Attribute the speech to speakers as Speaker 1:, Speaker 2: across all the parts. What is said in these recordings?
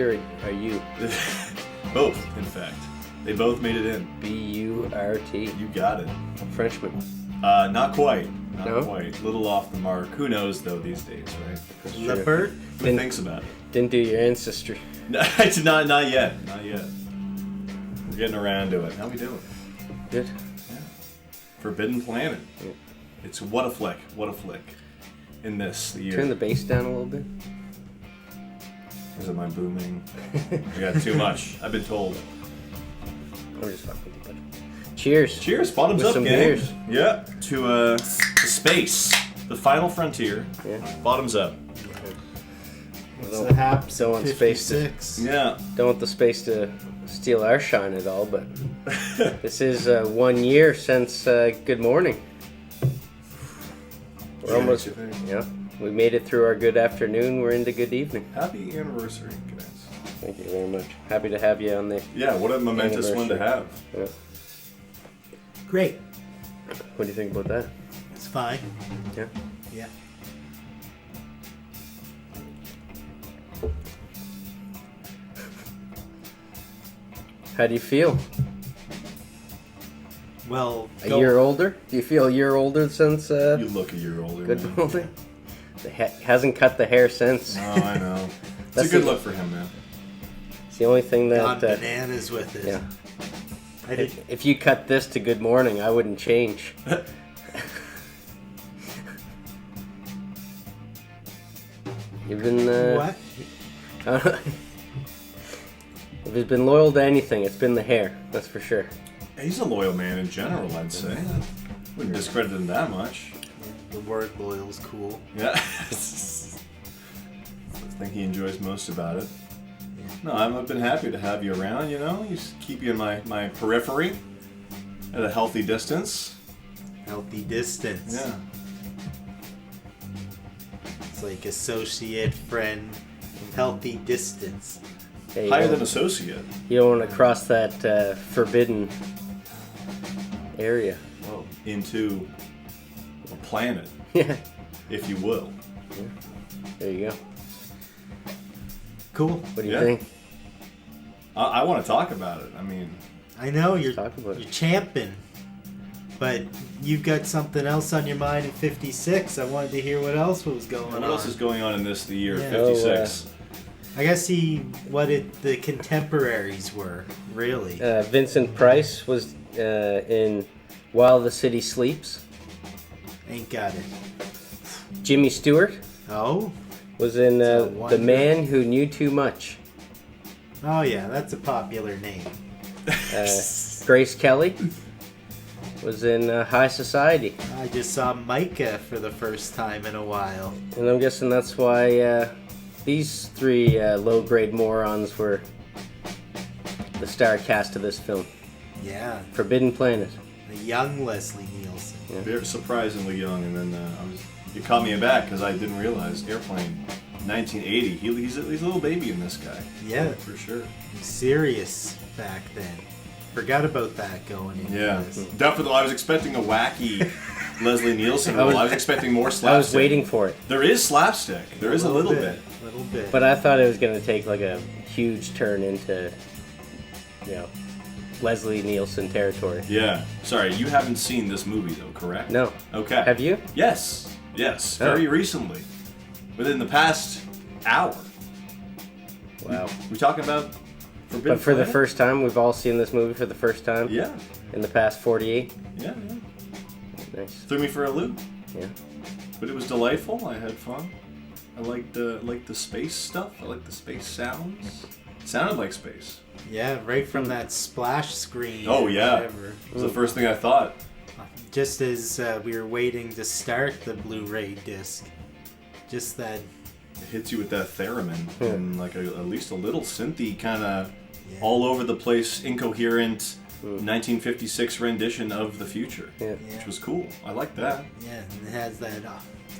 Speaker 1: or are you?
Speaker 2: Both, in fact. They both made it in.
Speaker 1: B-U-R-T.
Speaker 2: You got it.
Speaker 1: Frenchman.
Speaker 2: Not quite. Not
Speaker 1: No?
Speaker 2: quite. Little off the mark. Who knows, though, these days, right?
Speaker 1: Sure.
Speaker 3: Burt?
Speaker 2: Who thinks about it?
Speaker 1: Didn't do your ancestry.
Speaker 2: Not yet. Not yet. We're getting around to it. How we doing?
Speaker 1: Good.
Speaker 2: Yeah. Forbidden Planet.
Speaker 1: Yeah.
Speaker 2: It's what a flick. What a flick. In this year.
Speaker 1: Turn the bass down a little bit.
Speaker 2: Is it my booming? I got too much. I've been told.
Speaker 1: I'm just fucking with you, bud. Cheers.
Speaker 2: Cheers. Bottoms
Speaker 1: With
Speaker 2: up,
Speaker 1: some
Speaker 2: gang.
Speaker 1: beers.
Speaker 2: Yeah. To space. The final frontier.
Speaker 1: Yeah.
Speaker 2: Bottoms up.
Speaker 3: What's the hap?
Speaker 1: Don't want space to,
Speaker 3: 56.
Speaker 2: Yeah.
Speaker 1: don't want the space to steal our shine at all, but this is 1 year since Good Morning. We're almost, yeah. We made it through our good afternoon. We're into good evening.
Speaker 2: Happy anniversary, guys.
Speaker 1: Thank you very much. Happy to have you on the.
Speaker 2: Yeah, what a momentous one to have.
Speaker 1: Yeah.
Speaker 3: Great.
Speaker 1: What do you think about that?
Speaker 3: It's fine.
Speaker 1: Yeah.
Speaker 3: Yeah.
Speaker 1: How do you feel?
Speaker 3: Well,
Speaker 1: A year older? Do you feel a year older since
Speaker 2: You look a year older.
Speaker 1: Good
Speaker 2: man.
Speaker 1: Morning? Hasn't cut the hair since.
Speaker 2: Oh, I know. It's
Speaker 1: That's
Speaker 2: a good
Speaker 1: the-
Speaker 2: look for him, man.
Speaker 1: It's the only thing
Speaker 3: gone
Speaker 1: that.
Speaker 3: bananas with it.
Speaker 1: Yeah.
Speaker 3: I did.
Speaker 1: If you cut this to Good Morning, I wouldn't change. You've been.
Speaker 3: What?
Speaker 1: If it's been loyal to anything, it's been the hair. That's for sure.
Speaker 2: He's a loyal man in general, I'd say. Wouldn't discredit him that much.
Speaker 3: The word loyal is cool.
Speaker 2: Yeah. That's the thing he enjoys most about it. No, I've been happy to have you around, you know? You just keep you in my periphery at a healthy distance.
Speaker 3: Healthy distance.
Speaker 2: Yeah.
Speaker 3: It's like associate, friend, healthy distance.
Speaker 1: Hey,
Speaker 2: Higher than associate.
Speaker 1: you don't want to cross that forbidden area.
Speaker 2: Well, into a planet,
Speaker 1: Yeah.
Speaker 2: if you will.
Speaker 1: There you go.
Speaker 3: Cool.
Speaker 1: What do you
Speaker 2: Yeah.
Speaker 1: think?
Speaker 2: I want to talk about it. I mean,
Speaker 3: I know you're
Speaker 1: Talk about it.
Speaker 3: champing, but you've got something else on your mind at 56. I wanted to hear what else was going
Speaker 2: what
Speaker 3: on.
Speaker 2: else is going on in the year
Speaker 3: Yeah.
Speaker 2: 56?
Speaker 3: I gotta see what the contemporaries were, really.
Speaker 1: Vincent Price was in While the City Sleeps.
Speaker 3: Ain't got it.
Speaker 1: Jimmy Stewart
Speaker 3: Oh?
Speaker 1: was in
Speaker 3: It's a
Speaker 1: The
Speaker 3: wonder.
Speaker 1: Man Who Knew Too Much.
Speaker 3: Oh yeah, that's a popular name.
Speaker 1: Grace Kelly was in High Society.
Speaker 3: I just saw Micah for the first time in a while.
Speaker 1: And I'm guessing that's why these three low-grade morons were the star cast of this film.
Speaker 3: Yeah,
Speaker 1: Forbidden Planet.
Speaker 3: the young Leslie Nielsen.
Speaker 2: Very surprisingly young, and then you caught me aback because I didn't realize Airplane, 1980. He's a little baby in this guy.
Speaker 3: Yeah,
Speaker 2: For sure.
Speaker 3: serious back then. Forgot about that going into
Speaker 2: Yeah,
Speaker 3: this.
Speaker 2: definitely. I was expecting a wacky Leslie Nielsen role. I was expecting more slapstick.
Speaker 1: I was waiting for it,
Speaker 2: There is slapstick. There is a little bit.
Speaker 3: Little bit.
Speaker 1: but I thought it was going to take like a huge turn into, Leslie Nielsen territory.
Speaker 2: Yeah. Sorry, you haven't seen this movie though, correct?
Speaker 1: No.
Speaker 2: Okay.
Speaker 1: Have you?
Speaker 2: Yes. Yes.
Speaker 1: Oh.
Speaker 2: Very recently, within the past hour.
Speaker 1: Wow.
Speaker 2: We talking about Forbidden
Speaker 1: But for the
Speaker 2: Planet?
Speaker 1: first time, we've all seen this movie for the first time
Speaker 2: Yeah.
Speaker 1: in the past 48.
Speaker 2: Yeah.
Speaker 1: Nice.
Speaker 2: Threw me for a loop.
Speaker 1: Yeah.
Speaker 2: But it was delightful. I had fun. I liked the space stuff. I liked the space sounds. It sounded like space.
Speaker 3: Yeah, right from that splash screen.
Speaker 2: Oh
Speaker 3: or
Speaker 2: yeah.
Speaker 3: whatever.
Speaker 2: It was the first thing I thought.
Speaker 3: Just as we were waiting to start the Blu-ray disc, just that.
Speaker 2: It hits you with that theremin and like at least a little synthy kind of
Speaker 3: Yeah.
Speaker 2: all over the place, incoherent 1956 rendition of the future,
Speaker 1: Yeah.
Speaker 2: which was cool. I like that.
Speaker 3: Yeah, and it has that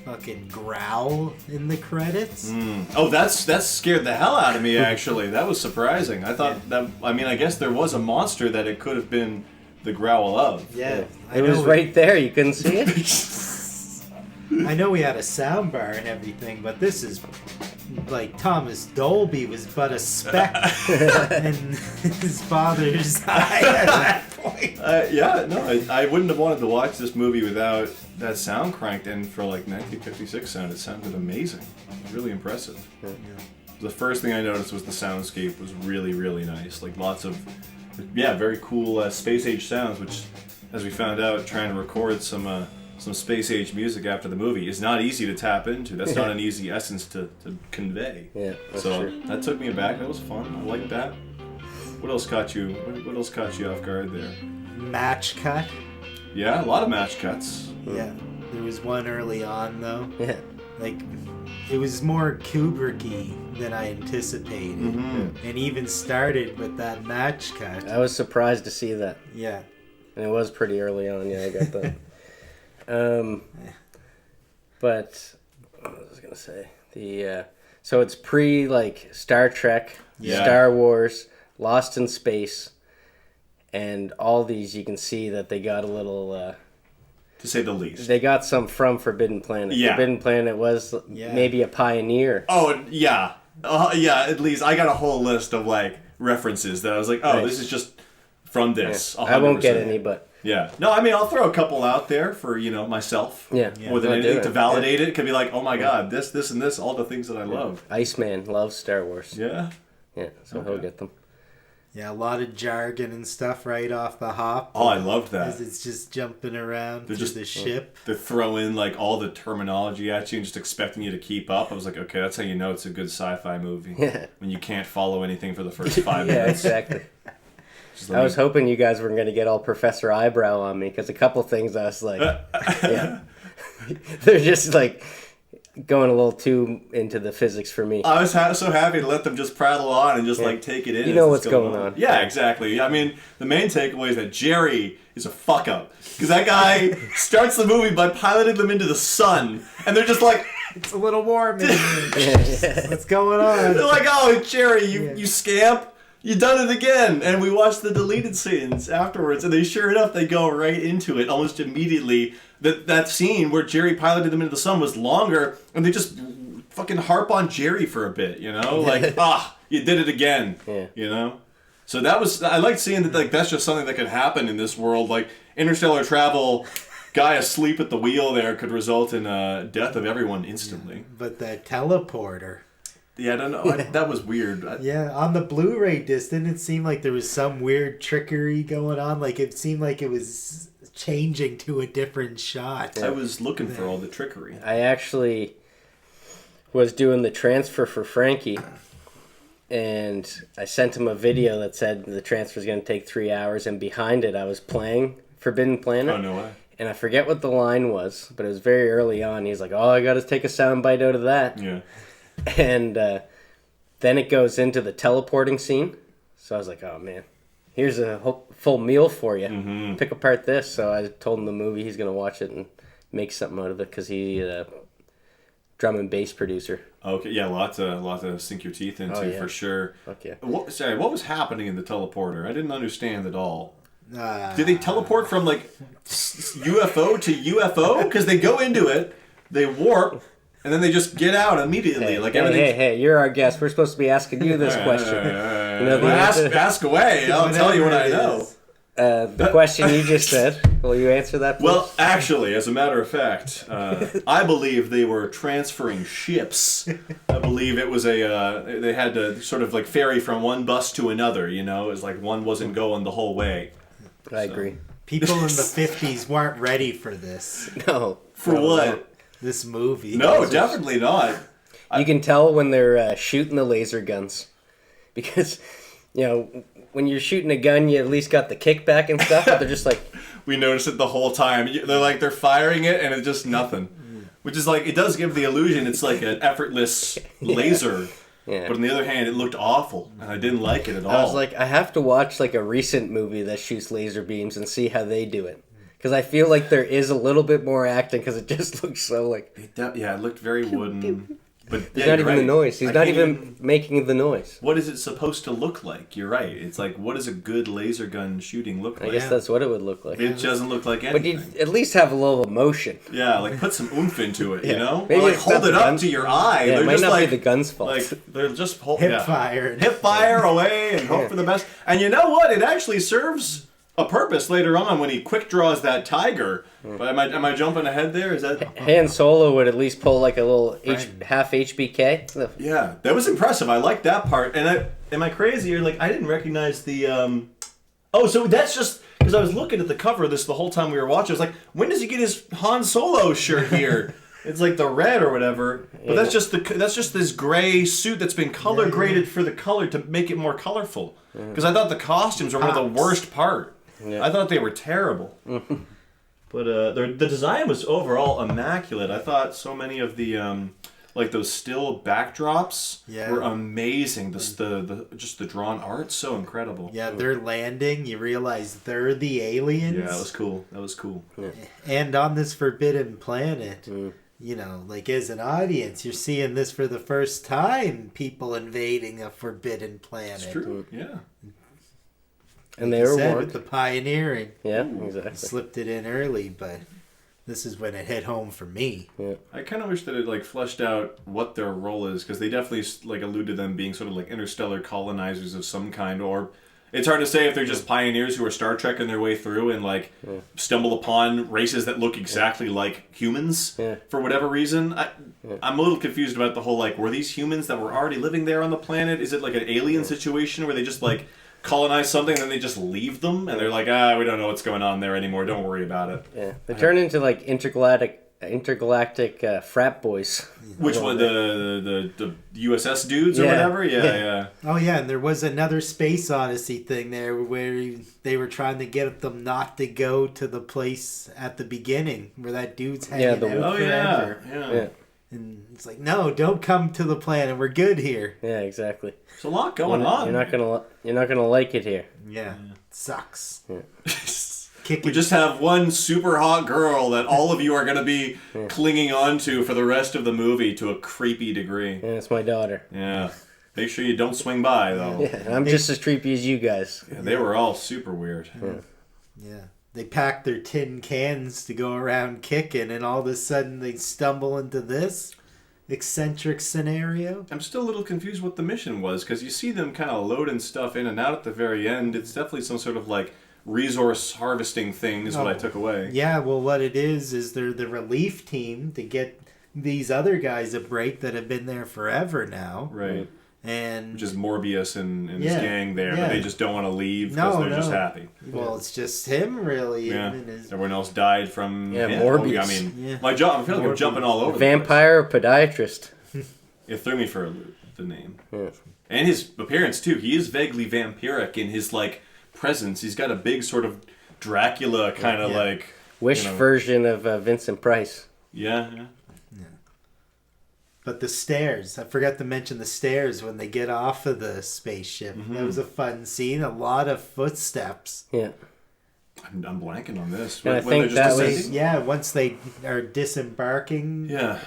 Speaker 3: fucking growl in the credits.
Speaker 2: Oh, that scared the hell out of me. Actually, that was surprising. I thought that. I mean, I guess there was a monster that it could have been the growl of.
Speaker 3: Yeah,
Speaker 1: It was right there. You couldn't see it?
Speaker 3: I know we had a sound bar and everything, but this is like Thomas Dolby was but a speck in his father's eye at that point.
Speaker 2: I wouldn't have wanted to watch this movie without that sound cranked in for like 1956 sound. It sounded amazing, really impressive.
Speaker 3: Yeah.
Speaker 2: The first thing I noticed was the soundscape was really, really nice. Like lots of, very cool space age sounds, which, as we found out, trying to record some space age music after the movie is not easy to tap into. That's not an easy essence to convey.
Speaker 1: Yeah, that's
Speaker 2: so
Speaker 1: true.
Speaker 2: that took me aback. That was fun. I liked that. What else caught you? What else caught you off guard there?
Speaker 3: Match cut.
Speaker 2: Yeah, a lot of match cuts.
Speaker 3: Yeah, there was one early on though.
Speaker 1: Yeah.
Speaker 3: Like, it was more Kubrick-y than I anticipated, and even started with that match cut.
Speaker 1: I was surprised to see that.
Speaker 3: Yeah.
Speaker 1: And it was pretty early on, yeah, I got that. But what was I gonna say? So it's pre like Star Trek, Star Wars, Lost in Space, and all these you can see that they got a little
Speaker 2: To say the least.
Speaker 1: they got some from Forbidden Planet.
Speaker 2: Yeah.
Speaker 1: Forbidden Planet was maybe a pioneer.
Speaker 2: Oh, yeah. At least I got a whole list of like references that I was like, oh, this is just from this.
Speaker 1: Yeah. I won't get any, but
Speaker 2: yeah. No, I mean, I'll throw a couple out there for, myself.
Speaker 1: Yeah.
Speaker 2: More than anything to validate it. It could be like, oh my God, this, and this, all the things that I love.
Speaker 1: Iceman loves Star Wars.
Speaker 2: Yeah.
Speaker 1: Yeah, so he'll get them.
Speaker 3: Yeah, a lot of jargon and stuff right off the hop.
Speaker 2: Oh, I loved that.
Speaker 3: As it's just jumping around
Speaker 2: They're
Speaker 3: through
Speaker 2: just-
Speaker 3: the ship.
Speaker 2: They throw in like all the terminology at you and just expecting you to keep up. I was like, okay, that's how you know it's a good sci-fi movie.
Speaker 1: Yeah.
Speaker 2: When you can't follow anything for the first 5
Speaker 1: Yeah,
Speaker 2: minutes.
Speaker 1: exactly.
Speaker 2: Just
Speaker 1: I was hoping you guys were going to get all Professor Eyebrow on me, because a couple things I was like, yeah. They're just like going a little too into the physics for me.
Speaker 2: I was so happy to let them just prattle on and just like take it in.
Speaker 1: You know
Speaker 2: as
Speaker 1: what's
Speaker 2: it's
Speaker 1: going on.
Speaker 2: Yeah, exactly. I mean, the main takeaway is that Jerry is a fuck up. Because that guy starts the movie by piloting them into the sun. And they're just like,
Speaker 3: It's a little warm in here. What's going on?
Speaker 2: they're like, oh, Jerry, you scamp. You done it again. And we watched the deleted scenes afterwards. And sure enough, they go right into it almost immediately. That scene where Jerry piloted them into the sun was longer. And they just fucking harp on Jerry for a bit, Like, you did it again.
Speaker 1: Yeah.
Speaker 2: So that was, I liked seeing that, like, that's just something that could happen in this world. Like, interstellar travel, guy asleep at the wheel there could result in death of everyone instantly.
Speaker 3: But that teleporter.
Speaker 2: Yeah, I don't know. That was weird.
Speaker 3: Yeah, on the Blu-ray disc, didn't it seem like there was some weird trickery going on? Like, it seemed like it was changing to a different shot.
Speaker 2: I was looking for all the trickery.
Speaker 1: I actually was doing the transfer for Frankie, and I sent him a video that said the transfer is going to take 3 hours, and behind it I was playing Forbidden Planet.
Speaker 2: Oh, no way.
Speaker 1: And I forget what the line was, but it was very early on. He's like, oh, I got to take a soundbite out of that.
Speaker 2: Yeah.
Speaker 1: And then it goes into the teleporting scene. So I was like, oh, man, here's a full meal for you.
Speaker 2: Mm-hmm.
Speaker 1: Pick apart this. So I told him the movie. He's going to watch it and make something out of it, because he's a drum and bass producer.
Speaker 2: Okay, yeah, lots to sink your teeth into for sure.
Speaker 1: Fuck yeah.
Speaker 2: What was happening in the teleporter? I didn't understand at all.
Speaker 3: Uh,
Speaker 2: Did they teleport from like UFO to UFO? Because they go into it, they warp, and then they just get out immediately.
Speaker 1: Hey, you're our guest. We're supposed to be asking you this question.
Speaker 2: Ask away. I'll tell you what I know.
Speaker 1: The question you just said. Will you answer that, please?
Speaker 2: Well, actually, as a matter of fact, I believe they were transferring ships. I believe it was they had to sort of like ferry from one bus to another, It was like one wasn't going the whole way.
Speaker 1: I agree.
Speaker 3: people in the 50s weren't ready for this.
Speaker 1: No.
Speaker 2: For what?
Speaker 3: This movie.
Speaker 2: No, definitely not.
Speaker 1: You can tell when they're shooting the laser guns. Because, when you're shooting a gun, you at least got the kickback and stuff, but they're just like...
Speaker 2: We noticed it the whole time. They're firing it, and it's just nothing. Which is like, it does give the illusion it's like an effortless laser.
Speaker 1: Yeah.
Speaker 2: But on the other hand, it looked awful, and I didn't like it at all.
Speaker 1: I was like, I have to watch like a recent movie that shoots laser beams and see how they do it. Because I feel like there is a little bit more acting, because it just looks so like...
Speaker 2: it looked very wooden. But
Speaker 1: There's not even the noise. He's not even making the noise.
Speaker 2: What is it supposed to look like? You're right. It's like, what does a good laser gun shooting look like?
Speaker 1: I guess that's what it would look like.
Speaker 2: It doesn't look like anything.
Speaker 1: But you'd at least have a little emotion.
Speaker 2: Yeah, like put some oomph into it, you know?
Speaker 1: Maybe
Speaker 2: or like hold it up to your eye.
Speaker 1: Yeah,
Speaker 2: They're
Speaker 1: it might
Speaker 2: just
Speaker 1: not
Speaker 2: like,
Speaker 1: be the gun's fault.
Speaker 2: Like, they're just
Speaker 3: hip fire.
Speaker 2: Hip fire away and hope for the best. And you know what? It actually serves a purpose later on when he quick draws that tiger. But am I jumping ahead there? Is that
Speaker 1: Han Solo would at least pull like a little half HBK?
Speaker 2: Yeah, that was impressive. I like that part. And am I crazy? Or like I didn't recognize the Oh, so that's just because I was looking at the cover of this the whole time we were watching. I was like, when does he get his Han Solo shirt here? It's like the red or whatever. But that's just this gray suit that's been color graded for the color to make it more colorful. Because I thought the costumes were one of the worst part.
Speaker 1: Yeah.
Speaker 2: I thought they were terrible. But the design was overall immaculate. I thought so many of the like those still backdrops were amazing. Just the drawn art, so incredible.
Speaker 3: Yeah, they're landing. You realize they're the aliens.
Speaker 2: Yeah, that was cool.
Speaker 1: Yeah.
Speaker 3: And on this forbidden planet, you know, like as an audience, you're seeing this for the first time. People invading a forbidden planet.
Speaker 2: It's true. Yeah.
Speaker 1: And they were warned.
Speaker 3: With the pioneering.
Speaker 1: Yeah, exactly.
Speaker 3: Slipped it in early, but this is when it hit home for me.
Speaker 1: Yeah.
Speaker 2: I kind of wish that it like fleshed out what their role is, because they definitely like allude to them being sort of like interstellar colonizers of some kind, or it's hard to say if they're just pioneers who are Star Trekking their way through and like stumble upon races that look exactly like humans for whatever reason. I'm a little confused about the whole like, were these humans that were already living there on the planet? Is it like an alien situation where they just like colonize something and then they just leave them and they're like, we don't know what's going on there anymore, don't worry about it.
Speaker 1: Yeah, they turn into like intergalactic frat boys.
Speaker 2: Which one, the USS dudes or whatever? Yeah.
Speaker 3: Oh yeah, and there was another Space Odyssey thing there where they were trying to get them not to go to the place at the beginning where that dude's hanging out forever.
Speaker 2: Yeah.
Speaker 3: And it's like, no, don't come to the planet. We're good here.
Speaker 1: Yeah, exactly.
Speaker 2: There's a lot going on.
Speaker 1: You're not gonna like it here.
Speaker 3: Yeah. Sucks.
Speaker 1: Yeah.
Speaker 2: We just have one super hot girl that all of you are going to be clinging on to for the rest of the movie to a creepy degree.
Speaker 1: Yeah, it's my daughter.
Speaker 2: Yeah. Make sure you don't swing by, though.
Speaker 1: Yeah, and I'm just as creepy as you guys.
Speaker 2: Yeah, they were all super weird.
Speaker 3: Yeah. They packed their tin cans to go around kicking, and all of a sudden they stumble into this eccentric scenario.
Speaker 2: I'm still a little confused what the mission was, because you see them kind of loading stuff in and out at the very end. It's definitely some sort of like resource harvesting thing is what I took away.
Speaker 3: Yeah, well, what it is they're the relief team to get these other guys a break that have been there forever now.
Speaker 2: Right.
Speaker 3: And
Speaker 2: which is Morbius and his gang there, but they just don't want to leave because they're just happy.
Speaker 3: Well, it's just him, really.
Speaker 2: Yeah. Everyone else died from
Speaker 1: Morbius.
Speaker 2: I mean, I feel like I'm jumping all over.
Speaker 1: Vampire podiatrist.
Speaker 2: It threw me for a loop, the name.
Speaker 1: Yeah.
Speaker 2: And his appearance too. He is vaguely vampiric in his like presence. He's got a big sort of Dracula kind of like
Speaker 1: Wish version of Vincent Price.
Speaker 2: Yeah.
Speaker 3: But the stairs, I forgot to mention the stairs when they get off of the spaceship. Mm-hmm. That was a fun scene. A lot of footsteps.
Speaker 1: Yeah.
Speaker 2: I'm blanking on this.
Speaker 1: And I think that was...
Speaker 3: Yeah, once they are disembarking.
Speaker 2: Yeah.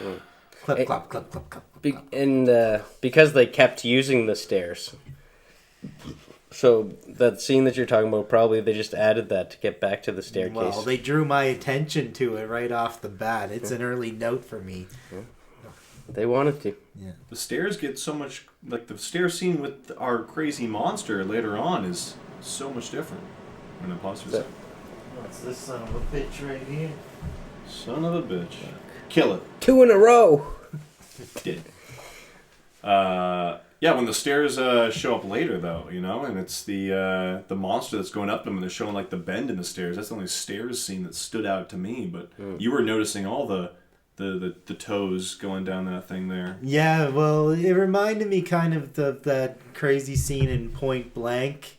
Speaker 3: Clip, clop, clip, clip, clip.
Speaker 1: And because they kept using the stairs. So that scene that you're talking about, probably they just added that to get back to the staircase.
Speaker 3: Well, they drew my attention to it right off the bat. It's an early note for me.
Speaker 1: Yeah. They wanted to.
Speaker 3: Yeah.
Speaker 2: The stairs get so much... Like, the stair scene with our crazy monster later on is so much different. I'm going to pause for a second.
Speaker 3: What's this son of a bitch right here?
Speaker 2: Son of a bitch. Kill it.
Speaker 1: 2 in a row!
Speaker 2: Did. Yeah, when the stairs show up later, though, you know, and it's the monster that's going up them, and they're showing, like, the bend in the stairs. That's the only stairs scene that stood out to me, but you were noticing all the toes going down that thing there.
Speaker 3: Yeah, well, it reminded me kind of that crazy scene in Point Blank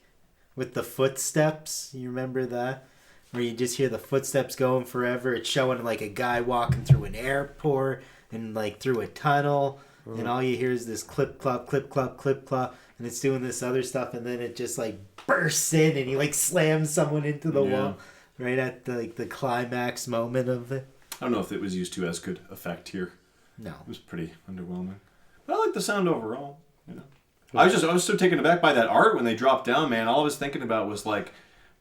Speaker 3: with the footsteps. You remember that? Where you just hear the footsteps going forever. It's showing like a guy walking through an airport and like through a tunnel. And all you hear is this clip clop, clip clop, clip clop. And it's doing this other stuff. And then it just like bursts in and he like slams someone into the wall right at the climax moment of it.
Speaker 2: I don't know if it was used to as good effect here.
Speaker 3: No.
Speaker 2: It was pretty underwhelming. I like the sound overall. You know, I was so taken aback by that art when they dropped down, man. All I was thinking about was like,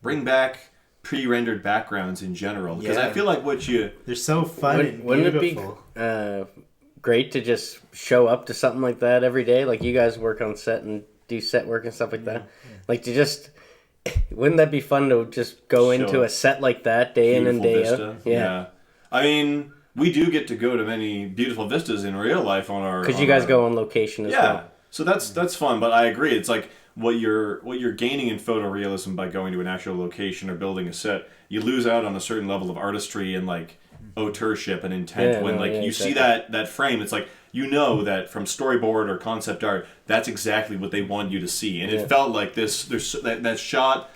Speaker 2: bring back pre-rendered backgrounds in general, because I feel like
Speaker 3: they're so fun and beautiful.
Speaker 1: Wouldn't it be great to just show up to something like that every day? Like you guys work on set and do set work and stuff like that. Yeah. Like to just, wouldn't that be fun to just go into a set like that day in and day
Speaker 2: vista.
Speaker 1: out?
Speaker 2: Yeah. I mean, we do get to go to many beautiful vistas in real life on our...
Speaker 1: Because you guys go on location as well.
Speaker 2: Yeah, so that's fun, but I agree. It's like what you're gaining in photorealism by going to an actual location or building a set, you lose out on a certain level of artistry and like auteurship and intent you see that frame. It's like, you know that from storyboard or concept art, that's exactly what they want you to see. And it felt like that shot...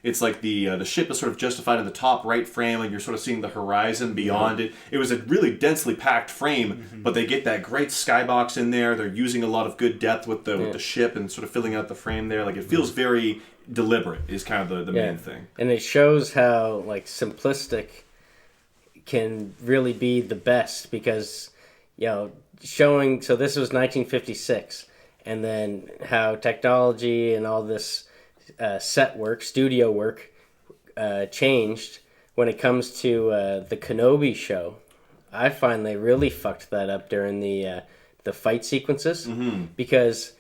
Speaker 2: it's like the ship is sort of justified in the top right frame, and you're sort of seeing the horizon beyond it. It was a really densely packed frame, but they get that great skybox in there. They're using a lot of good depth with the ship and sort of filling out the frame there. Like it feels very deliberate is kind of the main thing.
Speaker 1: And it shows how like simplistic can really be the best, because showing, so this was 1956, and then how technology and all this set work, studio work, changed when it comes to the Kenobi show. I find they really fucked that up during the fight sequences, because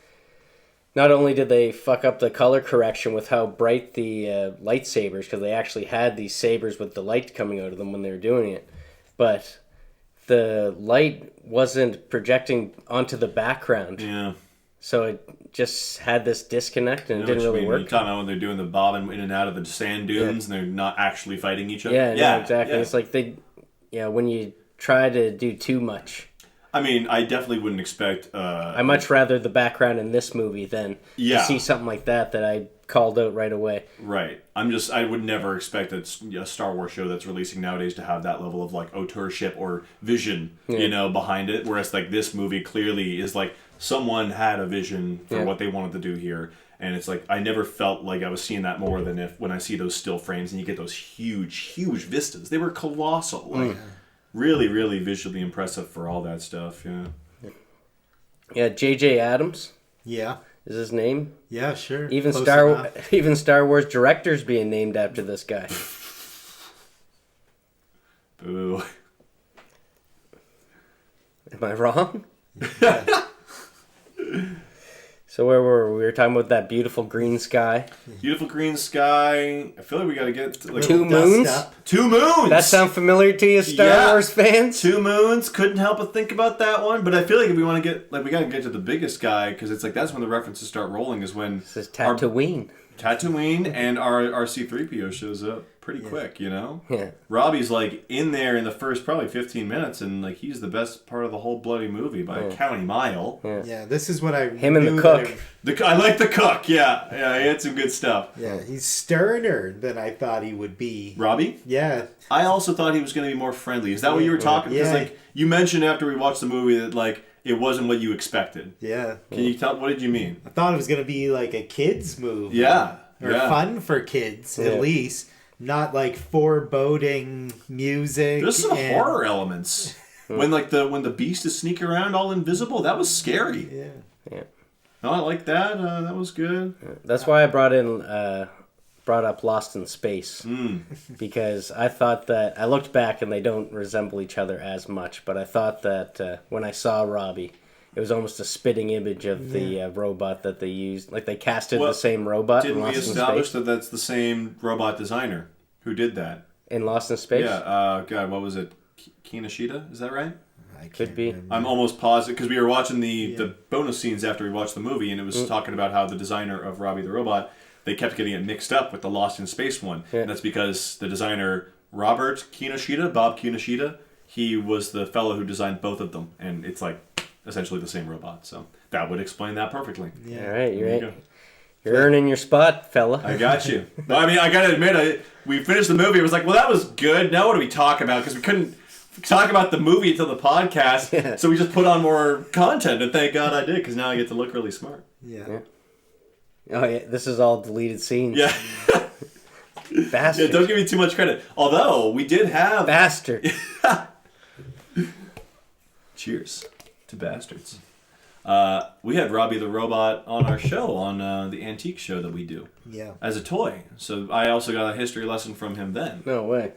Speaker 1: not only did they fuck up the color correction with how bright the lightsabers, because they actually had these sabers with the light coming out of them when they were doing it, but the light wasn't projecting onto the background.
Speaker 2: Yeah.
Speaker 1: So it just had this disconnect, and it didn't really work.
Speaker 2: You're talking about when they're doing the bobbing in and out of the sand dunes, and they're not actually fighting each other.
Speaker 1: Yeah, exactly. Yeah. It's like when you try to do too much.
Speaker 2: I mean, I definitely wouldn't expect...
Speaker 1: I much rather the background in this movie than to see something like that I called out right away.
Speaker 2: Right. I would never expect a Star Wars show that's releasing nowadays to have that level of like auteurship or vision, behind it. Whereas like this movie clearly is like someone had a vision for what they wanted to do here. And it's like, I never felt like I was seeing that more than when I see those still frames and you get those huge, huge vistas. They were colossal. Like, really, really visually impressive for all that stuff,
Speaker 1: Yeah, J.J. Abrams.
Speaker 3: Yeah.
Speaker 1: Is his name?
Speaker 3: Yeah, sure.
Speaker 1: Even Star Wars directors being named after this guy.
Speaker 2: Boo.
Speaker 1: Am I wrong? Yeah. So where were we? We were talking about that beautiful green sky.
Speaker 2: Beautiful green sky. I feel like we got to get to, like,
Speaker 1: 2 moons.
Speaker 2: 2 moons.
Speaker 1: That sound familiar to you, Star Wars fans?
Speaker 2: 2 moons. Couldn't help but think about that one. But I feel like if we want to get, we got to get to the biggest guy, because it's like that's when the references start rolling. Is when
Speaker 1: this is Tatooine.
Speaker 2: Tatooine and our C-3PO shows up pretty quick,
Speaker 1: Yeah.
Speaker 2: Robbie's like in there in the first probably 15 minutes, and like he's the best part of the whole bloody movie by a county mile.
Speaker 3: Yeah, this is what I
Speaker 1: Him and the cook.
Speaker 2: I like the cook, yeah, he had some good stuff.
Speaker 3: Yeah, he's sterner than I thought he would be.
Speaker 2: Robbie?
Speaker 3: Yeah.
Speaker 2: I also thought he was going to be more friendly. Is that what you were talking? Because like you mentioned after we watched the movie that like it wasn't what you expected.
Speaker 3: Yeah.
Speaker 2: Can you tell? What did you mean?
Speaker 3: I thought it was going to be like a kids movie.
Speaker 2: Yeah.
Speaker 3: Or fun for kids, at least. Not like foreboding music.
Speaker 2: There's some horror elements. when the beast is sneaking around all invisible, that was scary.
Speaker 3: Yeah.
Speaker 2: No, I like that. That was good.
Speaker 1: That's why I brought up Lost in Space. Because I thought that, I looked back and they don't resemble each other as much, but I thought that when I saw Robbie, it was almost a spitting image of the robot that they used. Like they casted the same robot.
Speaker 2: Didn't we establish that that's the same robot designer who did that?
Speaker 1: In Lost in Space?
Speaker 2: Yeah. God, what was it? Kinoshita? Is that right?
Speaker 1: Could be.
Speaker 2: I'm almost positive, because we were watching the bonus scenes after we watched the movie, and it was talking about how the designer of Robbie the Robot, they kept getting it mixed up with the Lost in Space one. Yeah. And that's because the designer, Bob Kinoshita, he was the fellow who designed both of them. And it's like essentially the same robot. So that would explain that perfectly.
Speaker 1: Yeah. All right, you're earning your spot, fella.
Speaker 2: I got you. No, I mean, I got to admit, we finished the movie. It was like, well, that was good. Now what do we talk about? Because we couldn't talk about the movie until the podcast. Yeah. So we just put on more content. And thank God I did, because now I get to look really smart.
Speaker 3: Yeah.
Speaker 1: Oh, yeah. This is all deleted scenes.
Speaker 2: Yeah.
Speaker 1: Bastard.
Speaker 2: Yeah, don't give me too much credit. Although, we did have...
Speaker 1: Bastard.
Speaker 2: Cheers to bastards. we had Robbie the Robot on our show, on the antique show that we do.
Speaker 3: Yeah.
Speaker 2: As a toy. So I also got a history lesson from him then.
Speaker 1: No way.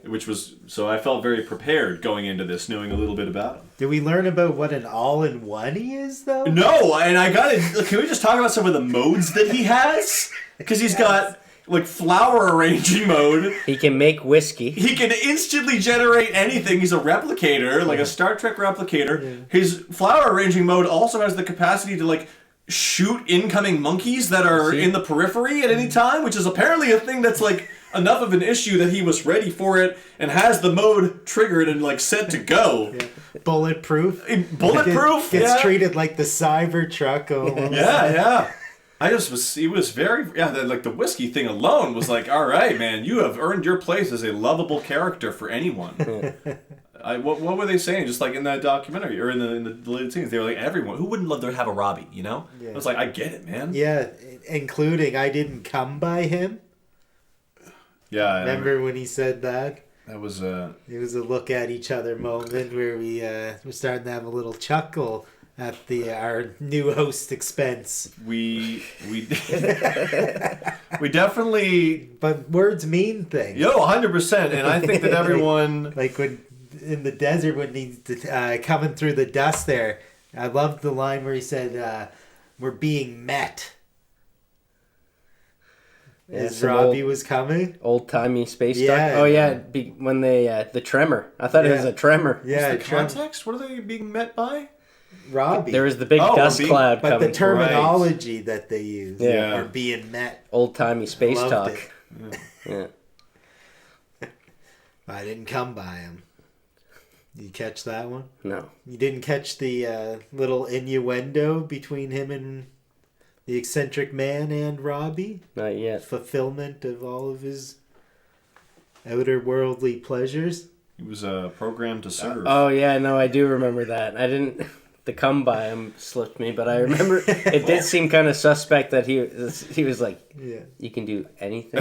Speaker 2: So I felt very prepared going into this, knowing a little bit about him.
Speaker 3: Did we learn about what an all-in-one he is, though?
Speaker 2: No, and I got it. Can we just talk about some of the modes that he has? Because he's got, like, flower arranging mode.
Speaker 1: He can make whiskey.
Speaker 2: He can instantly generate anything. He's a replicator, like a Star Trek replicator. Yeah. His flower arranging mode also has the capacity to, like, shoot incoming monkeys that are in the periphery at any time, which is apparently a thing that's, like, enough of an issue that he was ready for it and has the mode triggered and, like, set to go.
Speaker 3: Yeah. Bulletproof.
Speaker 2: Bulletproof,
Speaker 3: gets treated like the Cybertruck.
Speaker 2: Yeah. He was very, like the whiskey thing alone was like, all right, man, you have earned your place as a lovable character for anyone. What were they saying? Just like in that documentary or in the deleted scenes, they were like, everyone, who wouldn't love to have a Robbie, you know? Yeah. I was like, I get it, man.
Speaker 3: Yeah, including I didn't come by him.
Speaker 2: Yeah.
Speaker 3: Remember when he said that?
Speaker 2: That was
Speaker 3: It was a look at each other moment where we were starting to have a little chuckle at our new host expense.
Speaker 2: We definitely.
Speaker 3: But words mean things.
Speaker 2: 100%, and I think that everyone
Speaker 3: like when in the desert when he's coming through the dust there. I loved the line where he said, "We're being met." As Robbie was coming,
Speaker 1: old-timey space talk. Oh yeah, when they the tremor. I thought it was a tremor.
Speaker 2: Yeah, what's the context? What are they being met by?
Speaker 3: Robbie.
Speaker 1: There was the big dust cloud coming.
Speaker 3: But the terminology that they use, are being met.
Speaker 1: Old-timey space talk. Yeah.
Speaker 3: I didn't come by him. Did you catch that one?
Speaker 1: No.
Speaker 3: You didn't catch the little innuendo between him and the eccentric man and Robbie?
Speaker 1: Not yet.
Speaker 3: Fulfillment of all of his outer worldly pleasures.
Speaker 2: He was programmed to serve.
Speaker 1: Oh yeah, no, I do remember that. I didn't. The come by him slipped me, but I remember it did seem kind of suspect that he was like, you can do anything.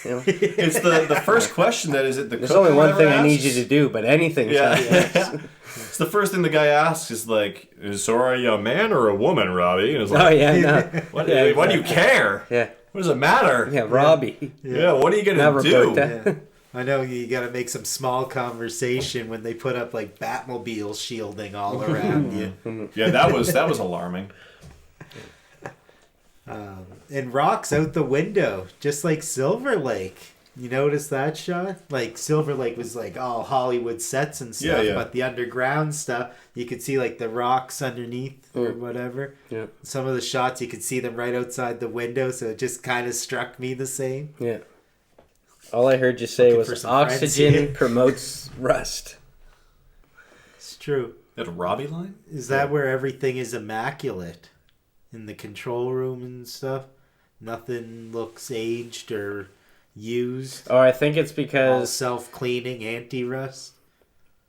Speaker 2: You know? It's the first question that is it the
Speaker 1: There's only one thing I need you to do, but anything.
Speaker 2: It's the first thing the guy asks is like, so are you a man or a woman, Robbie? And it's like, what do you care?
Speaker 1: Yeah.
Speaker 2: What does it matter?
Speaker 1: Yeah, Robbie.
Speaker 2: Yeah, what are you going to do?
Speaker 3: Yeah. I know you got to make some small conversation when they put up like Batmobile shielding all around you.
Speaker 2: Yeah, that was alarming.
Speaker 3: And Rock's out the window, just like Silver Lake. You notice that shot? Like Silver Lake was like all Hollywood sets and stuff, but the underground stuff, you could see like the rocks underneath or whatever.
Speaker 1: Yeah.
Speaker 3: Some of the shots you could see them right outside the window, so it just kind of struck me the same.
Speaker 1: Yeah. All I heard you say was oxygen promotes rust.
Speaker 3: It's true.
Speaker 2: That a Robbie line?
Speaker 3: Is that where everything is immaculate? In the control room and stuff? Nothing looks aged or used?
Speaker 1: Oh, I think it's because...
Speaker 3: all self-cleaning, anti-rust?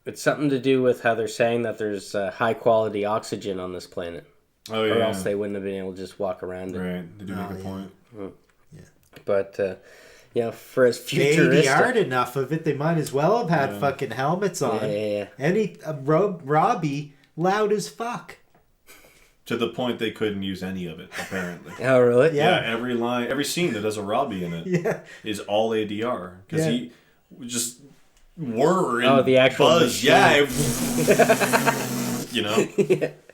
Speaker 1: It's something to do with how they're saying that there's high-quality oxygen on this planet.
Speaker 2: Oh, yeah.
Speaker 1: Or else they wouldn't have been able to just walk around it.
Speaker 2: Right, they do make a point.
Speaker 1: Yeah. But... for as futuristic...
Speaker 3: They ADR'd enough of it, they might as well have had fucking helmets on.
Speaker 1: Yeah.
Speaker 3: Robbie, loud as fuck.
Speaker 2: To the point they couldn't use any of it, apparently.
Speaker 1: Oh, really?
Speaker 2: Yeah, every line, every scene that has a Robbie in it is all all because he just whir and
Speaker 1: the actual
Speaker 2: buzz.
Speaker 1: Machine.
Speaker 2: You know?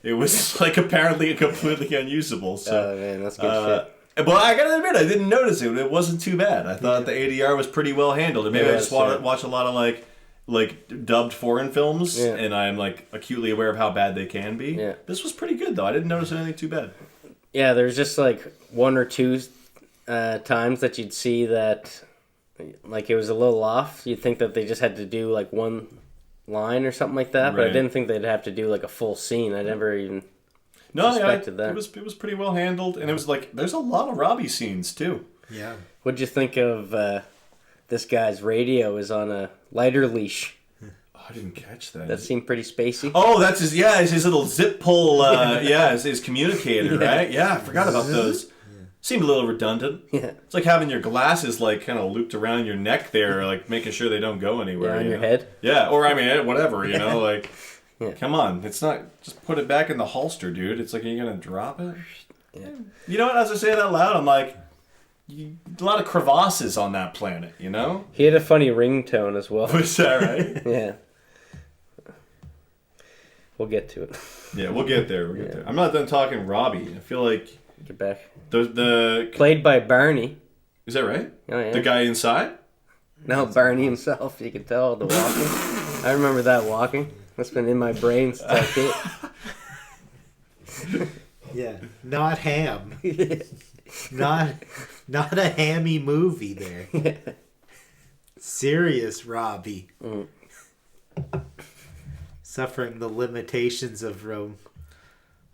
Speaker 2: It was like apparently completely unusable. So,
Speaker 1: oh, man, that's good shit.
Speaker 2: But I gotta admit, I didn't notice it. It wasn't too bad. I thought the ADR was pretty well handled. And maybe I just watch a lot of like dubbed foreign films, and I'm like acutely aware of how bad they can be.
Speaker 1: Yeah.
Speaker 2: This was pretty good though. I didn't notice anything too bad.
Speaker 1: Yeah, there's just like one or two times that you'd see that like it was a little off. You'd think that they just had to do like one line or something like that, but I didn't think they'd have to do like a full scene. I never even suspected that.
Speaker 2: It was pretty well handled, and it was like there's a lot of Robbie scenes too.
Speaker 3: Yeah.
Speaker 1: What'd you think of this guy's radio is on a lighter leash?
Speaker 2: Oh, I didn't catch that.
Speaker 1: That seemed pretty spacey.
Speaker 2: Oh, that's his his little zip pull his communicator, right? Yeah, I forgot about those. Seemed a little redundant.
Speaker 1: Yeah.
Speaker 2: It's like having your glasses like kind of looped around your neck there, like making sure they don't go anywhere.
Speaker 1: On your head?
Speaker 2: Yeah, or I mean whatever, you know, like
Speaker 1: Yeah.
Speaker 2: Come on, it's not. Just put it back in the holster, dude. It's like, are you gonna drop it?
Speaker 1: Yeah.
Speaker 2: You know what? As I say it out loud, I'm like, a lot of crevasses on that planet. You know?
Speaker 1: He had a funny ringtone as well.
Speaker 2: Is that right?
Speaker 1: Yeah. We'll get to it.
Speaker 2: Yeah, we'll get there. We'll get there. I'm not done talking Robbie. I feel like
Speaker 1: Get back.
Speaker 2: the
Speaker 1: Played by Barney.
Speaker 2: is that right?
Speaker 1: Oh, yeah.
Speaker 2: The guy inside?
Speaker 1: No, Barney himself. You can tell the walking. I remember that walking. That's been in my brain since I was
Speaker 3: Yeah, not ham.
Speaker 1: a kid.
Speaker 3: Not a hammy movie there. Serious Robbie.
Speaker 1: Mm.
Speaker 3: Suffering the limitations of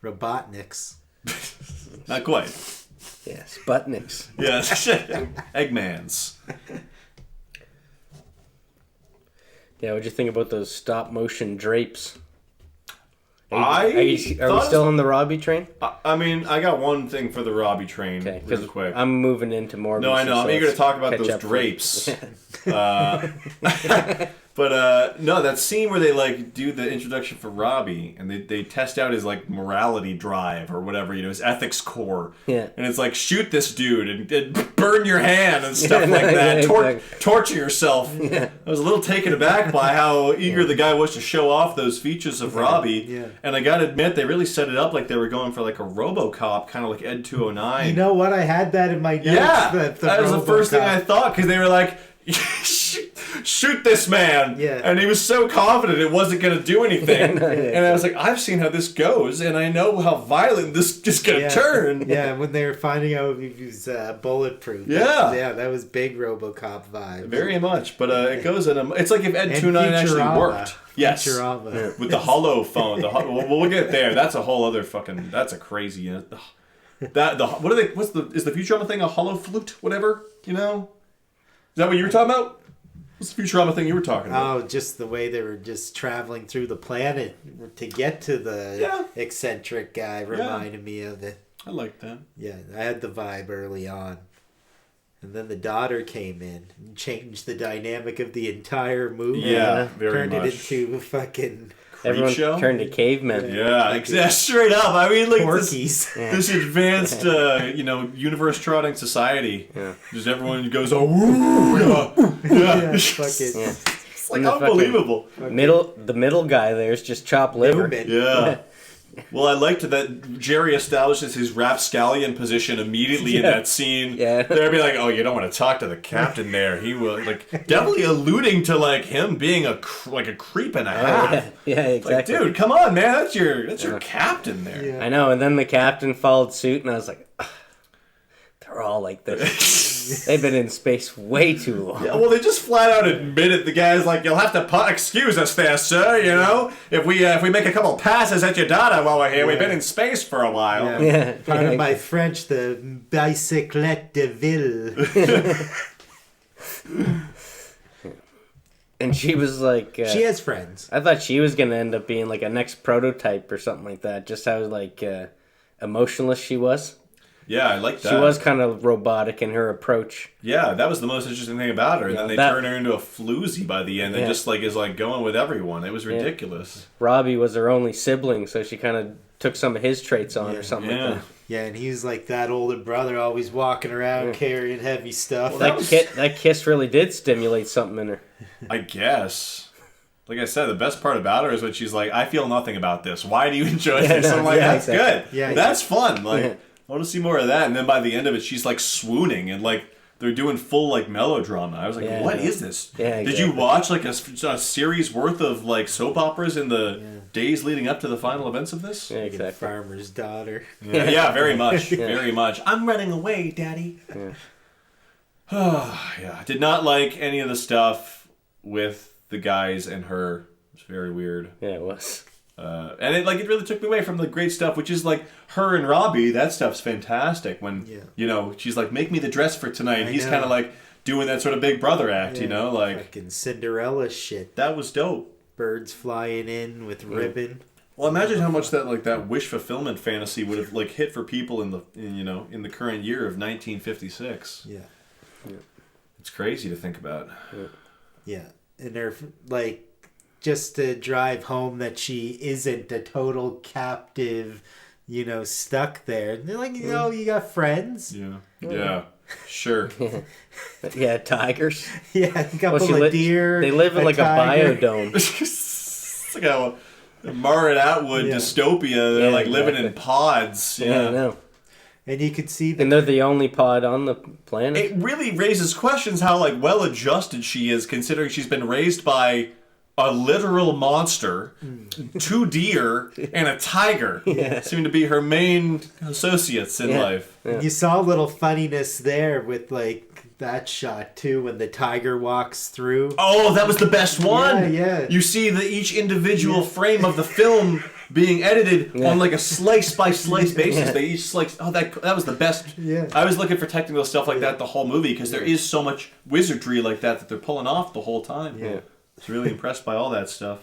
Speaker 3: Robotniks.
Speaker 2: Not quite.
Speaker 1: Yeah, Sputniks.
Speaker 2: Yes. Eggmans.
Speaker 1: Yeah, what'd you think about those stop motion drapes?
Speaker 2: Are
Speaker 1: Are we still on the Robbie train?
Speaker 2: I mean, I got one thing for the Robbie train.
Speaker 1: Okay,
Speaker 2: real
Speaker 1: because
Speaker 2: quick.
Speaker 1: I'm moving into more.
Speaker 2: No, I know. I'm eager to talk about
Speaker 1: catch
Speaker 2: those
Speaker 1: up.
Speaker 2: drapes. But no, that scene where they like do the introduction for Robbie and they test out his like morality drive or whatever, you know, his ethics core.
Speaker 1: Yeah.
Speaker 2: And it's like, shoot this dude and burn your hand and stuff
Speaker 1: Yeah,
Speaker 2: like that.
Speaker 1: yeah, exactly.
Speaker 2: Torture yourself.
Speaker 1: Yeah.
Speaker 2: I was a little taken aback by how eager the guy was to show off those features of Robbie.
Speaker 3: Yeah.
Speaker 2: And I gotta admit, they really set it up like they were going for like a RoboCop, kind of like Ed 209.
Speaker 3: You know what? I had that in my notes.
Speaker 2: Yeah,
Speaker 3: that
Speaker 2: that was the first thing
Speaker 3: RoboCop-
Speaker 2: I thought, because they were like, shoot this man.
Speaker 3: Yeah.
Speaker 2: And he was so confident it wasn't going to do anything.
Speaker 1: Yeah,
Speaker 2: And I was like, I've seen how this goes, and I know how violent this is going to turn.
Speaker 3: Yeah, when they were finding out he was bulletproof.
Speaker 2: Yeah.
Speaker 3: That was big RoboCop vibe.
Speaker 2: Very much, but it goes in a... It's like if Ed
Speaker 3: And
Speaker 2: 29 actually
Speaker 3: Futurama.
Speaker 2: worked. Yes.
Speaker 3: Futurama.
Speaker 2: With the hollow phone. We'll get there. That's a whole other fucking... That's a crazy... is the Futurama thing a hollow flute? Whatever? You know? Is that what you were talking about? What's the Futurama thing you were talking about?
Speaker 3: Oh, just the way they were just traveling through the planet to get to the eccentric guy reminded me of it.
Speaker 2: I like that.
Speaker 3: Yeah, I had the vibe early on. And then the daughter came in and changed the dynamic of the entire movie.
Speaker 2: Yeah, very
Speaker 3: Turned
Speaker 2: much.
Speaker 3: it into a fucking
Speaker 1: Everyone
Speaker 2: show?
Speaker 1: turned to cavemen.
Speaker 2: Yeah, exactly. Straight up. I mean, like
Speaker 3: Porkies.
Speaker 2: this advanced, universe-trotting society.
Speaker 1: Yeah.
Speaker 2: Just everyone goes, oh, woo, yeah.
Speaker 3: Fucking
Speaker 1: Yeah.
Speaker 2: It's like
Speaker 1: And the fucking-
Speaker 2: unbelievable.
Speaker 1: The middle guy there's just chopped liver.
Speaker 3: Newman.
Speaker 2: Yeah. Well, I liked that Jerry establishes his rapscallion position immediately in that scene.
Speaker 1: Yeah.
Speaker 2: They'd be like, "Oh, you don't want to talk to the captain there. He will like definitely alluding to like him being a creep and a half.
Speaker 1: Yeah, exactly.
Speaker 2: Like, dude, come on, man. That's your captain there.
Speaker 3: Yeah.
Speaker 1: I know, and then the captain followed suit, and I was like, "Ugh, they're all like this. They've been in space way too long."
Speaker 2: Yeah, well, they just flat out admit it. The guy's like, "You'll have to excuse us there, sir. You know, if we make a couple passes at your data while we're here, we've been in space for a while."
Speaker 3: Yeah.
Speaker 1: Yeah.
Speaker 3: Part of my French, the bicyclette de ville.
Speaker 1: And she was like,
Speaker 3: She has friends.
Speaker 1: I thought she was gonna end up being like a next prototype or something like that. Just how like emotionless she was.
Speaker 2: Yeah, I like that.
Speaker 1: She was kind of robotic in her approach.
Speaker 2: Yeah, that was the most interesting thing about her. And then they turn her into a floozy by the end. And just like is like going with everyone. It was ridiculous.
Speaker 1: Robbie was her only sibling, so she kind of took some of his traits on or something like that.
Speaker 3: Yeah, and he was like that older brother, always walking around carrying heavy stuff.
Speaker 2: Well,
Speaker 1: That kiss really did stimulate something in her.
Speaker 2: I guess. Like I said, the best part about her is when she's like, "I feel nothing about this. Why do you enjoy this?"
Speaker 1: no,
Speaker 2: I'm like,
Speaker 1: yeah,
Speaker 2: "That's
Speaker 1: exactly.
Speaker 2: good.
Speaker 3: Yeah,
Speaker 2: That's fun." Like, I want to see more of that. And then by the end of it, she's like swooning and like they're doing full like melodrama. I was like,
Speaker 1: Yeah,
Speaker 2: what
Speaker 1: yeah.
Speaker 2: is this?
Speaker 1: Yeah,
Speaker 2: Did you
Speaker 1: exactly.
Speaker 2: watch like a series worth of like soap operas in the days leading up to the final events of this?
Speaker 1: Yeah,
Speaker 3: Fucking
Speaker 1: exactly.
Speaker 3: farmer's daughter.
Speaker 2: Yeah, very much. Very much. I'm running away, Daddy.
Speaker 1: Yeah.
Speaker 2: Yeah. I did not like any of the stuff with the guys and her. It's very weird.
Speaker 1: Yeah, it was.
Speaker 2: And it really took me away from the great stuff, which is like her and Robbie. That stuff's fantastic. When she's like, "Make me the dress for tonight," and he's kind of like doing that sort of Big Brother act. You know, like
Speaker 3: Fucking Cinderella shit.
Speaker 2: that was dope.
Speaker 3: Birds flying in with ribbon.
Speaker 2: Well, imagine how much that wish fulfillment fantasy would have like hit for people in the current year of 1956.
Speaker 3: Yeah.
Speaker 2: It's crazy to think about.
Speaker 3: Yeah. And they're like just to drive home that she isn't a total captive, stuck there. And they're like, you got friends.
Speaker 2: Yeah. Sure.
Speaker 1: Yeah, tigers.
Speaker 3: Yeah, a couple of deer.
Speaker 1: They live in like
Speaker 3: tiger.
Speaker 1: a biodome.
Speaker 2: It's like a Margaret Atwood dystopia. They're living in pods.
Speaker 1: Yeah, I know.
Speaker 3: And you could see
Speaker 1: and they're the only pod on the planet.
Speaker 2: It really raises questions how well adjusted she is, considering she's been raised by a literal monster, 2 deer, and a tiger. Seem to be her main associates in life.
Speaker 3: Yeah. You saw a little funniness there with that shot too when the tiger walks through.
Speaker 2: Oh, that was the best one.
Speaker 3: Yeah.
Speaker 2: You see each individual frame of the film being edited on a slice by slice basis. They each slice. Oh, that was the best.
Speaker 3: Yeah.
Speaker 2: I was looking for technical stuff like that the whole movie because there is so much wizardry like that they're pulling off the whole time.
Speaker 1: Yeah.
Speaker 2: I was really impressed by all that stuff.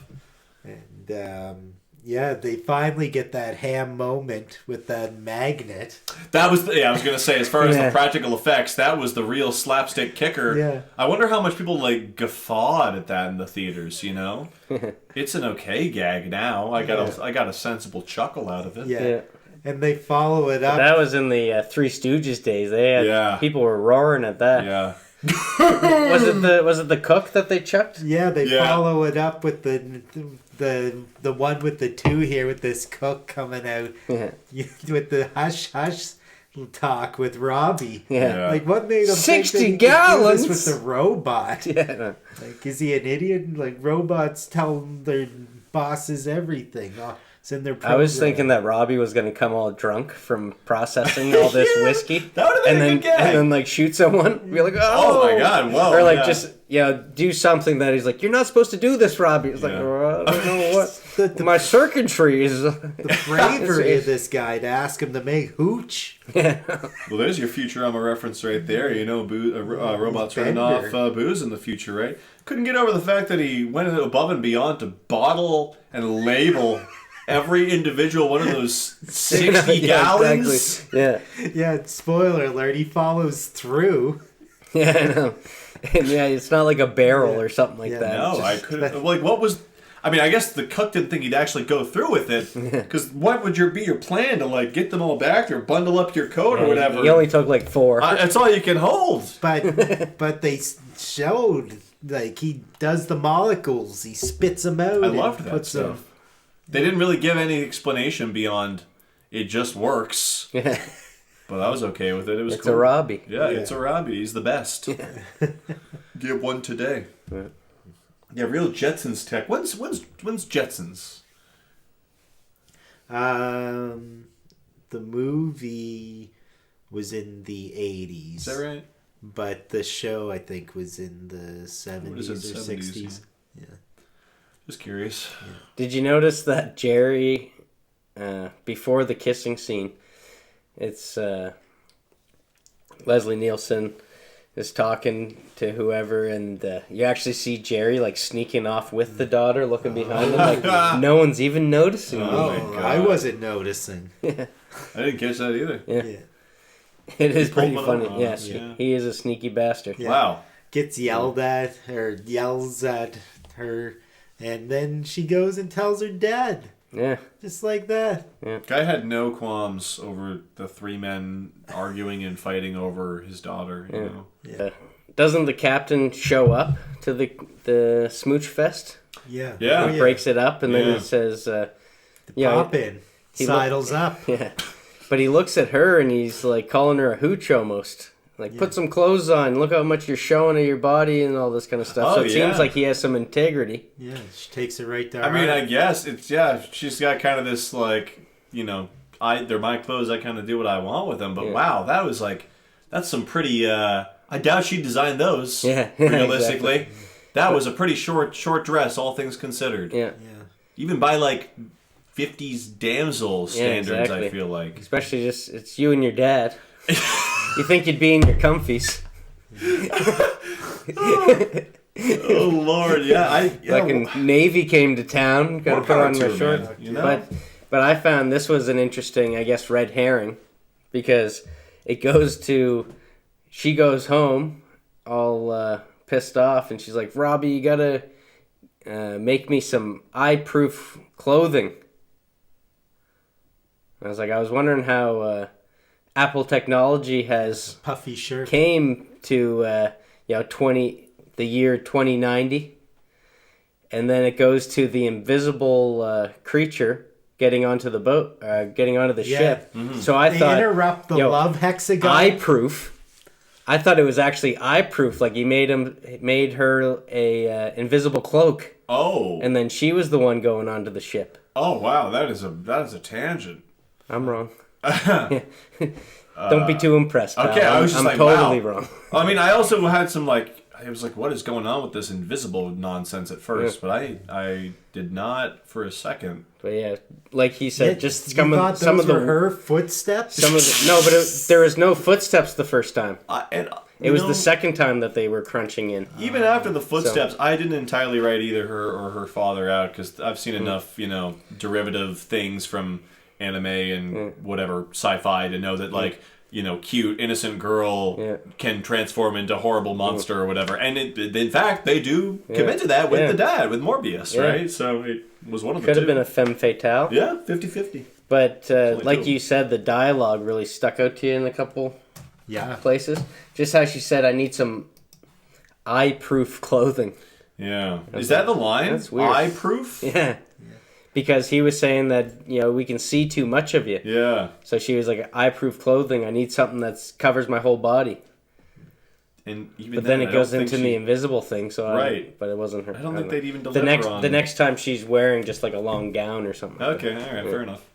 Speaker 3: And they finally get that ham moment with that magnet.
Speaker 2: That was I was gonna say, as far as the practical effects, that was the real slapstick kicker.
Speaker 3: Yeah.
Speaker 2: I wonder how much people guffawed at that in the theaters. It's an okay gag now. I got a sensible chuckle out of it.
Speaker 3: Yeah. And they follow it up.
Speaker 1: But that was in the Three Stooges days. They had people were roaring at that.
Speaker 2: Yeah.
Speaker 3: was
Speaker 1: it the cook that they chucked?
Speaker 3: Yeah, they follow it up with the one with the 2 here with this cook coming out with the hush hush talk with Robbie.
Speaker 1: Yeah.
Speaker 3: What made him
Speaker 1: 60
Speaker 3: think that he
Speaker 1: gallons
Speaker 3: could do this with the robot?
Speaker 1: Yeah.
Speaker 3: Is he an idiot? Robots tell their bosses everything. It's in their program.
Speaker 1: I was thinking that Robbie was going to come all drunk from processing all this whiskey.
Speaker 2: That would have been a good gag.
Speaker 1: And then shoot someone. Be like,
Speaker 2: oh my God, whoa.
Speaker 1: Or just do something that he's like, you're not supposed to do this, Robbie. It's like, oh, I don't know what. My circuitry is...
Speaker 3: The bravery of this guy to ask him to make hooch.
Speaker 1: Yeah.
Speaker 2: Well, there's your Futurama reference right there. Robots turning off booze in the future, right? Couldn't get over the fact that he went above and beyond to bottle and label every individual one of those 60 gallons.
Speaker 1: Exactly. Yeah.
Speaker 3: Yeah, spoiler alert, he follows through.
Speaker 1: Yeah, I know. And it's not like a barrel or something like that.
Speaker 2: No, I couldn't. What was... I mean, I guess the cook didn't think he'd actually go through with it. Because what would be your plan to get them all back or bundle up your coat or whatever?
Speaker 1: He only took 4.
Speaker 2: That's all you can hold.
Speaker 3: But they showed he does the molecules. He spits them out.
Speaker 2: I loved that stuff. They didn't really give any explanation beyond it just works.
Speaker 1: Yeah.
Speaker 2: But I was okay with it. It was
Speaker 1: It's
Speaker 2: cool.
Speaker 1: a Robbie.
Speaker 2: Yeah, it's a Robbie. He's the best. Give one today. Yeah, real Jetsons tech. When's Jetsons?
Speaker 3: The movie was in the 80s.
Speaker 2: Is that right?
Speaker 3: But the show, I think, was in the 70s or 60s. Yeah.
Speaker 2: Just curious.
Speaker 3: Yeah.
Speaker 1: Did you notice that Jerry, before the kissing scene, it's Leslie Nielsen is talking to whoever, and you actually see Jerry sneaking off with the daughter, looking behind him, no one's even noticing.
Speaker 2: Oh my God.
Speaker 3: I wasn't noticing.
Speaker 1: Yeah.
Speaker 2: I didn't catch that either.
Speaker 1: Yeah. It is pretty
Speaker 2: pulled
Speaker 1: funny.
Speaker 2: one
Speaker 1: Yes, he is a sneaky bastard.
Speaker 3: Yeah.
Speaker 2: Wow.
Speaker 3: Gets yelled at, or yells at her, and then she goes and tells her dad.
Speaker 1: Yeah.
Speaker 3: Just like that.
Speaker 1: Yeah.
Speaker 2: Guy had no qualms over the 3 men arguing and fighting over his daughter. You know.
Speaker 3: Yeah.
Speaker 1: Doesn't the captain show up to the smooch fest?
Speaker 3: Yeah.
Speaker 2: Yeah.
Speaker 1: He breaks it up, and then it says,
Speaker 3: pop in. Sidles up.
Speaker 1: Yeah. But he looks at her, and he's calling her a hooch almost. Put some clothes on. Look how much you're showing of your body and all this kind of stuff. So it seems like he has some integrity.
Speaker 3: Yeah, she takes it right there.
Speaker 2: I mean, I guess it's she's got kind of this they're my clothes. I kind of do what I want with them. But wow, that was that's some pretty. I doubt she designed those.
Speaker 1: Yeah,
Speaker 2: realistically,
Speaker 1: exactly.
Speaker 2: That was a pretty short dress, all things considered.
Speaker 1: Yeah.
Speaker 2: Even by 50s damsel standards,
Speaker 1: exactly.
Speaker 2: I feel like.
Speaker 1: Especially it's you and your dad. You think you'd be in your comfies.
Speaker 2: Oh Lord, yeah.
Speaker 1: Navy came to town. Got to put on my shorts.
Speaker 2: Man,
Speaker 1: But I found this was an interesting, I guess, red herring, because it goes to, she goes home all pissed off, and she's like, Robbie, you gotta make me some eye-proof clothing. I was wondering how Apple technology has
Speaker 3: Puffy shirt.
Speaker 1: came to the year 2090, and then it goes to the invisible creature getting onto the boat, getting onto the ship.
Speaker 2: Mm-hmm.
Speaker 1: So I
Speaker 3: They
Speaker 1: thought
Speaker 3: interrupt the love hexagon.
Speaker 1: eye-proof. I thought it was actually eye-proof. Like he made her a invisible cloak, and then she was the one going onto the ship.
Speaker 2: Oh wow, that is a tangent.
Speaker 1: I'm wrong. Don't be too impressed. Pal.
Speaker 2: Okay, I was just
Speaker 1: I'm
Speaker 2: like,
Speaker 1: totally
Speaker 2: wow.
Speaker 1: wrong.
Speaker 2: I mean, I also had some I was like, what is going on with this invisible nonsense at first? But I did not for a second.
Speaker 1: But yeah, like he said, just
Speaker 3: some of her footsteps.
Speaker 1: There was no footsteps the first time. It was the second time that they were crunching in.
Speaker 2: Even after the footsteps, I didn't entirely write either her or her father out because I've seen enough, derivative things from anime and whatever sci-fi to know that cute innocent girl can transform into horrible monster or whatever, and in fact they do commit to that with the dad with Morbius, right? So it was one of the two.
Speaker 1: Could have been a femme fatale.
Speaker 2: Yeah, 50-50.
Speaker 1: But like you said, the dialogue really stuck out to you in a couple places. Just how she said, "I need some eye-proof clothing."
Speaker 2: Yeah, is that the line?
Speaker 1: That's weird.
Speaker 2: Eye-proof?
Speaker 1: Yeah. Because he was saying that, we can see too much of you.
Speaker 2: Yeah.
Speaker 1: So she was like, eye-proof clothing. I need something that covers my whole body.
Speaker 2: And even
Speaker 1: but then it goes into the invisible thing. So but it wasn't her.
Speaker 2: I don't think they'd even deliver on
Speaker 1: the next time she's wearing just like a long gown or something.
Speaker 2: Okay, all right, fair enough.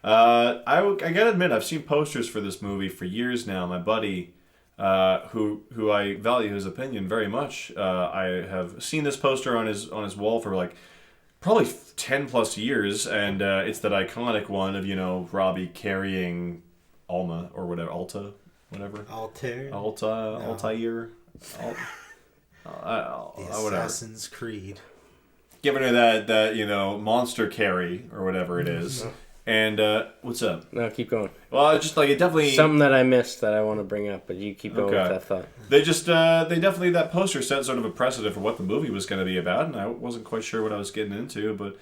Speaker 2: I gotta admit, I've seen posters for this movie for years now. My buddy, who I value his opinion very much, I have seen this poster on his wall for probably 10 plus years, and it's that iconic one of Robbie carrying Alma or whatever, Altair,
Speaker 3: Altair,
Speaker 2: whatever,
Speaker 3: Assassin's Creed,
Speaker 2: giving her that monster carry or whatever it is. And what's up?
Speaker 1: No, keep going.
Speaker 2: Well, it's just it definitely
Speaker 1: something that I missed that I want to bring up, but you keep going with that thought.
Speaker 2: They definitely, that poster set sort of a precedent for what the movie was going to be about, and I wasn't quite sure what I was getting into, but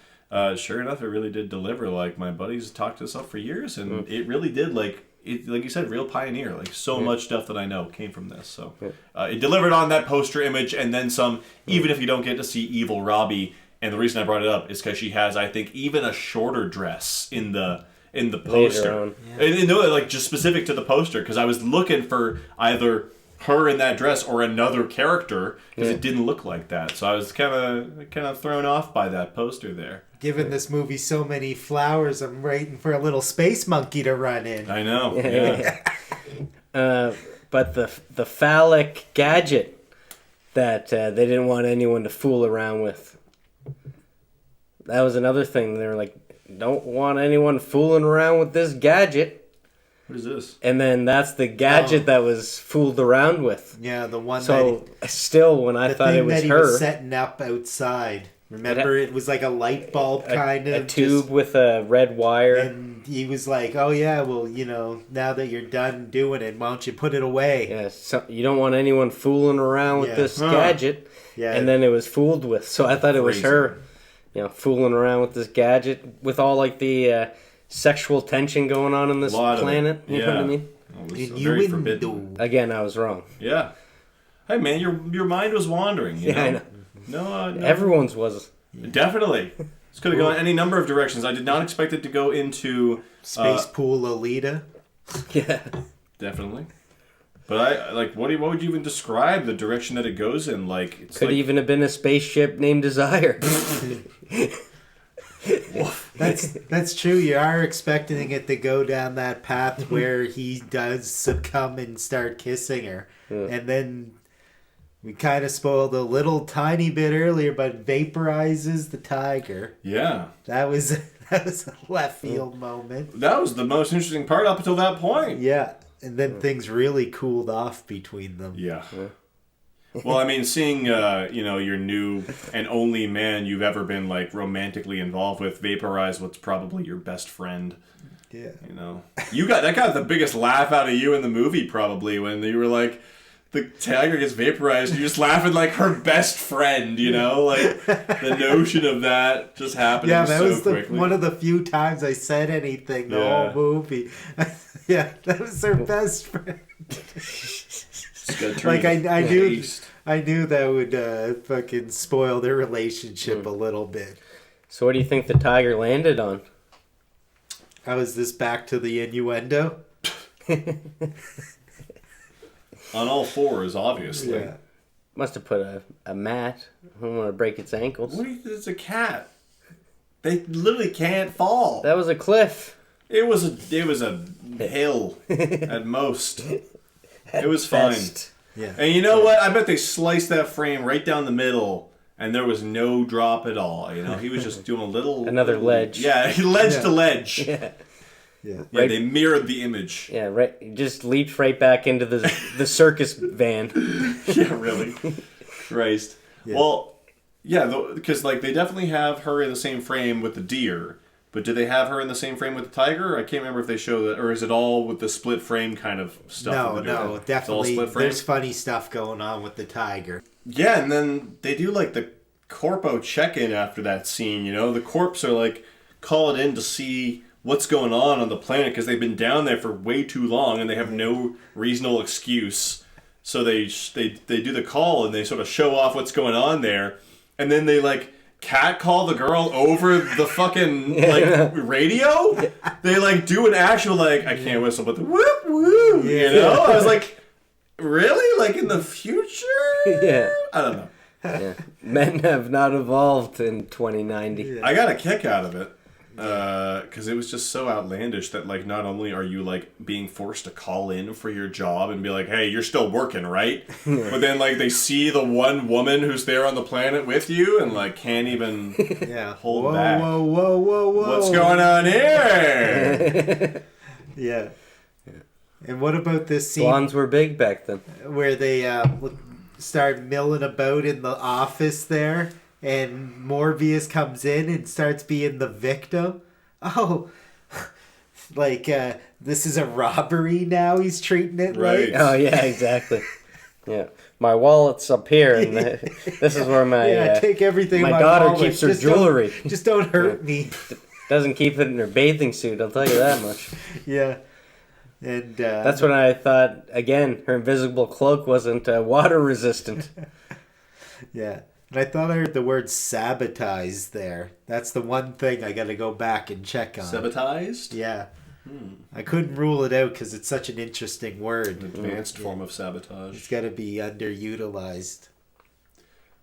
Speaker 2: sure enough, it really did deliver. My buddies talked this up for years, and it really did like you said, real pioneer. So much stuff that I know came from this. So it delivered on that poster image and then some. Even if you don't get to see evil Robbie. And the reason I brought it up is because she has, I think, even a shorter dress in the poster. And just specific to the poster, because I was looking for either her in that dress or another character because it didn't look like that. So I was kind of thrown off by that poster there.
Speaker 3: Given this movie so many flowers, I'm waiting for a little space monkey to run in.
Speaker 2: I know. Yeah.
Speaker 1: But the phallic gadget that they didn't want anyone to fool around with. That was another thing. They were like, don't want anyone fooling around with this gadget.
Speaker 2: What is this?
Speaker 1: And then that's the gadget that was fooled around with.
Speaker 3: Yeah, the one
Speaker 1: still, when I thought it was
Speaker 3: he
Speaker 1: her.
Speaker 3: was setting up outside. Remember, it was like a light bulb kind of.
Speaker 1: A tube with a red wire.
Speaker 3: And he was like, oh yeah, well, now that you're done doing it, why don't you put it away?
Speaker 1: Yeah, so you don't want anyone fooling around with this gadget. Yeah. And then it was fooled with. So I thought it was her, fooling around with this gadget with all the sexual tension going on in this planet. You know what I mean?
Speaker 2: It was very forbidden.
Speaker 1: Again, I was wrong.
Speaker 2: Yeah. Hey man, your mind was wandering. You know?
Speaker 1: I know.
Speaker 2: No.
Speaker 1: Everyone's was.
Speaker 2: Definitely. This could have gone any number of directions. I did not expect it to go into
Speaker 3: Space Pool Lolita.
Speaker 1: Yeah.
Speaker 2: Definitely. But what would you even describe the direction that it goes in?
Speaker 1: Could even have been a spaceship named Desire.
Speaker 3: That's true. You are expecting it to go down that path where he does succumb and start kissing her, and then we kind of spoiled a little tiny bit earlier, but vaporizes the tiger.
Speaker 2: Yeah,
Speaker 3: that was a left field moment.
Speaker 2: That was the most interesting part up until that point.
Speaker 3: Yeah. And then things really cooled off between them.
Speaker 2: Yeah. Well, I mean, seeing your new and only man you've ever been romantically involved with vaporize what's probably your best friend.
Speaker 3: Yeah.
Speaker 2: You got the biggest laugh out of you in the movie probably when you were like, the tiger gets vaporized, you're just laughing like her best friend, you know? Like, the notion of that just happening
Speaker 3: Yeah, that
Speaker 2: so
Speaker 3: was
Speaker 2: quickly.
Speaker 3: one of the few times I said anything the whole movie. Yeah, that was her best friend. Like, I knew that would fucking spoil their relationship a little bit.
Speaker 1: So what do you think the tiger landed on?
Speaker 3: How is this back to the innuendo?
Speaker 2: On all fours, obviously.
Speaker 3: Yeah.
Speaker 1: Must have put a mat. I don't want to break its ankles.
Speaker 2: What do you think? It's a cat. They literally can't fall.
Speaker 1: That was a cliff.
Speaker 2: It was a hill at most. It was fine.
Speaker 1: Best.
Speaker 3: Yeah.
Speaker 2: And you know what? I bet they sliced that frame right down the middle, and there was no drop at all. You know, he was just doing a little
Speaker 1: Another ledge.
Speaker 2: Yeah, ledge to ledge.
Speaker 1: Yeah.
Speaker 3: Yeah.
Speaker 2: Yeah,
Speaker 1: Right.
Speaker 2: they mirrored the image.
Speaker 1: Yeah, right. He just leaped right back into the circus van.
Speaker 2: Yeah, really. Christ.
Speaker 3: Yeah.
Speaker 2: Well, yeah, because like they definitely have her in the same frame with the deer, but do they have her in the same frame with the tiger? I can't remember if they show that, or is it all with the split frame kind of stuff?
Speaker 3: No,
Speaker 2: that they're doing?
Speaker 3: no,
Speaker 2: It's all
Speaker 3: definitely.
Speaker 2: split frame?
Speaker 3: There's funny stuff going on with the tiger.
Speaker 2: Yeah, and then they do like the corpo check-in after that scene. You know, the corps are like calling in to see what's going on the planet because they've been down there for way too long and they have no reasonable excuse. So they do the call and they sort of show off what's going on there, and then they like cat call the girl over the fucking like radio. They like do an actual like I can't whistle but the whoop whoop. You know, I was like, really? Like in the future?
Speaker 1: Yeah.
Speaker 2: I don't know.
Speaker 1: Yeah. Men have not evolved in 2090.
Speaker 2: I got a kick out of it because it was just so outlandish that like not only are you like being forced to call in for your job and be like, hey, you're still working, right? But then like they see the one woman who's there on the planet with you and like can't even hold back.
Speaker 3: Whoa.
Speaker 2: What's going on here?
Speaker 3: Yeah. And what about this scene
Speaker 1: Blondes were big back then.
Speaker 3: where they start milling about in the office there, and Morbius comes in and starts being the victim? Oh, like this is a robbery now. He's treating it
Speaker 2: Right.
Speaker 3: like.
Speaker 1: Oh yeah, exactly. Yeah, my wallet's up here, and this is where my
Speaker 3: take everything.
Speaker 1: my
Speaker 3: in
Speaker 1: daughter
Speaker 3: wallet.
Speaker 1: keeps her
Speaker 3: Just don't-
Speaker 1: jewelry.
Speaker 3: Just don't hurt me.
Speaker 1: Doesn't keep it in her bathing suit. I'll tell you that much.
Speaker 3: Yeah. And
Speaker 1: That's when I thought again her invisible cloak wasn't water resistant.
Speaker 3: yeah. And I thought I heard the word sabotage there. That's the one thing I got to go back and check on.
Speaker 2: Sabotaged?
Speaker 3: Yeah. I couldn't rule it out because it's such an interesting
Speaker 2: An
Speaker 3: word.
Speaker 2: advanced form of sabotage.
Speaker 3: It's got to be underutilized.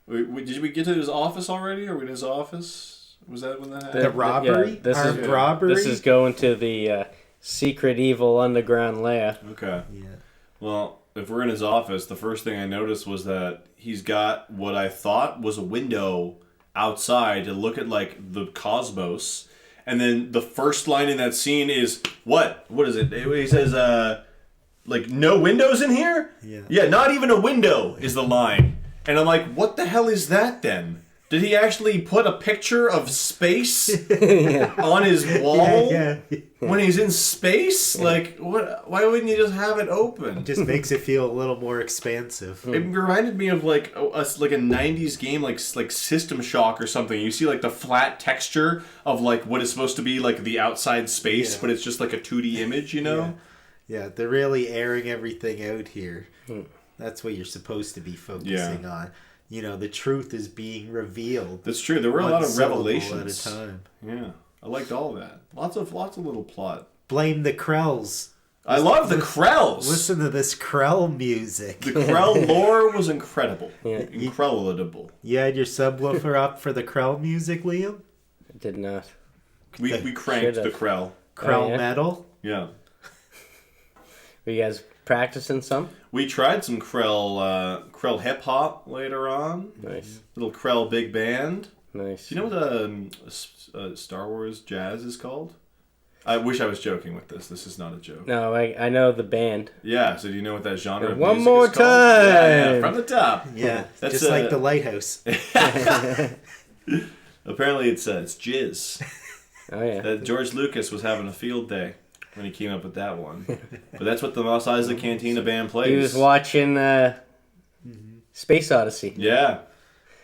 Speaker 2: Did we get to his office already? Are we in his office? Was that when that happened?
Speaker 3: The robbery?
Speaker 1: Yeah, this
Speaker 3: Armed
Speaker 1: is
Speaker 3: robbery?
Speaker 1: This is going to the secret evil underground lair.
Speaker 2: Okay.
Speaker 3: Yeah.
Speaker 2: Well, if we're in his office, the first thing I noticed was that he's got what I thought was a window outside to look at like the cosmos. And then the first line in that scene is what? What is it? He says, like, no windows in here?
Speaker 3: Yeah.
Speaker 2: Yeah, not even a window is the line. And I'm like, what the hell is that then? Did he actually put a picture of space on his wall
Speaker 3: Yeah.
Speaker 2: when he's in space? Like, what? Why wouldn't you just have it open?
Speaker 3: Just makes it feel a little more expansive.
Speaker 2: It reminded me of like a 90s game like System Shock or something. You see like the flat texture of like what is supposed to be like the outside space, but it's just like a 2D image, you know?
Speaker 3: Yeah, they're really airing everything out here. That's what you're supposed to be focusing on. You know, the truth is being revealed.
Speaker 2: That's true. There were a
Speaker 3: one
Speaker 2: lot of
Speaker 3: syllable
Speaker 2: revelations.
Speaker 3: at a time.
Speaker 2: Yeah. I liked all that. Lots of little plot.
Speaker 3: Blame the Krells.
Speaker 2: I love the Krells.
Speaker 3: Listen to this Krell music.
Speaker 2: The Krell lore was incredible.
Speaker 1: Yeah.
Speaker 2: Incredible.
Speaker 3: You had your subwoofer up for the Krell music, Liam?
Speaker 1: I did not.
Speaker 2: We cranked the
Speaker 1: Should've.
Speaker 2: Krell.
Speaker 3: Krell
Speaker 1: yeah?
Speaker 3: metal?
Speaker 2: Yeah.
Speaker 1: Were you guys practicing some?
Speaker 2: We tried some Krell hip hop later on.
Speaker 1: Nice.
Speaker 2: Little Krell big band.
Speaker 1: Nice.
Speaker 2: Do you know what Star Wars jazz is called? I wish I was joking with this. This is not a joke.
Speaker 1: No, I know the band.
Speaker 2: Yeah, so do you know what that genre of
Speaker 1: One
Speaker 2: music
Speaker 1: more
Speaker 2: is called? Yeah,
Speaker 1: time!
Speaker 2: from the top.
Speaker 3: Yeah,
Speaker 2: That's
Speaker 3: just like the lighthouse.
Speaker 2: Apparently it's jizz.
Speaker 1: Oh yeah.
Speaker 2: That George Lucas was having a field day. when he came up with that one. But that's what the Mos Eisley Cantina band plays.
Speaker 1: He was watching Space Odyssey.
Speaker 2: Yeah.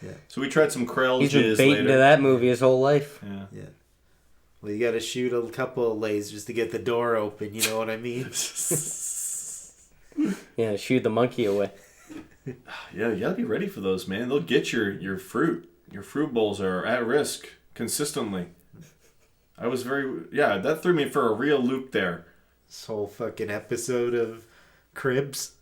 Speaker 3: Yeah.
Speaker 2: So we tried some Krell's
Speaker 1: He's been
Speaker 2: jizz
Speaker 1: baiting
Speaker 2: later.
Speaker 1: to that movie his whole life.
Speaker 2: Yeah.
Speaker 3: Yeah. Well, you got to shoot a couple of lasers to get the door open. You know what I mean?
Speaker 1: Yeah, shoot the monkey away.
Speaker 2: Yeah, you gotta be ready for those, man. They'll get your fruit. Your fruit bowls are at risk consistently. I was that threw me for a real loop there.
Speaker 3: This whole fucking episode of Cribs.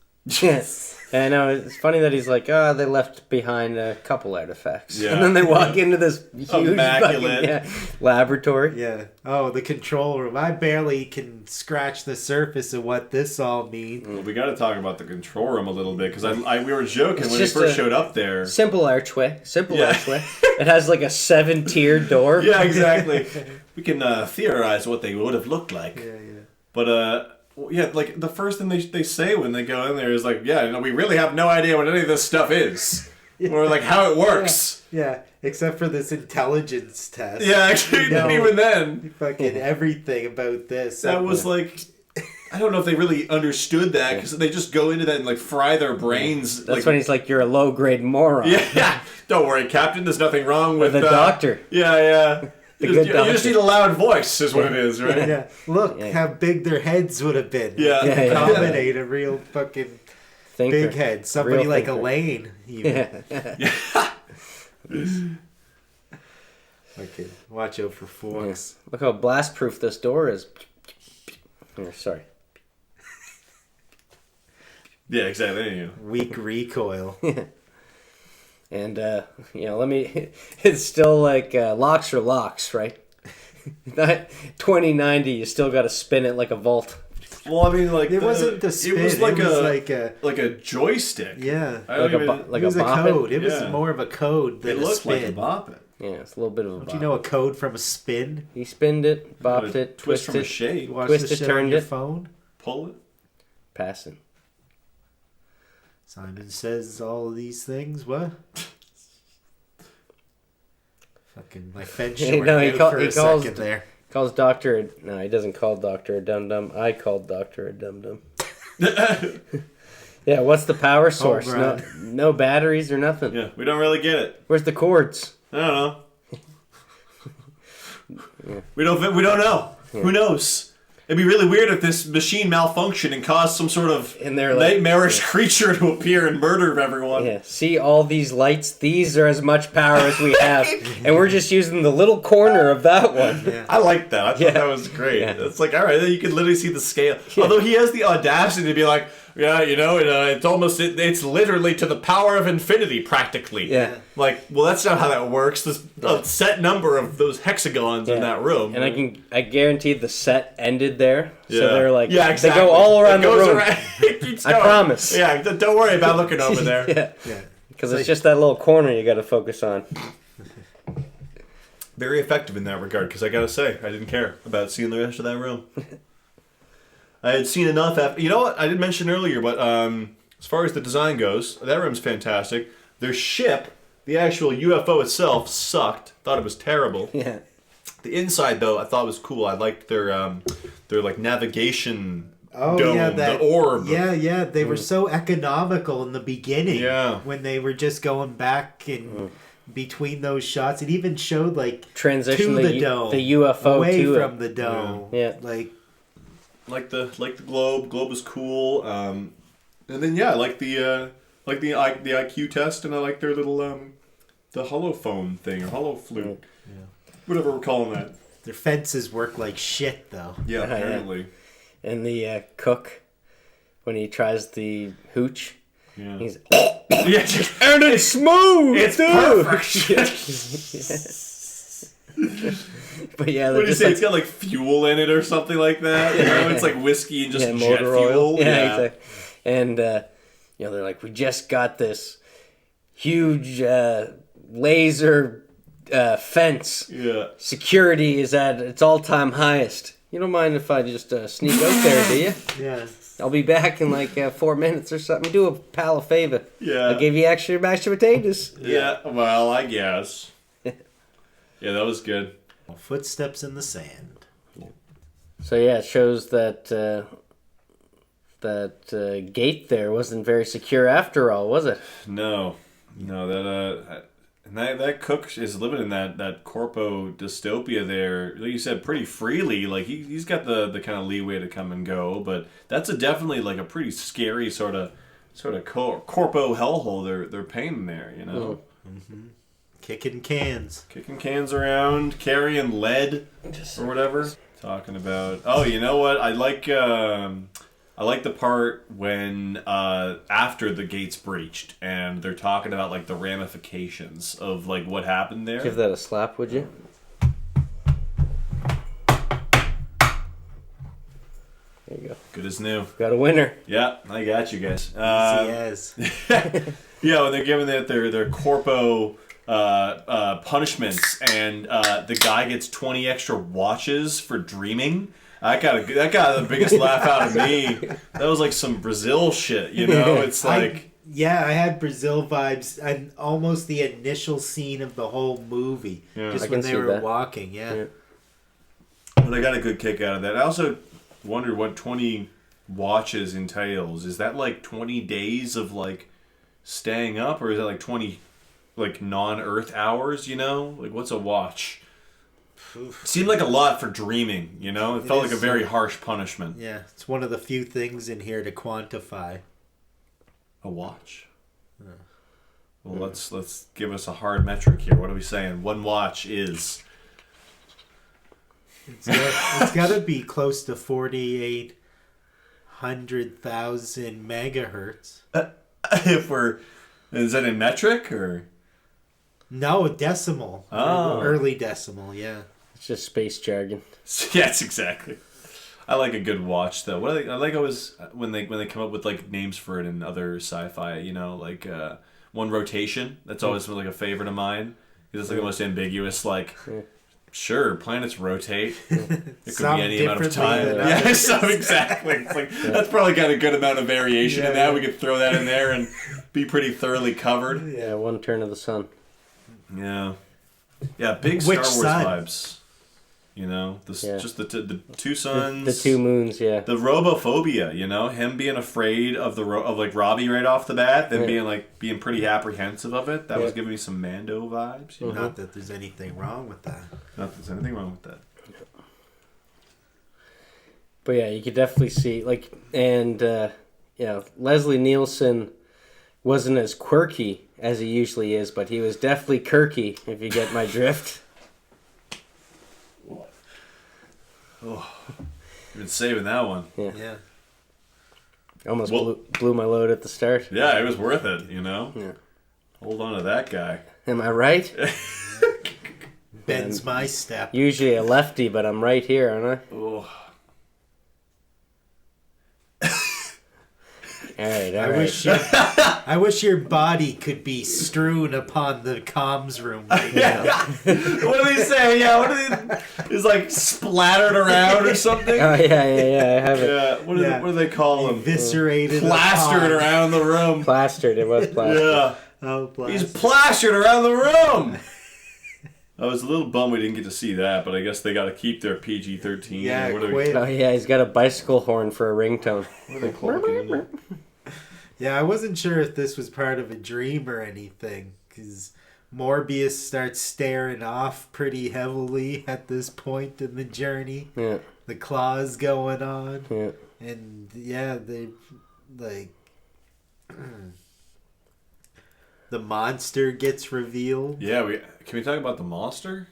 Speaker 1: Yes. And I know, it's funny that he's like, they left behind a couple artifacts.
Speaker 2: Yeah.
Speaker 1: And then they walk into this huge
Speaker 2: Immaculate.
Speaker 1: fucking, laboratory.
Speaker 3: Yeah. Oh, the control room. I barely can scratch the surface of what this all means.
Speaker 2: Well, we got to talk about the control room a little bit because we were joking
Speaker 1: It's
Speaker 2: when he
Speaker 1: just
Speaker 2: first showed up there.
Speaker 1: Simple archway.
Speaker 2: Yeah.
Speaker 1: Archway. It has like a 7-tiered door.
Speaker 2: Yeah, exactly. We can theorize what they would have looked like.
Speaker 3: Yeah.
Speaker 2: But like the first thing they say when they go in there is like, we really have no idea what any of this stuff is, or like how it works.
Speaker 3: Yeah. Except for this intelligence test.
Speaker 2: Yeah, actually, even then,
Speaker 3: Fucking everything about this.
Speaker 2: that was like, I don't know if they really understood that because they just go into that and like fry their brains.
Speaker 1: That's when he's like, you're a low-grade moron.
Speaker 2: Yeah. Don't worry, Captain. There's nothing wrong with
Speaker 1: The doctor.
Speaker 2: Yeah.
Speaker 1: The
Speaker 2: You
Speaker 1: good
Speaker 2: just
Speaker 1: doctor.
Speaker 2: need a loud voice, is what it is, right?
Speaker 3: Yeah. Look how big their heads would have been.
Speaker 2: Yeah.
Speaker 3: Accommodate a real fucking
Speaker 1: Thinker.
Speaker 3: big head. Somebody
Speaker 1: Real
Speaker 3: like
Speaker 1: thinker.
Speaker 3: Elaine. Even.
Speaker 1: Yeah.
Speaker 3: Okay. Watch out for forks.
Speaker 1: Look how blast-proof this door is. Sorry.
Speaker 2: Yeah, exactly. There you go.
Speaker 3: Weak recoil.
Speaker 1: And, it's still like locks are locks, right? Not 2090, you still got to spin it like a vault.
Speaker 2: Well, I mean, like
Speaker 3: It wasn't the spin.
Speaker 2: It was like
Speaker 3: like
Speaker 2: a joystick.
Speaker 3: yeah.
Speaker 2: I don't even,
Speaker 1: Like
Speaker 3: It was a
Speaker 1: bop it?
Speaker 3: code. It was
Speaker 2: Yeah.
Speaker 3: more of a code
Speaker 2: it
Speaker 3: than a
Speaker 2: looked like a
Speaker 3: spin.
Speaker 2: bop it.
Speaker 1: Yeah, it's a little bit of a
Speaker 3: Don't
Speaker 1: bop.
Speaker 3: you know a code from a spin?
Speaker 1: He spinned it, bopped
Speaker 2: A
Speaker 1: it,
Speaker 2: twist from a
Speaker 1: twisted,
Speaker 2: shade.
Speaker 3: Watch
Speaker 1: Twist
Speaker 3: the
Speaker 1: it,
Speaker 3: shit on
Speaker 1: turned
Speaker 3: your
Speaker 1: it.
Speaker 3: phone.
Speaker 2: Pull it.
Speaker 1: passing.
Speaker 3: Simon says all of these things. What? Fucking my French
Speaker 1: Hey,
Speaker 3: short
Speaker 1: no, he
Speaker 3: out
Speaker 1: call-
Speaker 3: for
Speaker 1: he
Speaker 3: a
Speaker 1: calls-
Speaker 3: second there.
Speaker 1: Calls Doctor. No, he doesn't call Doctor a dum dum. I called Doctor a dum dum. Yeah, what's the power source? No,
Speaker 3: Brad.
Speaker 1: no batteries or nothing.
Speaker 2: Yeah, we don't really get it.
Speaker 1: Where's the cords?
Speaker 2: I don't know. We don't know.
Speaker 1: Yeah.
Speaker 2: Who knows? It'd be really weird if this machine malfunctioned and caused some sort of
Speaker 1: And they're like,
Speaker 2: nightmarish creature to appear and murder everyone.
Speaker 1: yeah, see all these lights? These are as much power as we have, and we're just using the little corner of that one.
Speaker 3: Yeah.
Speaker 2: I like that. I thought
Speaker 1: Yeah.
Speaker 2: that was great.
Speaker 1: Yeah.
Speaker 2: It's like, all right, then you can literally see the scale. Although he has the audacity to be like, yeah, it's literally to the power of infinity, practically.
Speaker 1: Yeah.
Speaker 2: Like, well, that's not how that works. There's a set number of those hexagons in that room.
Speaker 1: And I guarantee the set ended there.
Speaker 2: Yeah.
Speaker 1: So they're like,
Speaker 2: yeah, exactly.
Speaker 1: they go all around
Speaker 2: It
Speaker 1: the
Speaker 2: goes
Speaker 1: room.
Speaker 2: around- it keeps
Speaker 1: I
Speaker 2: going.
Speaker 1: promise.
Speaker 2: Yeah, don't worry about looking over there.
Speaker 1: Yeah.
Speaker 3: Yeah.
Speaker 1: Because it's just that little corner you got to focus on.
Speaker 2: Very effective in that regard, because I gotta say, I didn't care about seeing the rest of that room. I had seen enough after. You know what? I didn't mention earlier, but as far as the design goes, that room's fantastic. Their ship, the actual UFO itself, sucked. Thought it was terrible.
Speaker 1: Yeah.
Speaker 2: The inside, though, I thought was cool. I liked their like navigation
Speaker 3: Oh
Speaker 2: dome,
Speaker 3: yeah,
Speaker 2: the orb.
Speaker 3: Yeah. They were so economical in the beginning.
Speaker 2: Yeah.
Speaker 3: When they were just going back and between those shots, it even showed like
Speaker 1: Transition
Speaker 3: to
Speaker 1: the
Speaker 3: the dome,
Speaker 1: the UFO
Speaker 3: away
Speaker 1: to
Speaker 3: from
Speaker 1: it.
Speaker 3: the dome.
Speaker 1: Yeah.
Speaker 3: Like
Speaker 2: Like the globe. Globe was cool. And then I like the IQ test, and I like their little the holophone thing or holoflute, whatever we're calling that.
Speaker 3: their fences work like shit though.
Speaker 2: Yeah,
Speaker 1: Yeah.
Speaker 2: apparently.
Speaker 1: And the cook, when he tries the hooch,
Speaker 2: Yeah.
Speaker 1: he's
Speaker 2: Yeah.
Speaker 1: and it's smooth.
Speaker 2: It's
Speaker 1: dude!" But yeah,
Speaker 2: What
Speaker 1: they're
Speaker 2: do you
Speaker 1: just
Speaker 2: say?
Speaker 1: like,
Speaker 2: It's got like fuel in it or something like that. You know, it's like whiskey and just jet
Speaker 1: motor
Speaker 2: fuel.
Speaker 1: oil. Yeah, exactly. And they're like, we just got this huge laser fence.
Speaker 2: Yeah.
Speaker 1: Security is at its all-time highest. You don't mind if I just sneak out there, do you?
Speaker 3: Yeah.
Speaker 1: I'll be back in like 4 minutes or something. Do a pal a favor.
Speaker 2: Yeah.
Speaker 1: I'll give you extra mashed potatoes.
Speaker 2: Yeah. Well, I guess. Yeah, that was good.
Speaker 3: Footsteps in the sand.
Speaker 1: So yeah, it shows that gate there wasn't very secure after all, was it?
Speaker 2: No, that cook is living in that corpo dystopia there. Like you said, pretty freely. Like he's got the kind of leeway to come and go, but that's definitely like a pretty scary sort of corpo hellhole they're painting there.
Speaker 3: Mm-hmm. Kicking cans
Speaker 2: around, carrying lead or whatever. Talking about. Oh, you know what? I like the part when after the gate's breached and they're talking about like the ramifications of like what happened there.
Speaker 1: Give that a slap, would you? There you go.
Speaker 2: Good as new.
Speaker 1: Got a winner.
Speaker 2: Yeah, I got you guys.
Speaker 3: yes.
Speaker 2: Yeah, when they're giving their corpo punishments, and the guy gets 20 extra watches for dreaming. That got the biggest laugh out of me. That was like some Brazil shit, you know? It's like...
Speaker 3: I had Brazil vibes, and almost the initial scene of the whole movie.
Speaker 2: Yeah.
Speaker 3: Just when they were walking, yeah.
Speaker 2: But I got a good kick out of that. I also wondered what 20 watches entails. Is that like 20 days of like staying up, or is that like 20 like non-Earth hours, you know? Like what's a watch? Seemed like a lot for dreaming, you know? It felt like a very harsh punishment.
Speaker 3: Yeah, it's one of the few things in here to quantify.
Speaker 2: A watch? Yeah. Well, let's give us a hard metric here. What are we saying? One watch is...
Speaker 3: It's got to be close to 4,800,000 megahertz.
Speaker 2: Is that in metric or?
Speaker 3: No, decimal.
Speaker 2: Oh.
Speaker 3: Early decimal, yeah.
Speaker 1: It's just space jargon.
Speaker 2: Yes, exactly. I like a good watch though. What I like always when they come up with like names for it in other sci-fi, you know, like one rotation. That's always like a favorite of mine because it's like the most ambiguous. Like, sure, planets rotate. It could be any amount of time. Yeah, so exactly. It's like that's probably got a good amount of variation in that. We could throw that in there and be pretty thoroughly covered.
Speaker 1: Yeah, one turn of the sun.
Speaker 2: Yeah, big Star Wars vibes. You know, just the two suns,
Speaker 1: the two moons. Yeah,
Speaker 2: the robophobia. You know, him being afraid of like Robbie right off the bat, then being pretty apprehensive of it. That was giving me some Mando vibes. You know?
Speaker 3: Not that there's anything wrong with that.
Speaker 2: Not that there's anything wrong with that.
Speaker 1: But yeah, you could definitely see Leslie Nielsen wasn't as quirky as he usually is, but he was definitely quirky, if you get my drift.
Speaker 2: Oh, you've been saving that one.
Speaker 3: Yeah.
Speaker 1: Almost blew my load at the start.
Speaker 2: Yeah, it was worth it, you know?
Speaker 1: Yeah.
Speaker 2: Hold on to that guy.
Speaker 1: Am I right?
Speaker 3: Bends my step.
Speaker 1: Usually a lefty, but I'm right here, aren't I?
Speaker 2: Oh.
Speaker 1: All right.
Speaker 3: I wish your body could be strewn upon the comms room right now.
Speaker 2: What do they say? Yeah, what do they... It's like splattered around or something?
Speaker 1: Oh, yeah, I have it.
Speaker 2: Yeah, what do they call them?
Speaker 3: Eviscerated.
Speaker 2: Plastered around the room.
Speaker 1: Plastered, it was plastered.
Speaker 2: Yeah.
Speaker 3: Oh, plastered.
Speaker 2: He's plastered around the room! I was a little bummed we didn't get to see that, but I guess they got to keep their PG-13.
Speaker 3: Yeah,
Speaker 1: Oh, yeah, he's got a bicycle horn for a ringtone.
Speaker 2: What are they clocking?
Speaker 3: Yeah, I wasn't sure if this was part of a dream or anything, because Morbius starts staring off pretty heavily at this point in the journey.
Speaker 1: Yeah.
Speaker 3: The claws going on.
Speaker 1: Yeah.
Speaker 3: And, yeah, they, like... the monster gets revealed.
Speaker 2: Yeah, can we talk about the monster?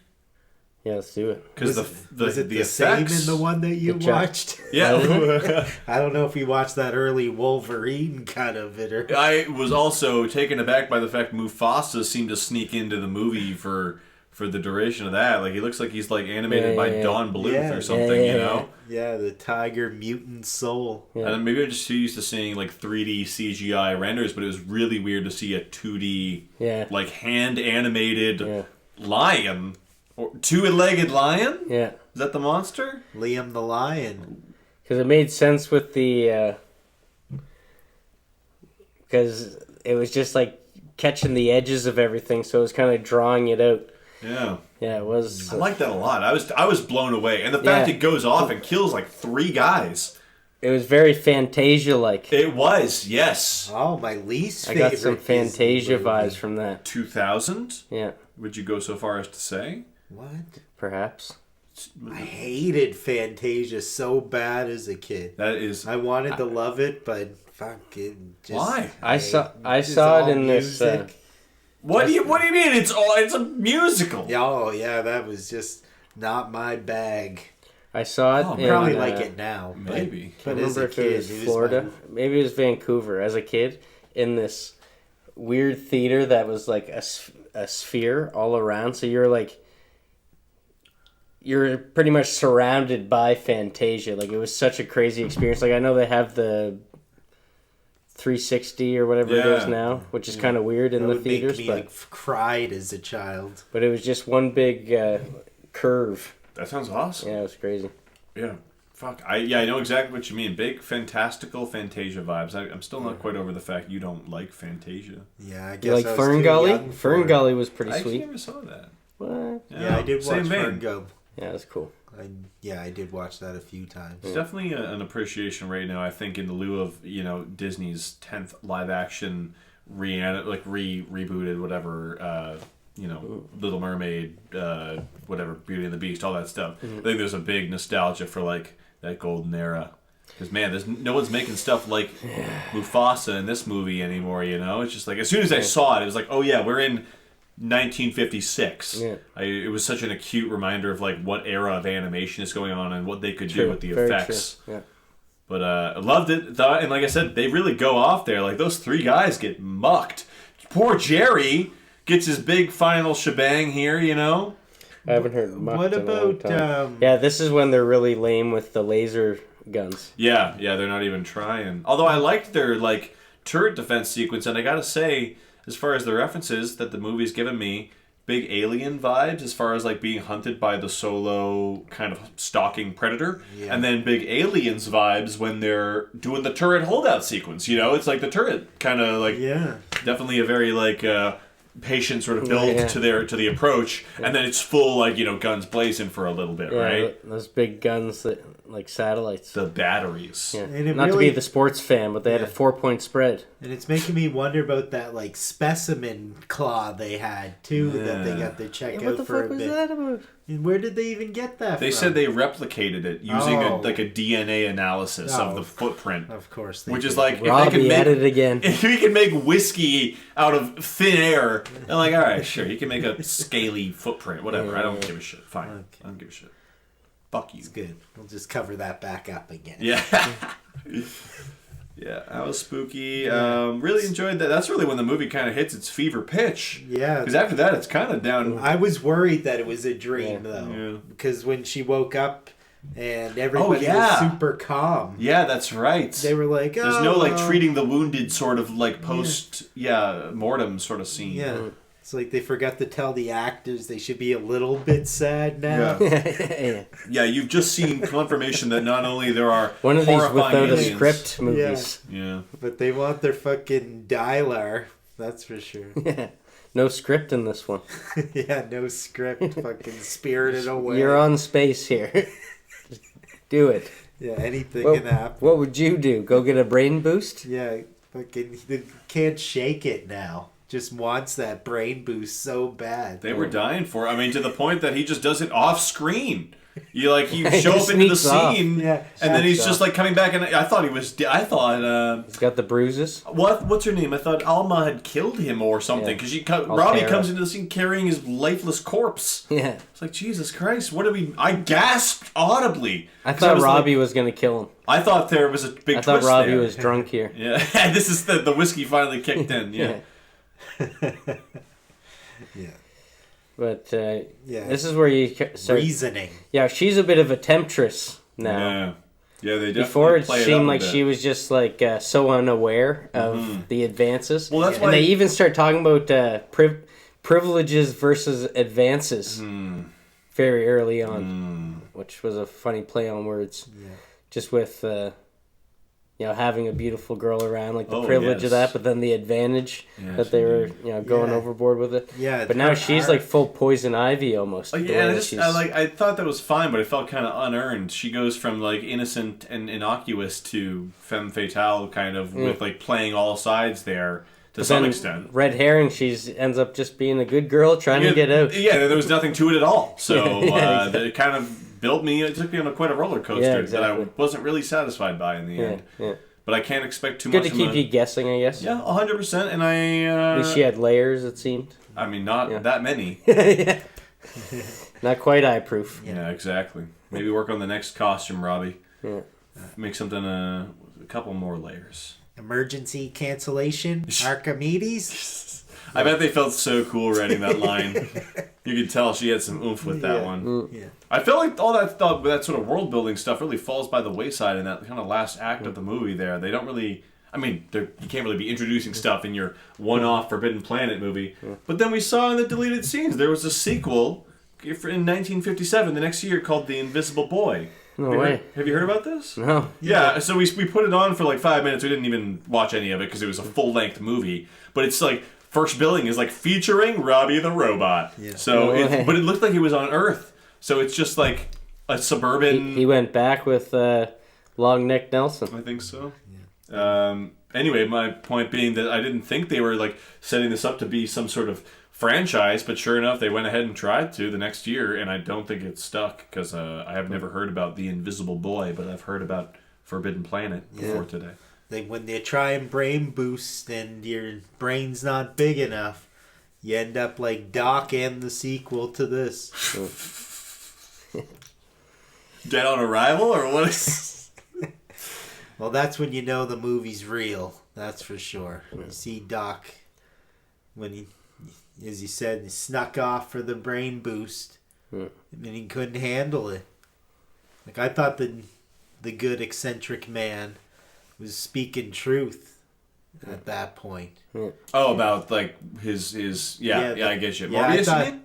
Speaker 1: Yeah, let's do it.
Speaker 2: Because
Speaker 3: was it the same
Speaker 2: effects...
Speaker 3: in the one that you watched?
Speaker 2: Yeah.
Speaker 3: I don't know if you watched that early Wolverine kind of it. Or...
Speaker 2: I was also taken aback by the fact Mufasa seemed to sneak into the movie for the duration of that. Like, he looks like he's like animated by Don Bluth or something, you know?
Speaker 3: Yeah, the tiger mutant soul.
Speaker 2: Yeah. And maybe I'm just too used to seeing like 3D CGI renders, but it was really weird to see a 2D, like hand animated lion. Or two-legged lion?
Speaker 1: Yeah.
Speaker 2: Is that the monster?
Speaker 3: Liam the lion.
Speaker 1: Because it made sense with the... Because it was just like catching the edges of everything, so it was kind of drawing it out.
Speaker 2: Yeah.
Speaker 1: Yeah, it was.
Speaker 2: I like that a lot. I was blown away. And the fact it goes off and kills like 3 guys.
Speaker 1: It was very Fantasia-like.
Speaker 2: It was, yes.
Speaker 3: Oh, my least favorite.
Speaker 1: I got some Fantasia
Speaker 3: Disney
Speaker 1: vibes
Speaker 3: movie.
Speaker 1: from that.
Speaker 2: 2000?
Speaker 1: Yeah.
Speaker 2: Would you go so far as to say?
Speaker 3: What?
Speaker 1: Perhaps.
Speaker 3: I hated Fantasia so bad as a kid.
Speaker 2: That is...
Speaker 3: I wanted to love it, but fucking just...
Speaker 2: Why?
Speaker 1: I saw it in this...
Speaker 2: What do you mean? It's a musical.
Speaker 3: Oh, yeah, that was just not my bag.
Speaker 1: I saw it in...
Speaker 3: Probably like it now.
Speaker 2: Maybe.
Speaker 3: But
Speaker 1: I
Speaker 3: as
Speaker 1: remember
Speaker 3: a
Speaker 1: if
Speaker 3: kid,
Speaker 1: it was Florida. Maybe it was Vancouver. As a kid, in this weird theater that was like a sphere all around. So you're pretty much surrounded by Fantasia. Like, it was such a crazy experience. Like, I know they have the 360 or whatever it is now, which is kind of weird in the theaters.
Speaker 3: Make me, cried as a child.
Speaker 1: But it was just one big curve.
Speaker 2: That sounds awesome.
Speaker 1: Yeah, it was crazy.
Speaker 2: Yeah. Fuck. I know exactly what you mean. Big fantastical Fantasia vibes. I'm still not quite over the fact you don't like Fantasia.
Speaker 3: Yeah, I guess
Speaker 1: You like
Speaker 3: I was
Speaker 1: Fern
Speaker 3: too
Speaker 1: Gully?
Speaker 3: young for
Speaker 1: Fern
Speaker 3: it.
Speaker 1: Gully was pretty
Speaker 2: I
Speaker 1: sweet.
Speaker 2: never saw that.
Speaker 1: What?
Speaker 3: Yeah, I did
Speaker 2: Same
Speaker 3: watch
Speaker 2: vein.
Speaker 3: Fern Gully.
Speaker 1: Yeah, that's cool.
Speaker 3: I did watch that a few times.
Speaker 2: It's definitely an appreciation right now, I think, in the lieu of, Disney's 10th live action rebooted whatever, Little Mermaid, whatever, Beauty and the Beast, all that stuff. I think there's a big nostalgia for like that golden era. Because man, no one's making stuff like Mufasa in this movie anymore. It's just like as soon as I saw it, it was like, oh yeah, we're in 1956.
Speaker 1: Yeah.
Speaker 2: It was such an acute reminder of like what era of animation is going on and what they could do with the effects.
Speaker 1: Yeah.
Speaker 2: But I loved it. And like I said, they really go off there. Like those 3 guys get mucked. Poor Jerry gets his big final shebang here.
Speaker 1: I haven't heard much.
Speaker 3: What
Speaker 1: in a long
Speaker 3: about
Speaker 1: time. Yeah, this is when they're really lame with the laser guns.
Speaker 2: Yeah, they're not even trying. Although I liked their like turret defense sequence, and I gotta say, as far as the references that the movie's given me, big alien vibes as far as like being hunted by the solo kind of stalking predator, and then big aliens vibes when they're doing the turret holdout sequence. It's like the turret kind of like definitely a very like patient sort of build to the approach, and then it's full like guns blazing for a little bit, right?
Speaker 1: Those big guns that like satellites.
Speaker 2: The batteries.
Speaker 1: Yeah.
Speaker 3: And
Speaker 1: Not to be the sports fan, but they had a 4-point spread.
Speaker 3: And it's making me wonder about that like specimen claw they had too that they got to check out for a bit. What the fuck was that about? And where did they even get that
Speaker 2: They
Speaker 3: from?
Speaker 2: said they replicated it using a DNA analysis of the footprint.
Speaker 3: Of course.
Speaker 2: Which is like,
Speaker 1: Robbie at it again.
Speaker 2: If we can make whiskey out of thin air, they're like, all right, sure, you can make a scaly footprint, whatever. I don't give a shit. Fine.
Speaker 3: Okay.
Speaker 2: I don't give a shit. Fuck you.
Speaker 3: It's good. We'll just cover that back up again.
Speaker 2: Yeah. Yeah, that was spooky. Really enjoyed that. That's really when the movie kind of hits its fever pitch.
Speaker 3: Yeah.
Speaker 2: Because after that, it's kind of down.
Speaker 3: I was worried that it was a dream, though. Because when she woke up and everybody was super calm.
Speaker 2: Yeah, that's right.
Speaker 3: They were like,
Speaker 2: there's no like treating the wounded sort of like post, mortem sort of scene.
Speaker 3: Yeah. It's like they forgot to tell the actors they should be a little bit sad now.
Speaker 2: Yeah, you've just seen confirmation that not only there are
Speaker 1: one of these without
Speaker 2: aliens,
Speaker 1: a script movies.
Speaker 2: Yeah.
Speaker 3: But they want their fucking dialer, that's for sure.
Speaker 1: No script in this one.
Speaker 3: Yeah, no script. Fucking spirited away.
Speaker 1: You're on space here. Just do it.
Speaker 3: Yeah, anything can happen.
Speaker 1: What would you do? Go get a brain boost?
Speaker 3: Yeah, fucking can't shake it now. Just wants that brain boost so bad.
Speaker 2: They were dying for it. I mean, to the point that he just does it off screen. You show up into the scene, and then he's just like coming back. And I thought he's
Speaker 1: got the bruises.
Speaker 2: What's her name? I thought Alma had killed him or something because Robbie comes into the scene carrying his lifeless corpse.
Speaker 1: Yeah,
Speaker 2: it's like Jesus Christ. What did we? I gasped audibly.
Speaker 1: I thought Robbie was gonna kill him.
Speaker 2: I thought there was a big.
Speaker 1: I thought Robbie was drunk here.
Speaker 2: Yeah, this is the whiskey finally kicked in. Yeah.
Speaker 3: Yeah.
Speaker 1: But this is where you start
Speaker 3: reasoning.
Speaker 1: Yeah, she's a bit of a temptress now.
Speaker 2: Yeah, they definitely
Speaker 1: before it
Speaker 2: play
Speaker 1: seemed
Speaker 2: up
Speaker 1: like she was just like so unaware of the advances.
Speaker 2: Well, that's why
Speaker 1: they even start talking about privileges versus advances very early on, which was a funny play on words.
Speaker 3: Yeah.
Speaker 1: Just with having a beautiful girl around, like the
Speaker 2: Oh,
Speaker 1: privilege
Speaker 2: yes.
Speaker 1: of that, but then the advantage
Speaker 2: Yes,
Speaker 1: that they were,
Speaker 2: indeed.
Speaker 1: going
Speaker 3: Yeah.
Speaker 1: overboard with it.
Speaker 3: Yeah,
Speaker 1: But now she's like full poison ivy almost.
Speaker 2: Like,
Speaker 1: the
Speaker 2: yeah,
Speaker 1: way that
Speaker 2: I thought that was fine, but it felt kind of unearned. She goes from like innocent and innocuous to femme fatale, kind of with like playing all sides there to
Speaker 1: But
Speaker 2: some
Speaker 1: then
Speaker 2: extent.
Speaker 1: red herring, ends up just being a good girl trying to get out.
Speaker 2: Yeah, there was nothing to it at all. So
Speaker 1: Yeah, exactly.
Speaker 2: it kind of built me. It took me on quite a roller coaster
Speaker 1: Yeah,
Speaker 2: that I
Speaker 1: exactly.
Speaker 2: wasn't really satisfied by in the end.
Speaker 1: Yeah.
Speaker 2: But I can't expect too
Speaker 1: Good
Speaker 2: much.
Speaker 1: to keep you guessing, I guess.
Speaker 2: Yeah, 100%. And I.
Speaker 1: At least she had layers, it seemed.
Speaker 2: I mean, not that many.
Speaker 1: Yeah. Not quite eye proof.
Speaker 2: Yeah, exactly. Maybe work on the next costume, Robbie.
Speaker 1: Yeah.
Speaker 2: Make something a couple more layers.
Speaker 3: Emergency cancellation, Archimedes.
Speaker 2: I bet they felt so cool writing that line. You could tell she had some oomph with that one.
Speaker 3: Yeah.
Speaker 2: I feel like all that stuff, that sort of world building stuff, really falls by the wayside in that kind of last act of the movie. There, they don't really. I mean, you can't really be introducing stuff in your one-off Forbidden Planet movie. But then we saw in the deleted scenes there was a sequel in 1957, the next year, called The Invisible Boy.
Speaker 1: No way.
Speaker 2: Have you heard about this?
Speaker 1: No.
Speaker 2: Yeah, so we put it on for like 5 minutes. We didn't even watch any of it because it was a full-length movie. But it's like, first billing is like featuring Robbie the Robot.
Speaker 3: Yeah.
Speaker 2: So,
Speaker 1: Okay.
Speaker 2: but it looked like he was on Earth. So it's just like a suburban...
Speaker 1: He went back with Long Neck Nelson.
Speaker 2: I think so. Anyway, my point being that I didn't think they were like setting this up to be some sort of franchise, but sure enough, they went ahead and tried to the next year, and I don't think it's stuck because I have never heard about The Invisible Boy, but I've heard about Forbidden Planet before today.
Speaker 3: Like when they try and brain boost and your brain's not big enough, you end up like Doc and the sequel to this.
Speaker 2: Dead on Arrival, or what is...
Speaker 3: Well, that's when you know the movie's real. That's for sure. You see Doc when he, as you said, he snuck off for the brain boost, and he couldn't handle it. Like I thought the good eccentric man was speaking truth at that point.
Speaker 2: Oh, about like his I get you.
Speaker 3: Yeah, I
Speaker 2: Morbius,
Speaker 3: thought-
Speaker 2: you mean?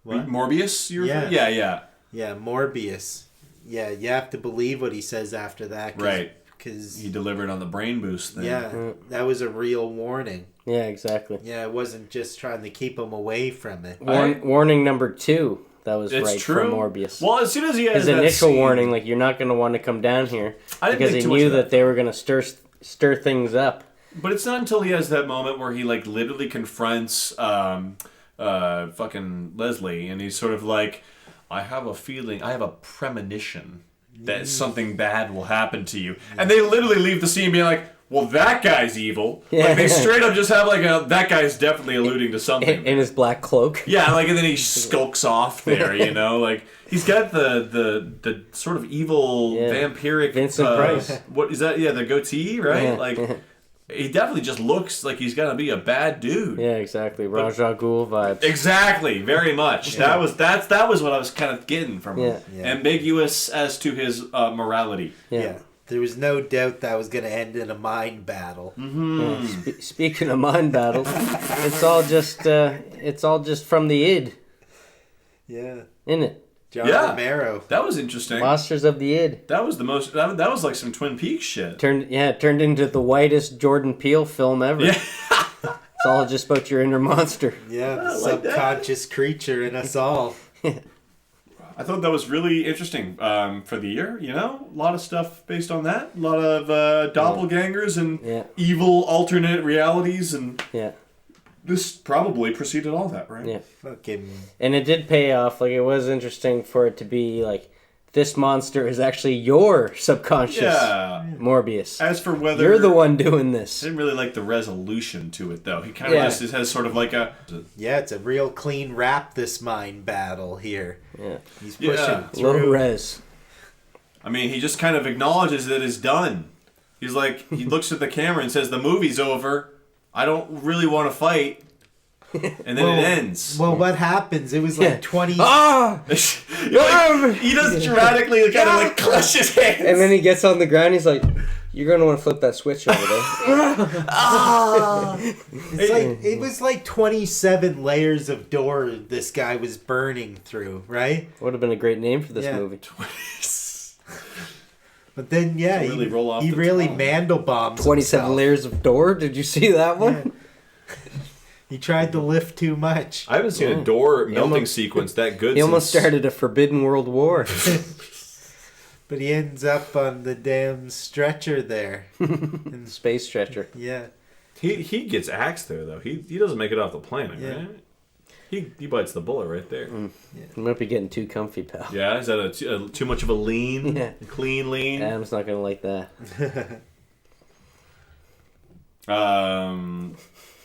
Speaker 3: What?
Speaker 2: Morbius, you're
Speaker 3: Yeah.
Speaker 2: yeah.
Speaker 3: Yeah, Morbius. Yeah, you have to believe what he says after that.
Speaker 2: Right.
Speaker 3: Because
Speaker 2: He delivered on the brain boost thing.
Speaker 3: that was a real warning.
Speaker 1: Yeah, exactly.
Speaker 3: Yeah, it wasn't just trying to keep him away from it.
Speaker 1: Warning number 2. That was
Speaker 2: It's
Speaker 1: right
Speaker 2: true.
Speaker 1: from Morbius.
Speaker 2: Well, as soon as he has
Speaker 1: His
Speaker 2: that
Speaker 1: initial
Speaker 2: scene-
Speaker 1: warning, like, you're not going to want to come down here.
Speaker 2: I didn't
Speaker 1: Because
Speaker 2: think
Speaker 1: he
Speaker 2: too much
Speaker 1: knew
Speaker 2: of
Speaker 1: that they were going to stir things up.
Speaker 2: But it's not until he has that moment where he like literally confronts fucking Leslie, and he's sort of like, I have a feeling, I have a premonition that something bad will happen to you. And they literally leave the scene being like, well, that guy's evil. Like, they straight up just have like that guy's definitely alluding to something.
Speaker 1: In his black cloak.
Speaker 2: Yeah, like, and then he skulks off there, you know? Like, he's got the sort of evil, vampiric...
Speaker 1: Vincent Price.
Speaker 2: What is that? Yeah, the goatee, right?
Speaker 1: Yeah.
Speaker 2: Like, he definitely just looks like he's gonna be a bad dude.
Speaker 1: Yeah, exactly. Raja Ghul vibes.
Speaker 2: Exactly, very much. That was what I was kind of getting from him.
Speaker 3: Yeah.
Speaker 2: Ambiguous as to his morality.
Speaker 3: Yeah. There was no doubt that was going to end in a mind battle.
Speaker 1: Yeah. Speaking of mind battles, it's all just from the id,
Speaker 3: Yeah.
Speaker 1: isn't it?
Speaker 3: John
Speaker 2: Yeah.
Speaker 3: Romero.
Speaker 2: That was interesting.
Speaker 1: Monsters of the id.
Speaker 2: That was the most. That was like some Twin Peaks shit.
Speaker 1: Turned into the whitest Jordan Peele film ever.
Speaker 2: Yeah.
Speaker 1: It's all just about your inner monster.
Speaker 3: Yeah, the
Speaker 2: like that.
Speaker 3: subconscious creature in us all.
Speaker 2: I thought that was really interesting for the year. You know, a lot of stuff based on that. A lot of doppelgangers and evil alternate realities, and this probably preceded all that, right?
Speaker 1: Yeah.
Speaker 3: Fucking.
Speaker 1: And it did pay off. Like, it was interesting for it to be like, this monster is actually your subconscious Morbius.
Speaker 2: As for whether
Speaker 1: You're the one doing this.
Speaker 2: I didn't really like the resolution to it, though. He kind of just has sort of like a...
Speaker 3: Yeah, it's a real clean wrap, this mind battle here.
Speaker 1: Yeah.
Speaker 3: He's pushing
Speaker 1: Low
Speaker 3: through.
Speaker 1: res.
Speaker 2: I mean, he just kind of acknowledges that it's done. He's like, he looks at the camera and says, the movie's over. I don't really want to fight. And then it ends.
Speaker 3: Well, what happens? It was like 20...
Speaker 1: Ah!
Speaker 2: Like, he does dramatically kind of like clutch his hands.
Speaker 1: And then he gets on the ground, he's like, you're going to want to flip that switch over there.
Speaker 3: It's like, it was like 27 layers of door this guy was burning through, right?
Speaker 1: Would have been a great name for this
Speaker 3: Yeah.
Speaker 1: movie.
Speaker 3: But then, yeah,
Speaker 2: Really roll off
Speaker 3: he
Speaker 2: the
Speaker 3: really
Speaker 2: tongue.
Speaker 3: Mandelbaums
Speaker 1: 27
Speaker 3: himself.
Speaker 1: layers of door. Did you see that one?
Speaker 3: Yeah. He tried to lift too much.
Speaker 2: I haven't seen a door melting
Speaker 1: almost-
Speaker 2: sequence that good
Speaker 1: He almost
Speaker 2: since...
Speaker 1: started a forbidden world war.
Speaker 3: But he ends up on the damn stretcher there. And,
Speaker 1: Space stretcher.
Speaker 3: yeah.
Speaker 2: He gets axed there, though. He doesn't make it off the planet,
Speaker 3: Yeah.
Speaker 2: right? He bites the bullet right there.
Speaker 1: You might be getting too comfy, pal.
Speaker 2: Yeah, is that too much of a lean?
Speaker 1: Yeah.
Speaker 2: Clean lean?
Speaker 1: Adam's not going to like that.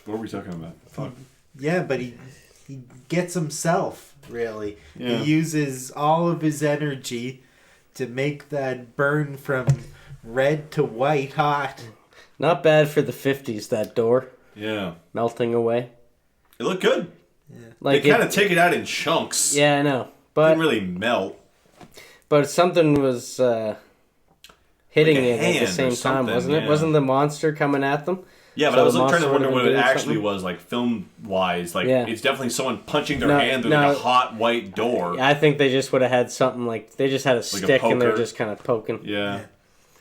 Speaker 2: What were we talking about? Fuck.
Speaker 3: Yeah, but he gets himself, really.
Speaker 2: Yeah.
Speaker 3: He uses all of his energy to make that burn from red to white hot.
Speaker 1: Not bad for the 50s, that door.
Speaker 2: Yeah.
Speaker 1: Melting away.
Speaker 2: It looked good.
Speaker 1: Like
Speaker 2: They kind of take it out in chunks.
Speaker 1: Yeah, I know.
Speaker 2: It
Speaker 1: But
Speaker 2: didn't really melt.
Speaker 1: But something was hitting
Speaker 2: Like a
Speaker 1: it at the
Speaker 2: hand or
Speaker 1: same time,
Speaker 2: something,
Speaker 1: wasn't it?
Speaker 2: yeah.
Speaker 1: Wasn't the monster coming at them?
Speaker 2: Yeah, but
Speaker 1: So
Speaker 2: I was
Speaker 1: the
Speaker 2: trying to
Speaker 1: monster
Speaker 2: wonder
Speaker 1: would've
Speaker 2: what
Speaker 1: been
Speaker 2: it
Speaker 1: doing
Speaker 2: actually
Speaker 1: something?
Speaker 2: was, like film-wise. Like,
Speaker 1: Yeah.
Speaker 2: it's definitely someone punching their
Speaker 1: No,
Speaker 2: hand through
Speaker 1: no.
Speaker 2: like a hot white door.
Speaker 1: I think they just would have had something like they just had a stick and they're
Speaker 2: poker.
Speaker 1: just kind of poking.
Speaker 2: Yeah.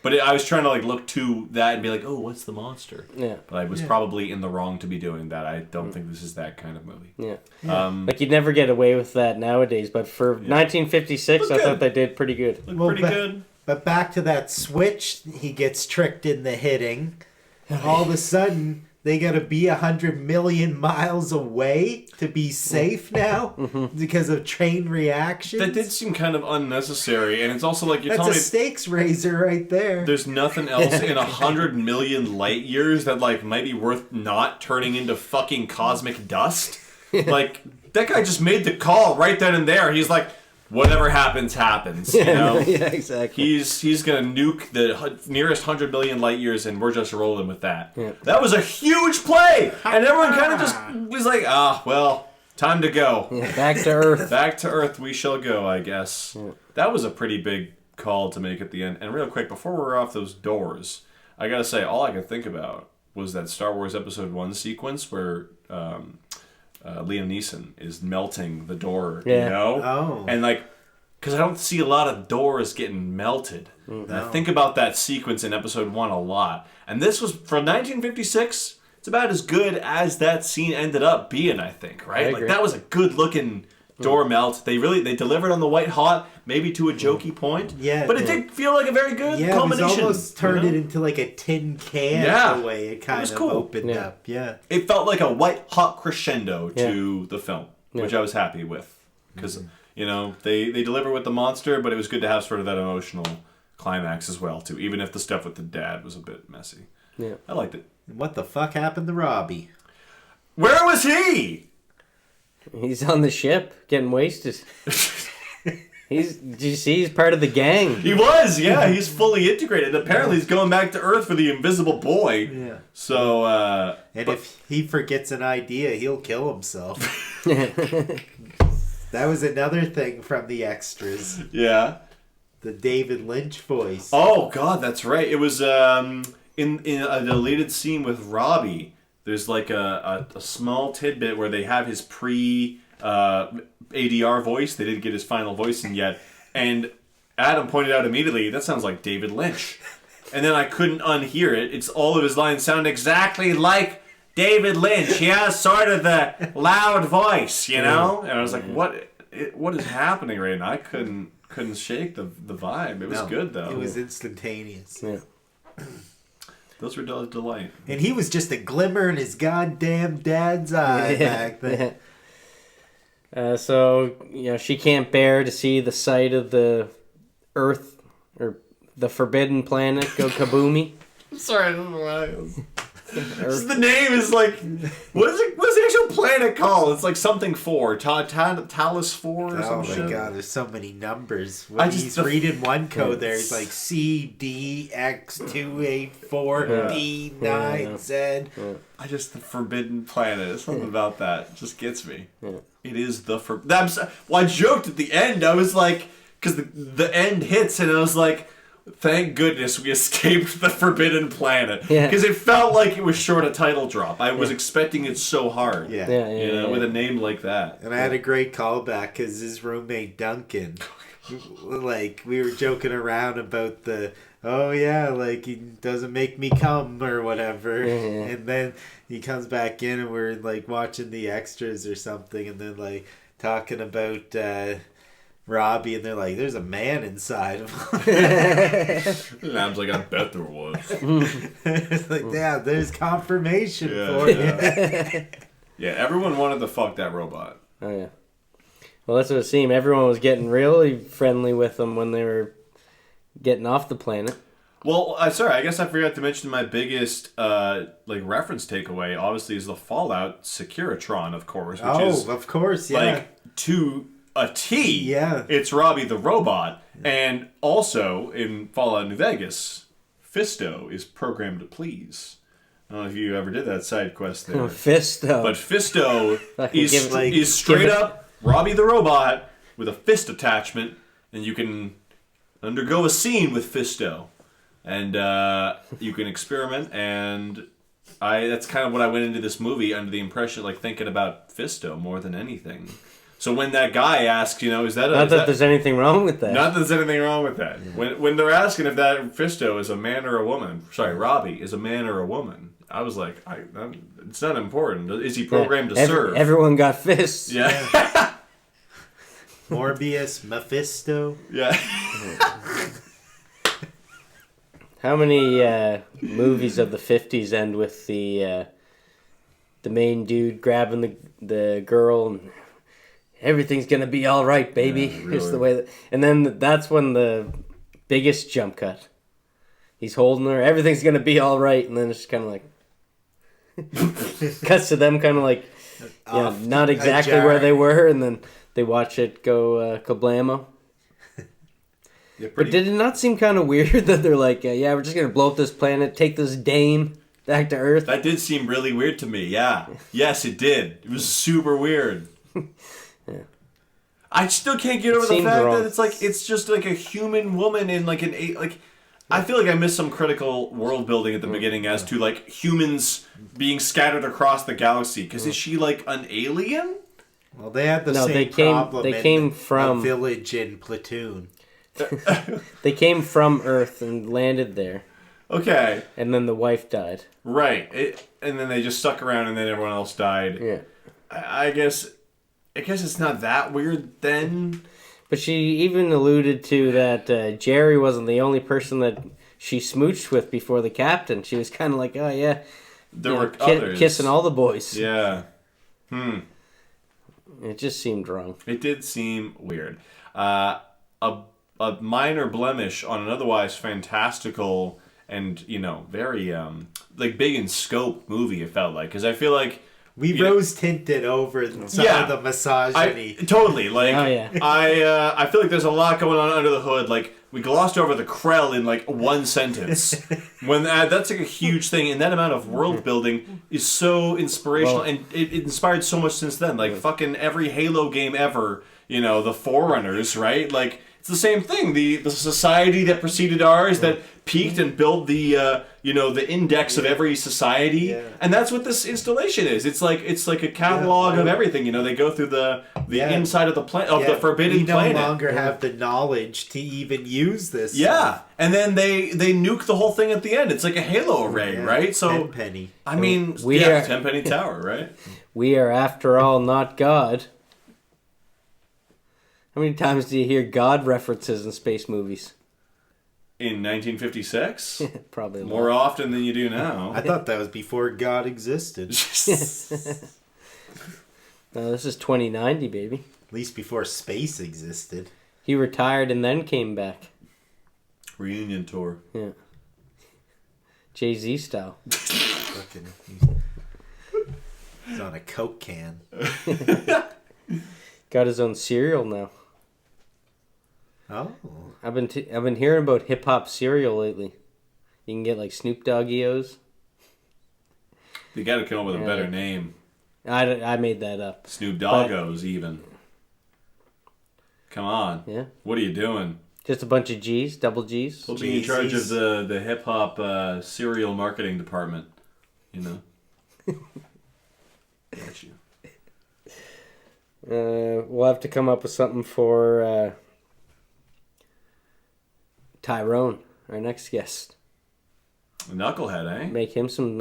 Speaker 2: But I was trying to like look to that and be like, oh, what's the monster?
Speaker 1: Yeah.
Speaker 2: But I was probably in the wrong to be doing that. I don't think this is that kind of movie.
Speaker 1: Yeah.
Speaker 2: Um,
Speaker 1: Like you'd never get away with that nowadays, but for 1956,
Speaker 2: Looked
Speaker 1: I
Speaker 2: good.
Speaker 1: thought they did pretty good.
Speaker 2: looked
Speaker 3: Well,
Speaker 2: pretty
Speaker 3: but-
Speaker 2: good.
Speaker 3: But back to that switch, he gets tricked in the hitting. All of a sudden, they gotta be 100 million miles away to be safe now because of chain reactions.
Speaker 2: That did seem kind of unnecessary, and it's also like you're
Speaker 3: That's
Speaker 2: telling
Speaker 3: a
Speaker 2: me
Speaker 3: stakes raiser right there.
Speaker 2: there's nothing else in 100 million light years that like might be worth not turning into fucking cosmic dust. Like that guy just made the call right then and there. He's like, whatever happens, happens. You know.
Speaker 1: yeah, exactly.
Speaker 2: He's gonna nuke the nearest 100 million light years, and we're just rolling with that.
Speaker 1: Yeah.
Speaker 2: That was a huge play, and everyone kind of just was like, well, time to go.
Speaker 1: Yeah, back to Earth.
Speaker 2: Back to Earth we shall go, I guess. That was a pretty big call to make at the end. And real quick, before we're off those doors, I gotta say, all I could think about was that Star Wars Episode 1 sequence where Liam Neeson is melting the door,
Speaker 1: Yeah.
Speaker 2: you know?
Speaker 3: Oh.
Speaker 2: And like, because I don't see a lot of doors getting melted. And I think about that sequence in Episode 1 a lot. And this was, from 1956, it's about as good as that scene ended up being, I think, right?
Speaker 1: I
Speaker 2: Like,
Speaker 1: agree.
Speaker 2: that was a good looking door melt. They delivered on the white hot, maybe to a jokey point.
Speaker 3: Yeah,
Speaker 2: But it
Speaker 3: yeah.
Speaker 2: did feel like a very good
Speaker 3: Yeah, it was
Speaker 2: culmination.
Speaker 3: almost turned
Speaker 2: you know?
Speaker 3: it into like a tin can
Speaker 2: Yeah.
Speaker 3: the way it kind
Speaker 2: was
Speaker 3: of
Speaker 2: cool.
Speaker 3: opened
Speaker 1: Yeah.
Speaker 3: up. Yeah.
Speaker 2: It felt like a white hot crescendo to the film, which I was happy with. Because, you know, they deliver with the monster, but it was good to have sort of that emotional climax as well, too. Even if the stuff with the dad was a bit messy.
Speaker 1: Yeah.
Speaker 2: I liked it.
Speaker 3: And what the fuck happened to Robbie?
Speaker 2: Where was he?
Speaker 1: He's on the ship getting wasted. Did you see? He's part of the gang.
Speaker 2: He was, yeah. He's fully integrated. Apparently, he's going back to Earth for the Invisible Boy.
Speaker 3: Yeah.
Speaker 2: So,
Speaker 3: And if he forgets an idea, he'll kill himself. That was another thing from the extras.
Speaker 2: yeah.
Speaker 3: The David Lynch voice.
Speaker 2: Oh, God, that's right. It was in a deleted scene with Robbie. There's like a small tidbit where they have his ADR voice. They didn't get his final voice in yet. And Adam pointed out immediately, that sounds like David Lynch. And then I couldn't unhear it. It's all of his lines sound exactly like David Lynch. He has sort of the loud voice, you know? And I was like, what is happening right now? I couldn't shake the vibe. It was good, though.
Speaker 3: It was instantaneous.
Speaker 1: Yeah.
Speaker 2: Those were a delight.
Speaker 3: And he was just a glimmer in his goddamn dad's eye back then.
Speaker 1: So, you know, she can't bear to see the sight of the Earth, or the forbidden planet, go kaboomy.
Speaker 2: Sorry, I don't know why. The name is like, what is it? What's the actual planet called? It's like something 4, Talos 4 or
Speaker 3: Oh
Speaker 2: some
Speaker 3: my
Speaker 2: shit.
Speaker 3: god, there's so many numbers.
Speaker 2: I
Speaker 3: When
Speaker 2: just-
Speaker 3: he's reading one code there, he's like CDX284D9Z.
Speaker 2: The forbidden planet. Something about that just gets me. It is the forbidden. Well, I joked at the end. I was like, because the end hits, and I was like, thank goodness we escaped the Forbidden Planet.
Speaker 1: Yeah.
Speaker 2: Because it felt like it was short a title drop. I was expecting it so hard.
Speaker 3: Yeah.
Speaker 2: With a name like that.
Speaker 3: And I had a great callback because his roommate Duncan, like, we were joking around about like, he doesn't make me come or whatever. And then he comes back in and we're, like, watching the extras or something, and then, like, talking about Robbie, and they're like, there's a man inside of him.
Speaker 2: And I was like, I bet there was.
Speaker 3: It's like, yeah, there's confirmation for you.
Speaker 2: Yeah, everyone wanted to fuck that robot.
Speaker 1: Oh, yeah. Well, that's what it seemed. Everyone was getting really friendly with them when they were getting off the planet.
Speaker 2: Well, sorry, I guess I forgot to mention my biggest reference takeaway, obviously, is the Fallout Securitron, of course. Which is,
Speaker 3: of course, yeah.
Speaker 2: Like, to a T,
Speaker 3: yeah.
Speaker 2: It's Robbie the robot. And also, in Fallout New Vegas, Fisto is programmed to please. I don't know if you ever did that side quest there.
Speaker 1: Fisto.
Speaker 2: But Fisto is straight up Robbie the robot with a fist attachment, and you can undergo a scene with Fisto. And you can experiment, and that's kind of what I went into this movie under the impression, like, thinking about Fisto more than anything. So when that guy asks, is that...
Speaker 1: Not that there's anything wrong with that.
Speaker 2: Not that there's anything wrong with that. Yeah. When they're asking if that Fisto is a man or a woman, sorry, Robbie is a man or a woman, I was like, it's not important. Is he programmed to serve?
Speaker 1: Everyone got fists.
Speaker 2: Yeah.
Speaker 3: Morbius, Mephisto.
Speaker 2: Yeah.
Speaker 1: How many movies of the 50s end with the main dude grabbing the girl and everything's gonna be all right, baby?
Speaker 2: Yeah, really.
Speaker 1: It's the way and then that's when the biggest jump cut. He's holding her, everything's gonna be all right, and then it's kind of like cuts to them kind of like not exactly where they were, and then they watch it go kablamo.
Speaker 2: Yeah,
Speaker 1: but did it not seem kind of weird that they're like, we're just going to blow up this planet, take this dame back to Earth?
Speaker 2: That did seem really weird to me, yeah. Yes, it did. It was super weird.
Speaker 1: Yeah.
Speaker 2: I still can't get over the fact that it's just like a human woman in like I feel like I missed some critical world building at the beginning as to like humans being scattered across the galaxy. Because is she like an alien?
Speaker 3: Well, they had the same problem in a village in Platoon.
Speaker 1: They came from Earth and landed there.
Speaker 2: Okay.
Speaker 1: And then the wife died.
Speaker 2: Right. And then they just stuck around and then everyone else died.
Speaker 1: Yeah.
Speaker 2: I guess it's not that weird then.
Speaker 1: But she even alluded to that Jerry wasn't the only person that she smooched with before the captain. She was kind of like, oh yeah.
Speaker 2: There were others.
Speaker 1: Kissing all the boys.
Speaker 2: Yeah.
Speaker 1: It just seemed wrong.
Speaker 2: It did seem weird. A minor blemish on an otherwise fantastical and, very, big in scope movie, it felt like. Because I feel like...
Speaker 3: We rose-tinted over some of the misogyny.
Speaker 2: Totally. Like,
Speaker 1: oh, yeah.
Speaker 2: I feel like there's a lot going on under the hood. Like, we glossed over the Krell in, one sentence. When that's, a huge thing. And that amount of world building is so inspirational. And it inspired so much since then. Like, fucking every Halo game ever, the Forerunners, right? Like... It's the same thing. The society that preceded ours that peaked and built the the index of every society, and that's what this installation is. It's like a catalog of everything. They go through the inside of the the forbidden planet.
Speaker 3: We no longer have the knowledge to even use this.
Speaker 2: Yeah, and then they nuke the whole thing at the end. It's like a Halo array, right? So
Speaker 3: Tenpenny.
Speaker 2: I mean, Tenpenny Tower, right?
Speaker 1: We are, after all, not God. How many times do you hear God references in space movies?
Speaker 2: In 1956?
Speaker 1: Probably
Speaker 2: more often than you do now.
Speaker 3: I thought that was before God existed.
Speaker 1: No, this is 2090, baby.
Speaker 3: At least before space existed.
Speaker 1: He retired and then came back.
Speaker 2: Reunion tour.
Speaker 1: Yeah. Jay-Z style.
Speaker 3: He's on a Coke can.
Speaker 1: Got his own cereal now.
Speaker 3: Oh.
Speaker 1: I've been hearing about hip hop cereal lately. You can get Snoop Dogg-Eos.
Speaker 2: You got to come up with a better name.
Speaker 1: I made that up.
Speaker 2: Snoop Doggos even. Come on.
Speaker 1: Yeah.
Speaker 2: What are you doing?
Speaker 1: Just a bunch of G's, double G's.
Speaker 2: He'll be in charge of the hip hop serial marketing department. You know. Got you.
Speaker 1: We'll have to come up with something for Tyrone, our next guest.
Speaker 2: A knucklehead, eh?
Speaker 1: Make him some,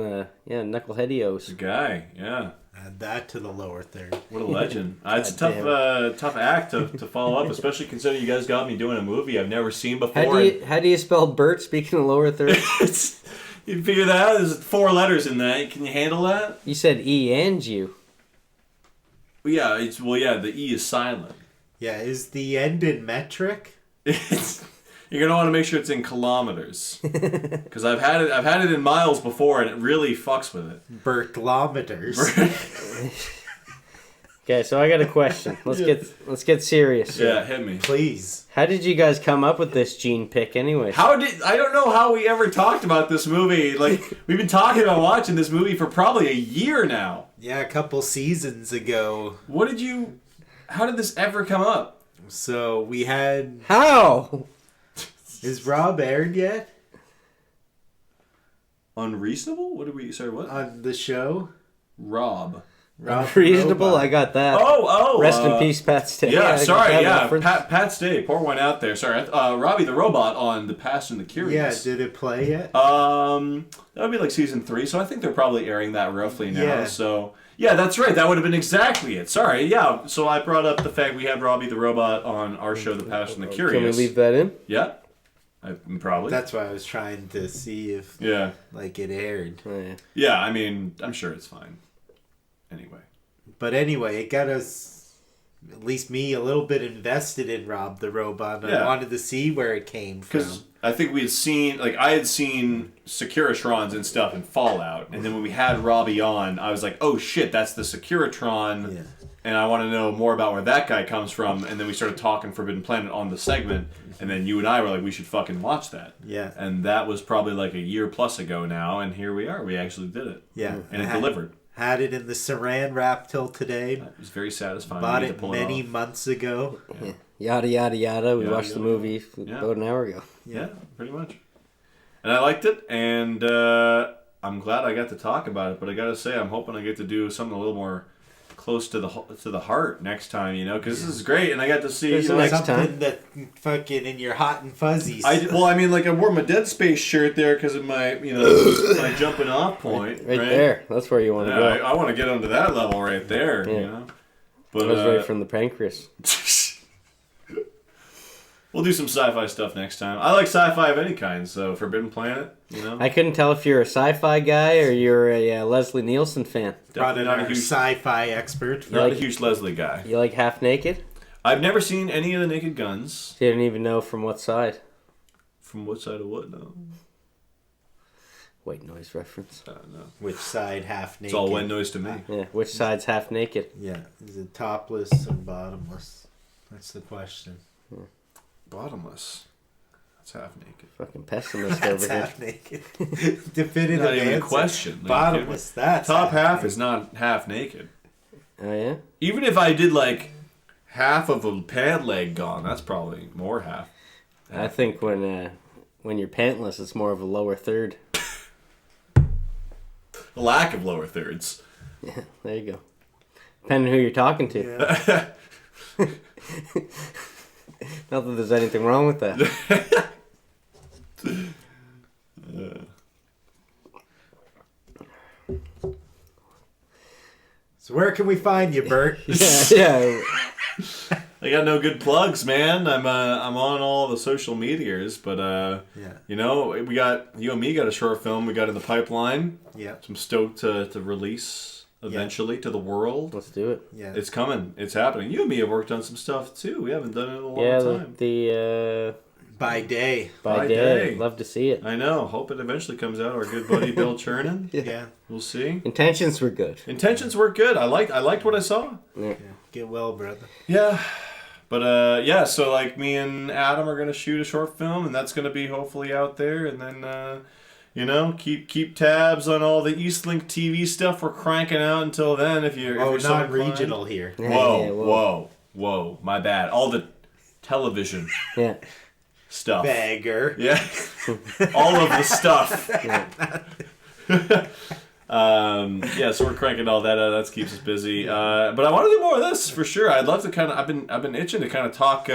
Speaker 1: knuckleheadios.
Speaker 2: The guy, yeah.
Speaker 3: Add that to the lower third.
Speaker 2: What a legend. It's a tough act to follow up, especially considering you guys got me doing a movie I've never seen before.
Speaker 1: How do you spell Burt, speaking of lower third?
Speaker 2: You figure that out? There's 4 letters in that. Can you handle that?
Speaker 1: You said E and U.
Speaker 2: Yeah, the E is silent.
Speaker 3: Yeah, is the end in metric?
Speaker 2: You're gonna want to make sure it's in kilometers, because I've had it in miles before, and it really fucks with it.
Speaker 3: Bertlometers.
Speaker 1: Okay, so I got a question. Let's get serious.
Speaker 2: Yeah, hit me,
Speaker 3: Please.
Speaker 1: How did you guys come up with this gene pick, anyway?
Speaker 2: I don't know how we ever talked about this movie. Like, we've been talking about watching this movie for probably a year now.
Speaker 3: Yeah, a couple seasons ago.
Speaker 2: How did this ever come up?
Speaker 3: So we had...
Speaker 1: How?
Speaker 3: Is Rob aired yet?
Speaker 2: Unreasonable? What?
Speaker 3: On the show?
Speaker 2: Rob
Speaker 1: Reasonable?
Speaker 3: Robot.
Speaker 1: I got that.
Speaker 2: Oh!
Speaker 1: Rest in peace, Pat Stay.
Speaker 2: Yeah, sorry,
Speaker 1: reference.
Speaker 2: Pat Stay, pour one out there. Sorry, Robbie the Robot on The Past and the Curious.
Speaker 3: Yeah, did it play yet?
Speaker 2: That would be like season 3, so I think they're probably airing that roughly now.
Speaker 3: Yeah.
Speaker 2: So, yeah, that's right. That would have been exactly it. Sorry, yeah. So I brought up the fact we had Robbie the Robot on our show, The Past and the Curious.
Speaker 1: Can we leave that in?
Speaker 2: Yeah, probably.
Speaker 3: That's why I was trying to see if it aired.
Speaker 1: Oh, yeah.
Speaker 2: Yeah, I mean, I'm sure it's fine. Anyway.
Speaker 3: But anyway, it got us, at least me, a little bit invested in Rob the Robot. And I wanted to see where it came from.
Speaker 2: Because I think I had seen Securitrons and stuff in Fallout, and then when we had Robbie on, I was like, oh shit, that's the Securitron. Yeah. And I want to know more about where that guy comes from. And then we started talking Forbidden Planet on the segment, and then you and I were like, we should fucking watch that.
Speaker 3: Yeah.
Speaker 2: And that was probably like a year plus ago now, and here we are. We actually did it.
Speaker 3: Yeah.
Speaker 2: And it delivered.
Speaker 3: Had it in the saran wrap till today.
Speaker 2: It was very satisfying.
Speaker 3: Bought it many months ago.
Speaker 1: Yeah. Yada, yada, yada. We watched the movie about an hour ago.
Speaker 2: Yeah, pretty much. And I liked it, and I'm glad I got to talk about it. But I got to say, I'm hoping I get to do something a little more close to the heart next time, because this is great, and I got to see
Speaker 1: next
Speaker 3: something that fucking in your hot and fuzzies.
Speaker 2: I wore my Dead Space shirt there because of my my jumping off point
Speaker 1: right there. That's where you want to go.
Speaker 2: I want to get onto that level right there.
Speaker 1: Yeah.
Speaker 2: But
Speaker 1: that was right from the pancreas.
Speaker 2: We'll do some sci-fi stuff next time. I like sci-fi of any kind, so Forbidden Planet,
Speaker 1: I couldn't tell if you're a sci-fi guy or you're a Leslie Nielsen fan.
Speaker 3: Probably not a huge sci-fi expert.
Speaker 2: Not a huge Leslie guy.
Speaker 1: You like Half Naked?
Speaker 2: I've never seen any of the Naked Guns.
Speaker 1: You didn't even know from what side.
Speaker 2: From what side of what? No.
Speaker 1: White noise reference.
Speaker 2: No.
Speaker 3: Which side half naked?
Speaker 2: It's all white noise to me.
Speaker 1: Yeah, which side's half naked?
Speaker 3: Yeah, is it topless or bottomless? That's the question.
Speaker 2: Bottomless. That's half naked.
Speaker 1: Fucking pessimist
Speaker 3: That's
Speaker 1: over here.
Speaker 3: half naked. Definitive
Speaker 2: Not even a
Speaker 3: answer.
Speaker 2: question.
Speaker 3: Bottomless. That's
Speaker 2: top half is not half naked.
Speaker 1: Oh yeah.
Speaker 2: Even if I did like half of a pant leg gone, that's probably more half.
Speaker 1: I think when you're pantless, it's more of a lower third.
Speaker 2: A lack of lower thirds.
Speaker 1: Yeah, there you go. Depending on who you're talking to.
Speaker 3: Yeah.
Speaker 1: Not that there's anything wrong with that.
Speaker 3: So where can we find you, Burt?
Speaker 1: yeah.
Speaker 2: I got no good plugs, man. I'm on all the social medias, but we got you and me got a short film we got in the pipeline.
Speaker 3: Yeah.
Speaker 2: So I'm stoked to release eventually to the world.
Speaker 1: Let's do it.
Speaker 3: Yeah.
Speaker 2: It's coming. It's happening. You and me have worked on some stuff too. We haven't done it in a long time.
Speaker 1: The
Speaker 3: By day.
Speaker 1: By day. Love to see it.
Speaker 2: I know. Hope it eventually comes out. Our good buddy Bill Chernin.
Speaker 3: Yeah.
Speaker 2: We'll see.
Speaker 1: Intentions were good.
Speaker 2: Intentions were good. I liked what I saw.
Speaker 1: Yeah.
Speaker 3: Get well, brother.
Speaker 2: Yeah. But so like me and Adam are gonna shoot a short film, and that's gonna be hopefully out there, and then keep tabs on all the Eastlink TV stuff we're cranking out until then. If you're
Speaker 3: not regional here.
Speaker 2: Whoa, my bad. All the television.
Speaker 1: Yeah.
Speaker 2: stuff.
Speaker 3: Bagger.
Speaker 2: Yeah. All of the stuff. So we're cranking all that out. That keeps us busy. But I want to do more of this for sure. I'd love to kind of. I've been itching to kind of talk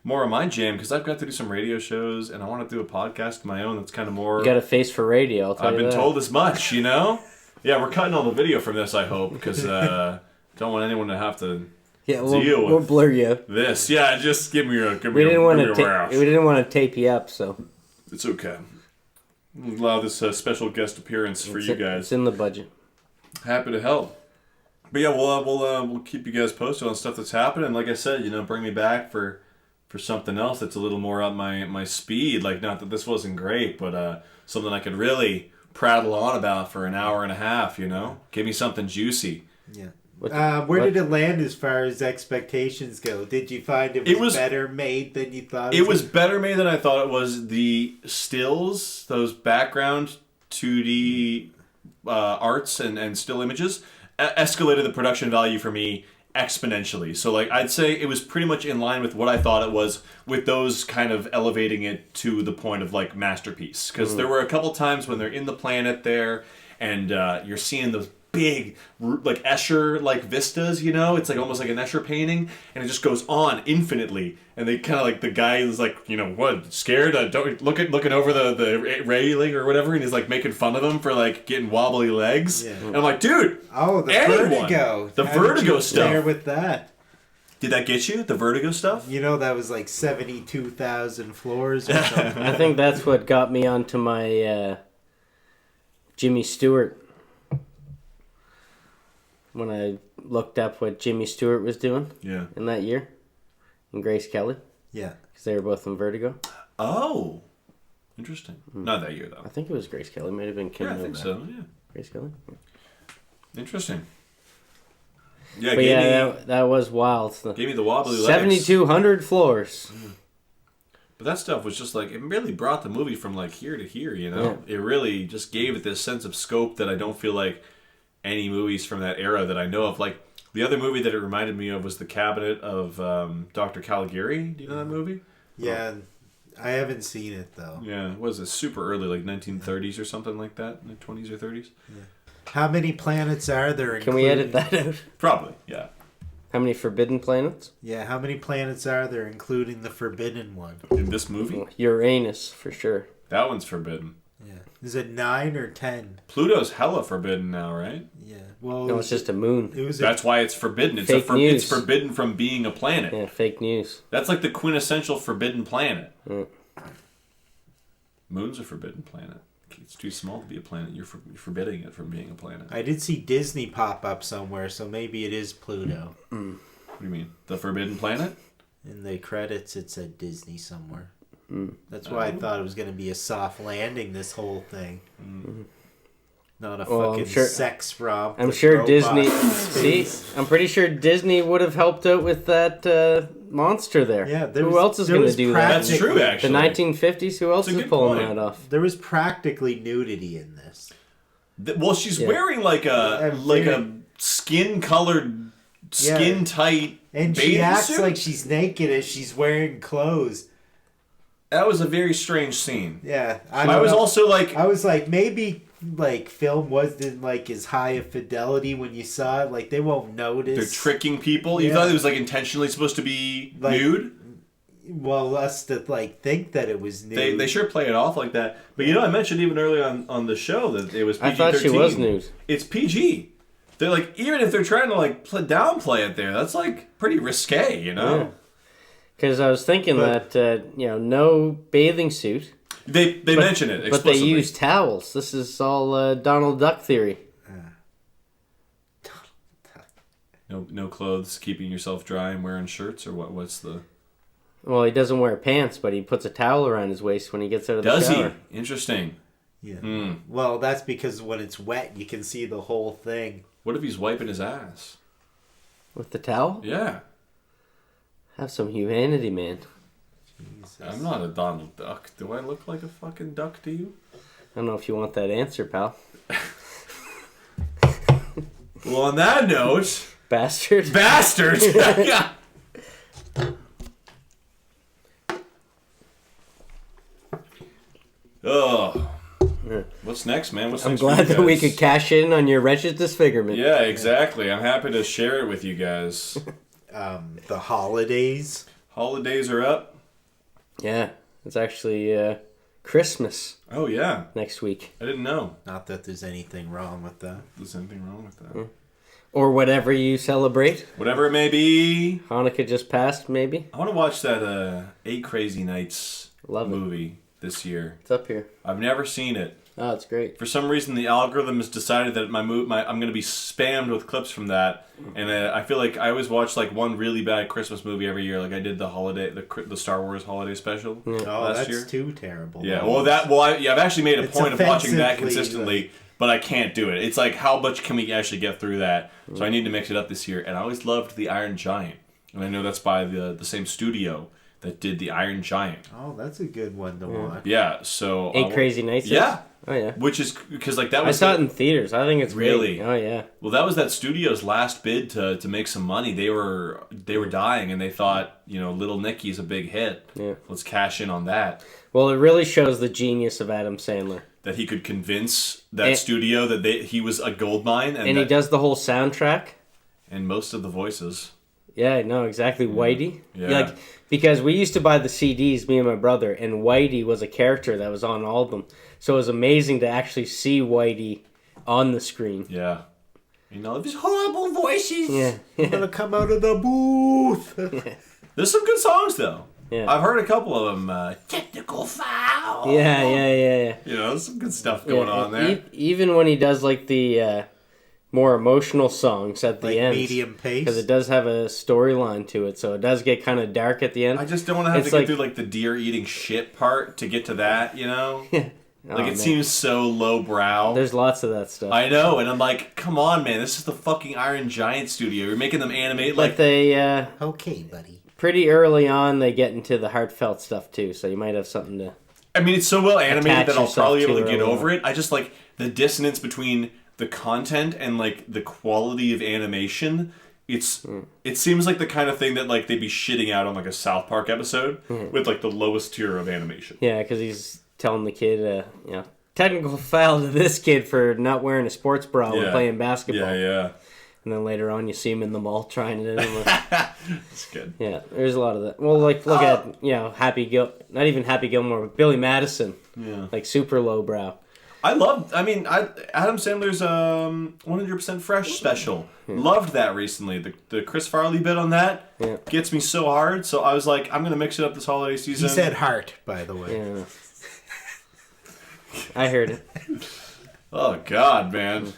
Speaker 2: more of my jam because I've got to do some radio shows and I want to do a podcast of my own that's kind of more.
Speaker 1: You got a face for radio.
Speaker 2: I've been told as much. Yeah, we're cutting all the video from this. I hope because don't want anyone to have to.
Speaker 1: Yeah, we'll blur you.
Speaker 2: This. Yeah, just give me your.
Speaker 1: We didn't want to tape you up, so
Speaker 2: it's okay. Allow this special guest appearance for you guys.
Speaker 1: It's in the budget.
Speaker 2: Happy to help. But yeah, we'll keep you guys posted on stuff that's happening. Like I said, bring me back for something else that's a little more up my speed. Like, not that this wasn't great, but something I could really prattle on about for an hour and a half. Give me something juicy.
Speaker 3: Yeah. Where did it land as far as expectations go? Did you find it was better made than you thought?
Speaker 2: It was better made than I thought it was. The stills, those background 2D arts and still images, escalated the production value for me exponentially. So I'd say it was pretty much in line with what I thought it was, with those kind of elevating it to the point of masterpiece. Because there were a couple times when they're in the planet there and you're seeing those big Escher vistas, it's almost like an Escher painting, and it just goes on infinitely, and they kind of the guy is what, scared, don't looking over the railing or whatever, and he's making fun of them for getting wobbly legs. And I'm dude,
Speaker 3: the vertigo,
Speaker 2: vertigo stuff
Speaker 3: there with that.
Speaker 2: Did that get you, the vertigo stuff?
Speaker 3: That was 72,000 floors or something.
Speaker 1: I think that's what got me onto my Jimmy Stewart. When I looked up what Jimmy Stewart was doing in that year, and Grace Kelly.
Speaker 3: Yeah.
Speaker 1: Because they were both in Vertigo.
Speaker 2: Oh. Interesting. Not that year, though.
Speaker 1: I think it was Grace Kelly. Might have been Kim.
Speaker 2: Yeah, I think so, yeah.
Speaker 1: Grace Kelly. Yeah.
Speaker 2: Interesting. Yeah,
Speaker 1: that was wild.
Speaker 2: Gave me the wobbly legs.
Speaker 1: 7,200 floors.
Speaker 2: But that stuff was just it really brought the movie from here to here, Yeah. It really just gave it this sense of scope that I don't feel any movies from that era that I know of. The other movie that it reminded me of was The Cabinet of Dr. Caligari. Do you know that movie?
Speaker 3: Yeah, I haven't seen it though.
Speaker 2: Yeah, was it super early, 1930s or something like that, 20s or 30s?
Speaker 3: Yeah. How many planets are there?
Speaker 1: Can we edit that out?
Speaker 2: Probably, yeah.
Speaker 1: How many forbidden planets?
Speaker 3: Yeah, how many planets are there, including the forbidden one?
Speaker 2: In this movie?
Speaker 1: Uranus, for sure.
Speaker 2: That one's forbidden.
Speaker 3: Yeah. Is it 9 or 10?
Speaker 2: Pluto's hella forbidden now, right?
Speaker 3: Yeah. Well,
Speaker 1: no, it's just a moon.
Speaker 2: That's why it's forbidden. It's
Speaker 1: fake news.
Speaker 2: It's forbidden from being a planet.
Speaker 1: Yeah, fake news.
Speaker 2: That's the quintessential forbidden planet.
Speaker 1: Mm.
Speaker 2: Moon's a forbidden planet. It's too small to be a planet. You're forbidding it from being a planet.
Speaker 3: I did see Disney pop up somewhere, so maybe it is Pluto.
Speaker 2: What do you mean? The forbidden planet?
Speaker 3: In the credits, it said Disney somewhere. That's why I thought it was going to be a soft landing, this whole thing. Not a fucking sex romp.
Speaker 1: I'm sure Disney... See? I'm pretty sure Disney would have helped out with that monster there.
Speaker 3: Yeah,
Speaker 1: who else is going to do that?
Speaker 2: That's true, actually.
Speaker 1: The 1950s? Who else is pulling that off?
Speaker 3: There was practically nudity in this.
Speaker 2: Well, she's wearing a skin-colored, skin-tight
Speaker 3: and she acts like she's naked as she's wearing clothes.
Speaker 2: That was a very strange scene.
Speaker 3: Yeah.
Speaker 2: I was also I
Speaker 3: was maybe film wasn't as high a fidelity when you saw it. They won't notice.
Speaker 2: They're tricking people. You thought it was intentionally supposed to be nude?
Speaker 3: Well, us to think that it was nude.
Speaker 2: They sure play it off like that. But I mentioned even earlier on the show that it was PG-13.
Speaker 1: I thought she was nude.
Speaker 2: It's PG. They're even if they're trying to downplay it there, that's pretty risque,
Speaker 1: Yeah. Because I was thinking that no bathing suit.
Speaker 2: They mention it explicitly.
Speaker 1: But they use towels. This is all Donald Duck theory.
Speaker 2: No clothes, keeping yourself dry and wearing shirts, or what? What's the?
Speaker 1: Well, he doesn't wear pants, but he puts a towel around his waist when he gets out of the shower.
Speaker 2: Does he? Interesting.
Speaker 3: Yeah. Well, that's because when it's wet, you can see the whole thing.
Speaker 2: What if he's wiping his ass?
Speaker 1: With the towel?
Speaker 2: Yeah.
Speaker 1: Have some humanity, man.
Speaker 2: Jesus. I'm not a Donald Duck. Do I look like a fucking duck to you?
Speaker 1: I don't know if you want that answer, pal.
Speaker 2: Well, on that note...
Speaker 1: Bastard.
Speaker 2: Yeah. Oh. What's next, man?
Speaker 1: I'm glad that we could cash in on your wretched disfigurement.
Speaker 2: Yeah, exactly. I'm happy to share it with you guys.
Speaker 3: The holidays.
Speaker 2: Holidays are up.
Speaker 1: Yeah, it's actually Christmas.
Speaker 2: Oh, yeah.
Speaker 1: Next week.
Speaker 2: I didn't know.
Speaker 3: Not that there's anything wrong with that.
Speaker 2: There's anything wrong with that.
Speaker 1: Or whatever you celebrate.
Speaker 2: Whatever it may be.
Speaker 1: Hanukkah just passed, maybe.
Speaker 2: I want to watch that 8 Crazy Nights movie this year.
Speaker 1: It's up here.
Speaker 2: I've never seen it.
Speaker 1: Oh, it's great.
Speaker 2: For some reason, the algorithm has decided that I'm going to be spammed with clips from that, and I feel like I always watch like one really bad Christmas movie every year. Like I did the Star Wars holiday special last year.
Speaker 3: That's too terrible.
Speaker 2: Yeah, I've actually made a point of watching that consistently, but I can't do it. It's like how much can we actually get through that? So I need to mix it up this year. And I always loved The Iron Giant, and I know that's by the same studio that did The Iron Giant.
Speaker 3: Oh, that's a good one to watch.
Speaker 2: Yeah, so
Speaker 1: 8 Crazy Nights.
Speaker 2: Yeah.
Speaker 1: Oh yeah.
Speaker 2: Which is because like that was.
Speaker 1: I saw it in theaters. I think it's
Speaker 2: really.
Speaker 1: Great. Oh yeah.
Speaker 2: Well, that was that studio's last bid to make some money. They were dying, and they thought, Little Nicky's a big hit.
Speaker 1: Yeah.
Speaker 2: Let's cash in on that.
Speaker 1: Well, it really shows the genius of Adam Sandler.
Speaker 2: That he could convince that studio that he was a goldmine, and
Speaker 1: he does the whole soundtrack.
Speaker 2: And most of the voices.
Speaker 1: Yeah, no, exactly. Whitey.
Speaker 2: Yeah.
Speaker 1: Because we used to buy the CDs, me and my brother, and Whitey was a character that was on all of them. So it was amazing to actually see Whitey on the screen.
Speaker 2: Yeah. These horrible voices.
Speaker 1: Yeah.
Speaker 3: I'm going to come out of the booth.
Speaker 2: There's some good songs, though.
Speaker 1: Yeah.
Speaker 2: I've heard a couple of them. Technical foul.
Speaker 1: Yeah.
Speaker 2: There's some good stuff going on there.
Speaker 1: Even when he does like the more emotional songs at the end.
Speaker 3: Medium pace.
Speaker 1: Because it does have a storyline to it, so it does get kind of dark at the end.
Speaker 2: I just don't want to have to get through like the deer eating shit part to get to that, It seems so lowbrow.
Speaker 1: There's lots of that stuff.
Speaker 2: I know, and I'm like, come on, man, this is the fucking Iron Giant studio. You're making them animate like...
Speaker 1: But they...
Speaker 3: okay, buddy.
Speaker 1: Pretty early on, they get into the heartfelt stuff, too, so you might have something to...
Speaker 2: I mean, it's so well animated that I'll probably be able to get
Speaker 1: early
Speaker 2: over it. I just like the dissonance between the content and like the quality of animation. It seems like the kind of thing that like they'd be shitting out on like a South Park episode with like the lowest tier of animation.
Speaker 1: Yeah, because he's telling the kid, technical foul to this kid for not wearing a sports bra when playing basketball.
Speaker 2: Yeah.
Speaker 1: And then later on, you see him in the mall trying it.
Speaker 2: That's good.
Speaker 1: Yeah, there's a lot of that. Well, like look at not even Happy Gilmore, but Billy Madison.
Speaker 2: Yeah,
Speaker 1: like super lowbrow.
Speaker 2: Adam Sandler's 100% Fresh special. Loved that recently. The Chris Farley bit on that gets me so hard. So I was like, I'm gonna mix it up this holiday season.
Speaker 3: He said heart, by the way.
Speaker 1: Yeah. I heard it.
Speaker 2: Oh God, man.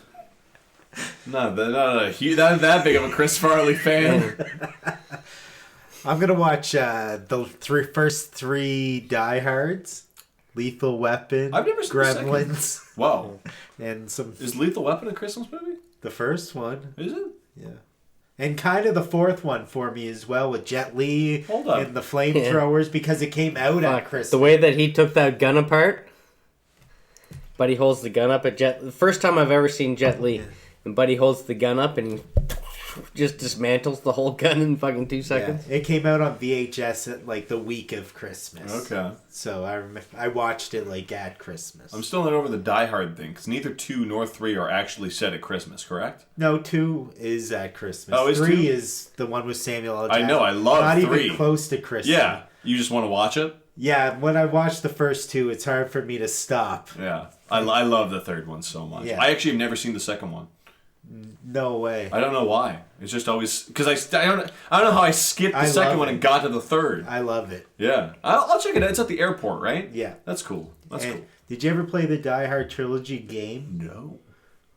Speaker 2: Not that big of a Chris Farley fan.
Speaker 3: I'm gonna watch the first 3 Die Hards, Lethal Weapon.
Speaker 2: I've never seen
Speaker 3: Gremlins.
Speaker 2: Whoa!
Speaker 3: And some.
Speaker 2: Is Lethal Weapon a Christmas movie?
Speaker 3: The first one.
Speaker 2: Is it?
Speaker 3: Yeah. And kind of the 4th one for me as well with Jet Li and the flamethrowers because it came out at Christmas.
Speaker 1: The way that he took that gun apart, but he holds the gun up at Jet. The first time I've ever seen Jet Li. And Buddy holds the gun up and he just dismantles the whole gun in fucking 2 seconds.
Speaker 3: Yeah, it came out on VHS at like the week of Christmas.
Speaker 2: Okay.
Speaker 3: So I watched it like at Christmas.
Speaker 2: I'm still not over the Die Hard thing because neither 2 nor 3 are actually set at Christmas, correct?
Speaker 3: No, 2 is at Christmas.
Speaker 2: Oh, is
Speaker 3: 3
Speaker 2: 2?
Speaker 3: is the one with Samuel L. Jackson.
Speaker 2: I know, I love
Speaker 3: Not
Speaker 2: 3.
Speaker 3: Not even close to Christmas.
Speaker 2: Yeah, you just want to watch it?
Speaker 3: Yeah, when I watched the first 2, it's hard for me to stop.
Speaker 2: Yeah, I love the third one so much.
Speaker 3: Yeah.
Speaker 2: I actually have never seen the second one.
Speaker 3: No way.
Speaker 2: I don't know why. It's just always because I don't know how I skipped the second one and got to the third.
Speaker 3: I love it.
Speaker 2: Yeah, I'll check it out. It's at the airport, right?
Speaker 3: Yeah,
Speaker 2: that's cool. That's cool.
Speaker 3: Did you ever play the Die Hard trilogy game?
Speaker 2: No.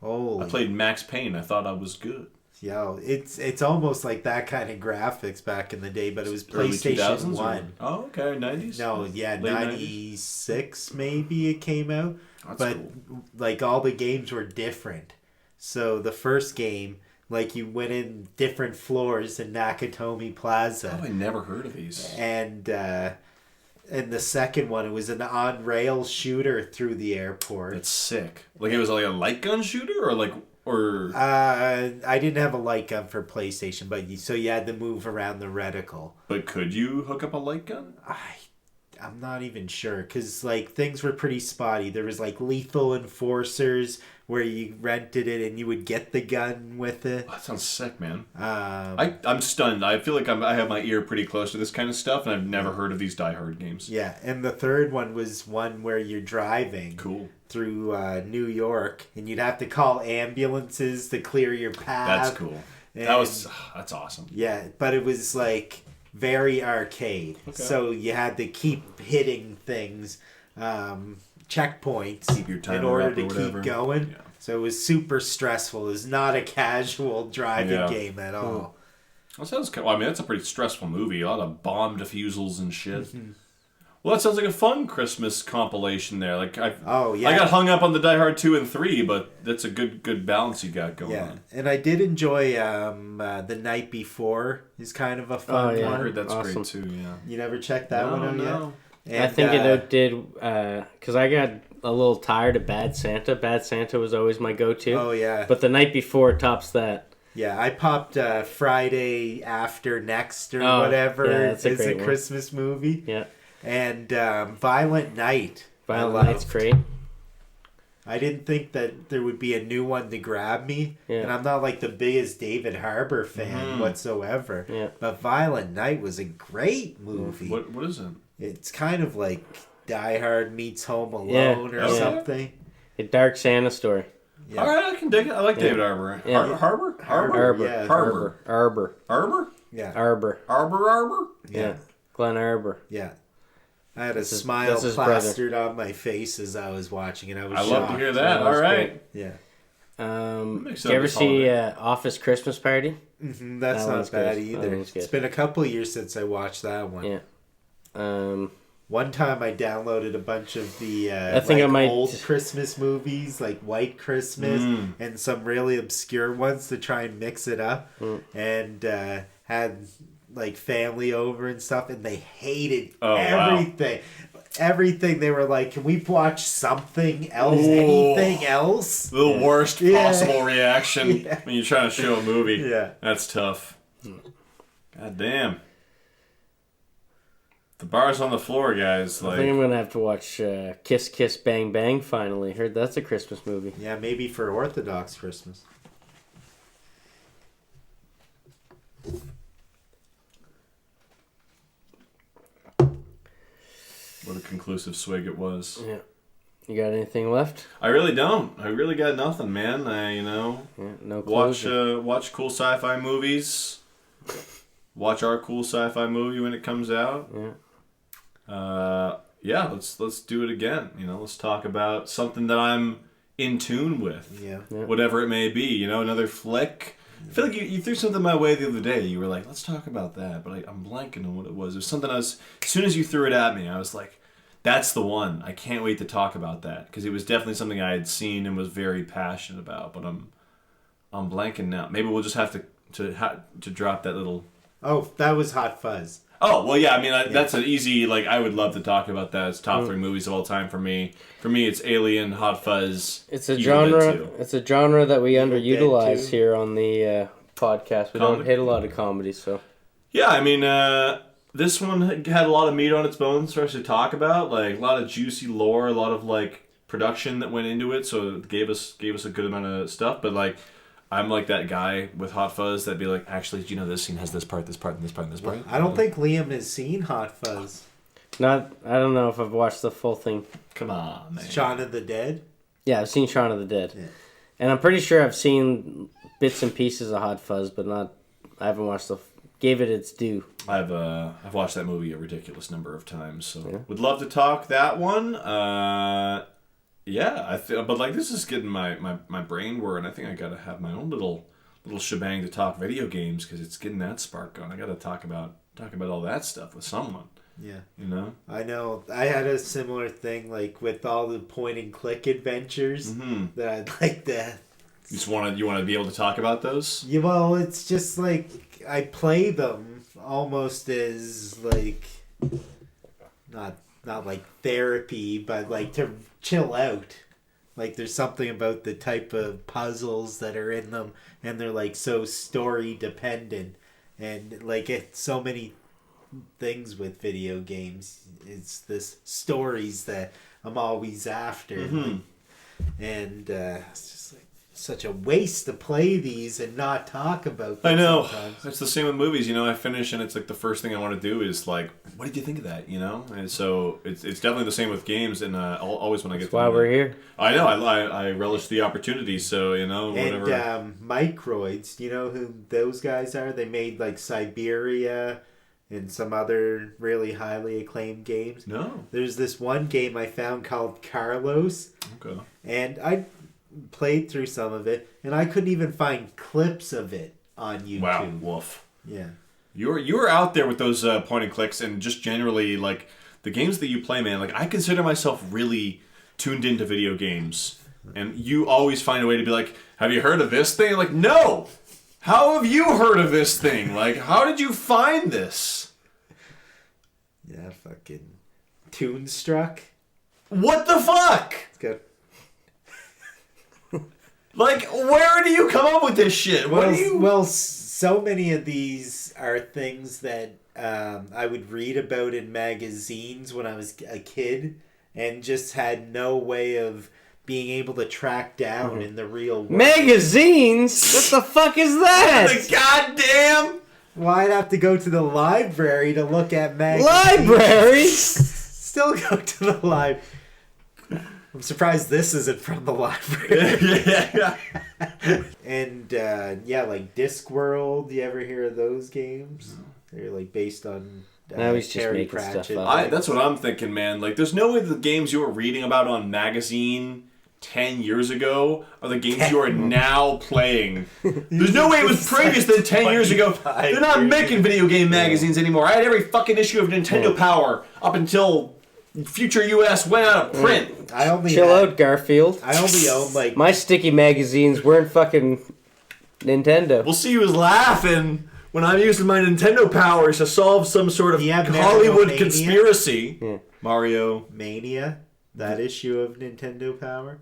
Speaker 3: Oh.
Speaker 2: I played Max Payne. I thought I was good.
Speaker 3: Yeah, it's almost like that kind of graphics back in the day, but it was PlayStation 1.
Speaker 2: Oh, okay, 90s?
Speaker 3: No, yeah, 96 maybe it came out.
Speaker 2: That's
Speaker 3: but
Speaker 2: cool.
Speaker 3: Like all the games were different. So the first game, like you went in different floors in Nakatomi Plaza.
Speaker 2: Oh, I never heard of these.
Speaker 3: And the second one, it was an on-rail shooter through the airport.
Speaker 2: That's sick. Like it was like a light gun shooter or
Speaker 3: I didn't have a light gun for PlayStation, but so you had to move around the reticle.
Speaker 2: But could you hook up a light gun?
Speaker 3: I'm not even sure because like things were pretty spotty. There was like Lethal Enforcers where you rented it and you would get the gun with it.
Speaker 2: Oh, that sounds sick, man. I'm stunned. I feel like I have my ear pretty close to this kind of stuff, and I've never heard of these Die Hard games.
Speaker 3: Yeah, and the third one was one where you're driving through New York, and you'd have to call ambulances to clear your path.
Speaker 2: That's cool. And that's awesome.
Speaker 3: Yeah, but it was like very arcade. Okay. So you had to keep hitting things, checkpoints
Speaker 2: keep your time
Speaker 3: in order to keep going. Yeah. So it was super stressful. It was not a casual driving game at all.
Speaker 2: That sounds cool. I mean, that's a pretty stressful movie. A lot of bomb defusals and shit. Mm-hmm. Well, that sounds like a fun Christmas compilation there. Like I got hung up on the Die Hard 2 and 3, but that's a good balance you got going on.
Speaker 3: And I did enjoy The Night Before is kind of a fun one.
Speaker 2: I heard that's great too, yeah.
Speaker 3: You never checked that one out yet?
Speaker 1: And, I think it outdid, because I got a little tired of Bad Santa. Bad Santa was always my go-to.
Speaker 3: Oh, yeah.
Speaker 1: But The Night Before tops that.
Speaker 3: Yeah, I popped Friday After Next or whatever.
Speaker 1: Yeah, that's a great
Speaker 3: Christmas movie.
Speaker 1: Yeah.
Speaker 3: And Violent Night.
Speaker 1: Violent Night's great.
Speaker 3: I didn't think that there would be a new one to grab me. Yeah. And I'm not like the biggest David Harbour fan whatsoever. Yeah. But Violent Night was a great movie.
Speaker 2: What is it?
Speaker 3: It's kind of like Die Hard meets Home Alone or something.
Speaker 1: A Dark Santa story.
Speaker 2: Yeah. All right, I can dig it. I like David Harbour.
Speaker 1: Yeah.
Speaker 2: Harbour?
Speaker 1: Yeah. Arbor.
Speaker 3: Yeah.
Speaker 2: Arbor?
Speaker 3: Yeah.
Speaker 1: Glenn Arbor.
Speaker 3: Yeah. I had a smile plastered on my face as I was watching it. I shocked.
Speaker 2: Love to hear that. All right.
Speaker 3: Great.
Speaker 1: Yeah. Did you ever see Office Christmas Party?
Speaker 3: Mm-hmm. That's not bad either. It's been a couple of years since I watched that one.
Speaker 1: Yeah.
Speaker 3: One time I downloaded a bunch of the old Christmas movies, like White Christmas, and some really obscure ones to try and mix it up. And had like family over and stuff, and they hated everything. Wow. Everything. They were like, can we watch something else? Anything else?
Speaker 2: The worst possible reaction when you're trying to show a movie.
Speaker 3: Yeah.
Speaker 2: That's tough. God damn. The bar's on the floor, guys.
Speaker 1: I think I'm going to have to watch Kiss Kiss Bang Bang finally. Heard that's a Christmas movie.
Speaker 3: Yeah, maybe for Orthodox Christmas.
Speaker 2: What a conclusive swig it was.
Speaker 1: Yeah. You got anything left?
Speaker 2: I really don't. I really got nothing, man.
Speaker 1: No
Speaker 2: watch cool sci-fi movies. Watch our cool sci-fi movie when it comes out.
Speaker 1: Yeah.
Speaker 2: Let's do it again. Let's talk about something that I'm in tune with.
Speaker 3: Yeah.
Speaker 2: Whatever it may be. Another flick. I feel like you threw something my way the other day. You were like, let's talk about that. But I'm blanking on what it was. It was something as soon as you threw it at me, I was like, that's the one. I can't wait to talk about that. Because it was definitely something I had seen and was very passionate about. But I'm blanking now. Maybe we'll just have to drop that little...
Speaker 3: Oh, that was Hot Fuzz.
Speaker 2: Oh, well, yeah. I mean, that's an easy... I would love to talk about that. It's top 3 movies of all time for me. For me, it's Alien, Hot Fuzz.
Speaker 1: It's a genre. It's a genre that we underutilize here on the podcast. We don't hit a lot of comedy, so...
Speaker 2: Yeah, I mean, this one had a lot of meat on its bones for us to talk about. A lot of juicy lore, a lot of, production that went into it. So it gave us a good amount of stuff. But, I'm like that guy with Hot Fuzz that'd be like, actually, do you know this scene has this part, this part, and this part, and this part?
Speaker 3: I don't think Liam has seen Hot Fuzz.
Speaker 1: I don't know if I've watched the full thing.
Speaker 2: Come on, man.
Speaker 3: Shaun of the Dead?
Speaker 1: Yeah, I've seen Shaun of the Dead.
Speaker 3: Yeah.
Speaker 1: And I'm pretty sure I've seen bits and pieces of Hot Fuzz, but I haven't watched gave it its due.
Speaker 2: I've watched that movie a ridiculous number of times, so would love to talk that one. Yeah, but this is getting my brain whirring. I think I gotta have my own little shebang to talk video games because it's getting that spark going. I gotta talk about all that stuff with someone.
Speaker 3: Yeah,
Speaker 2: I
Speaker 3: know. I had a similar thing with all the point and click adventures that I'd like to.
Speaker 2: You want to be able to talk about those?
Speaker 3: Yeah, well, it's just I play them almost as not like therapy, but to chill out. There's something about the type of puzzles that are in them, and they're so story dependent, and it's so many things with video games. It's this stories that I'm always after.
Speaker 2: Mhm.
Speaker 3: And it's just like such a waste to play these and not talk about them
Speaker 2: I know.
Speaker 3: sometimes.
Speaker 2: It's the same with movies. I finish and it's like the first thing I want to do is like, what did you think of that? And so it's definitely the same with games. And always when I get
Speaker 1: That's why we're here.
Speaker 2: I know. I relish the opportunity. So whatever.
Speaker 3: And Microids, do you know who those guys are? They made like Siberia and some other really highly acclaimed games.
Speaker 2: No.
Speaker 3: There's this one game I found called Carlos.
Speaker 2: Okay.
Speaker 3: And I played through some of it, and I couldn't even find clips of it on YouTube.
Speaker 2: Wow. Woof.
Speaker 3: Yeah.
Speaker 2: You were out there with those point and clicks, and just generally like the games that you play, man. Like I consider myself really tuned into video games, and you always find a way to be like, "Have you heard of this thing?" Like, no. How have you heard of this thing? Like, how did you find this?
Speaker 3: Yeah, fucking Toonstruck.
Speaker 2: What the fuck?
Speaker 3: It's good.
Speaker 2: Like, where do you come up with this shit? What do you?
Speaker 3: Well, so many of these are things that I would read about in magazines when I was a kid, and just had no way of being able to track down in the real world.
Speaker 1: Magazines? What the fuck is that?
Speaker 2: The goddamn.
Speaker 3: Well, I'd have to go to the library to look at magazines.
Speaker 1: Library?
Speaker 3: Still go to the library. I'm surprised this isn't from the library.
Speaker 2: Yeah.
Speaker 3: And like Discworld. You ever hear of those games? They're like based on
Speaker 1: Now he's just
Speaker 3: Terry
Speaker 1: making stuff
Speaker 3: Pratchett.
Speaker 1: up.
Speaker 2: That's what I'm thinking, man. Like, there's no way the games you were reading about on magazine 10 years ago are the games you are now playing. There's no way it was previous than 10 years ago. They're not making video game magazines anymore. I had every fucking issue of Nintendo Power up until Future US went out of print.
Speaker 3: I only
Speaker 1: Chill out, Garfield.
Speaker 3: I only own like
Speaker 1: My sticky magazines weren't fucking Nintendo.
Speaker 2: We'll see who's laughing when I'm using my Nintendo powers to solve some sort of
Speaker 3: You have
Speaker 2: Hollywood
Speaker 3: Mania?
Speaker 2: conspiracy.
Speaker 1: Yeah.
Speaker 2: Mario.
Speaker 3: Mania, that issue of Nintendo Power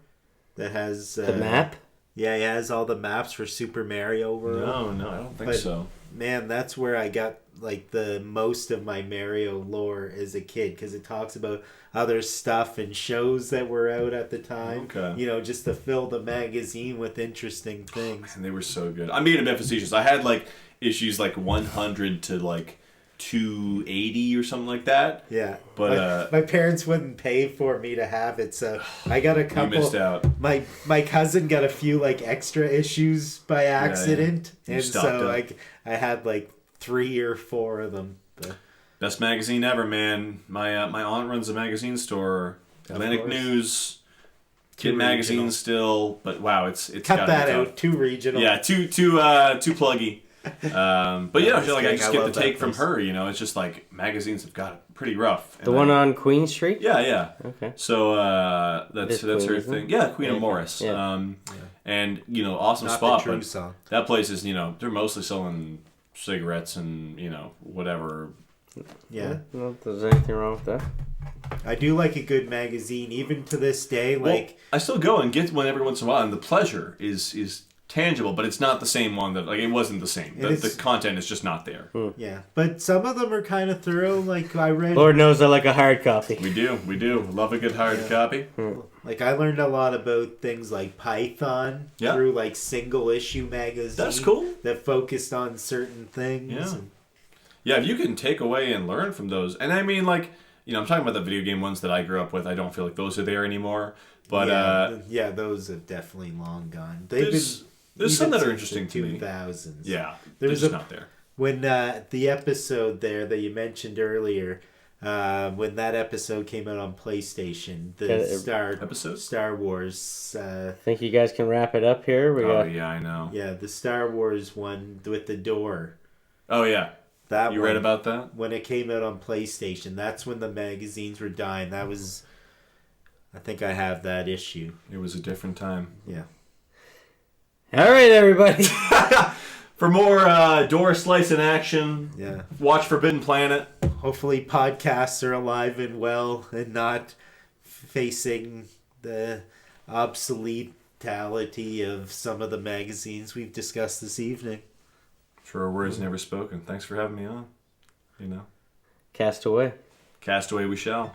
Speaker 3: that has
Speaker 1: The map?
Speaker 3: Yeah, it has all the maps for Super Mario World.
Speaker 2: No, I don't think
Speaker 3: But-
Speaker 2: so.
Speaker 3: Man, that's where I got like the most of my Mario lore as a kid, because it talks about other stuff and shows that were out at the time.
Speaker 2: Okay.
Speaker 3: Just to fill the magazine with interesting things.
Speaker 2: And they were so good. I'm being a bit facetious. I had like issues like 100 to like 280 or something like that.
Speaker 3: Yeah,
Speaker 2: But
Speaker 3: my parents wouldn't pay for me to have it, so I got a couple.
Speaker 2: you missed out.
Speaker 3: My cousin got a few like extra issues by accident,
Speaker 2: You
Speaker 3: and
Speaker 2: stocked
Speaker 3: so
Speaker 2: up.
Speaker 3: I had like 3 or 4 of them. But
Speaker 2: Best magazine ever, man. My aunt runs a magazine store. Atlantic
Speaker 3: course.
Speaker 2: News, Kid
Speaker 3: Too
Speaker 2: Magazine
Speaker 3: regional.
Speaker 2: still, but wow, it's
Speaker 3: cut
Speaker 2: gotta
Speaker 3: that
Speaker 2: be tough.
Speaker 3: out. Too regional.
Speaker 2: Yeah, too pluggy. But I feel like I
Speaker 3: kidding,
Speaker 2: just
Speaker 3: I
Speaker 2: get
Speaker 3: love
Speaker 2: the take
Speaker 3: that
Speaker 2: from
Speaker 3: place.
Speaker 2: her. It's just like magazines have got it pretty rough.
Speaker 1: The one on Queen Street?
Speaker 2: Yeah.
Speaker 1: Okay.
Speaker 2: So that's
Speaker 1: Queen,
Speaker 2: her
Speaker 1: isn't
Speaker 2: thing.
Speaker 1: it?
Speaker 2: Yeah, Queen
Speaker 1: Yeah.
Speaker 2: of Morris.
Speaker 1: Yeah.
Speaker 2: And awesome
Speaker 3: Not
Speaker 2: spot.
Speaker 3: the true
Speaker 2: But
Speaker 3: song.
Speaker 2: that place is they're mostly selling cigarettes and whatever.
Speaker 3: Yeah,
Speaker 1: Well, there's anything wrong with that.
Speaker 3: I do like a good magazine, even to this day.
Speaker 2: Well,
Speaker 3: Like,
Speaker 2: I still go and get one every once in a while, and the pleasure is tangible, but it's not the same one that it wasn't the same. The content is just not there.
Speaker 3: yeah, but some of them are kind of thorough. Like I read,
Speaker 1: Lord knows I like a hard copy.
Speaker 2: We do love a good hard copy.
Speaker 3: like I learned a lot about things like Python
Speaker 2: Yeah.
Speaker 3: through like single issue magazines.
Speaker 2: That's cool.
Speaker 3: That focused on certain things.
Speaker 2: Yeah.
Speaker 3: And-
Speaker 2: Yeah, if you can take away and learn from those, and I mean, like, I'm talking about the video game ones that I grew up with. I don't feel like those are there anymore. But
Speaker 3: yeah, those have definitely long gone.
Speaker 2: there's some that are interesting to me.
Speaker 3: 2000s.
Speaker 2: Yeah, they're
Speaker 3: There's
Speaker 2: just
Speaker 3: a-
Speaker 2: not there.
Speaker 3: When the episode there that you mentioned earlier, when that episode came out on PlayStation, the
Speaker 2: Episode?
Speaker 3: Star Wars,
Speaker 1: Think you guys can wrap it up here? We
Speaker 2: Oh
Speaker 1: got
Speaker 2: yeah, I know.
Speaker 3: yeah, the Star Wars one with the door.
Speaker 2: Oh yeah,
Speaker 3: That
Speaker 2: you
Speaker 3: one,
Speaker 2: read about that?
Speaker 3: when it came out on PlayStation. That's when the magazines were dying. That was, I think I have that issue.
Speaker 2: It was a different time.
Speaker 3: Yeah.
Speaker 1: All right, everybody.
Speaker 2: For more door slice in action,
Speaker 3: Yeah.
Speaker 2: watch Forbidden Planet.
Speaker 3: Hopefully podcasts are alive and well and not facing the obsoletality of some of the magazines we've discussed this evening.
Speaker 2: Truer words never spoken. Thanks for having me on.
Speaker 1: Cast away.
Speaker 2: Cast away we shall.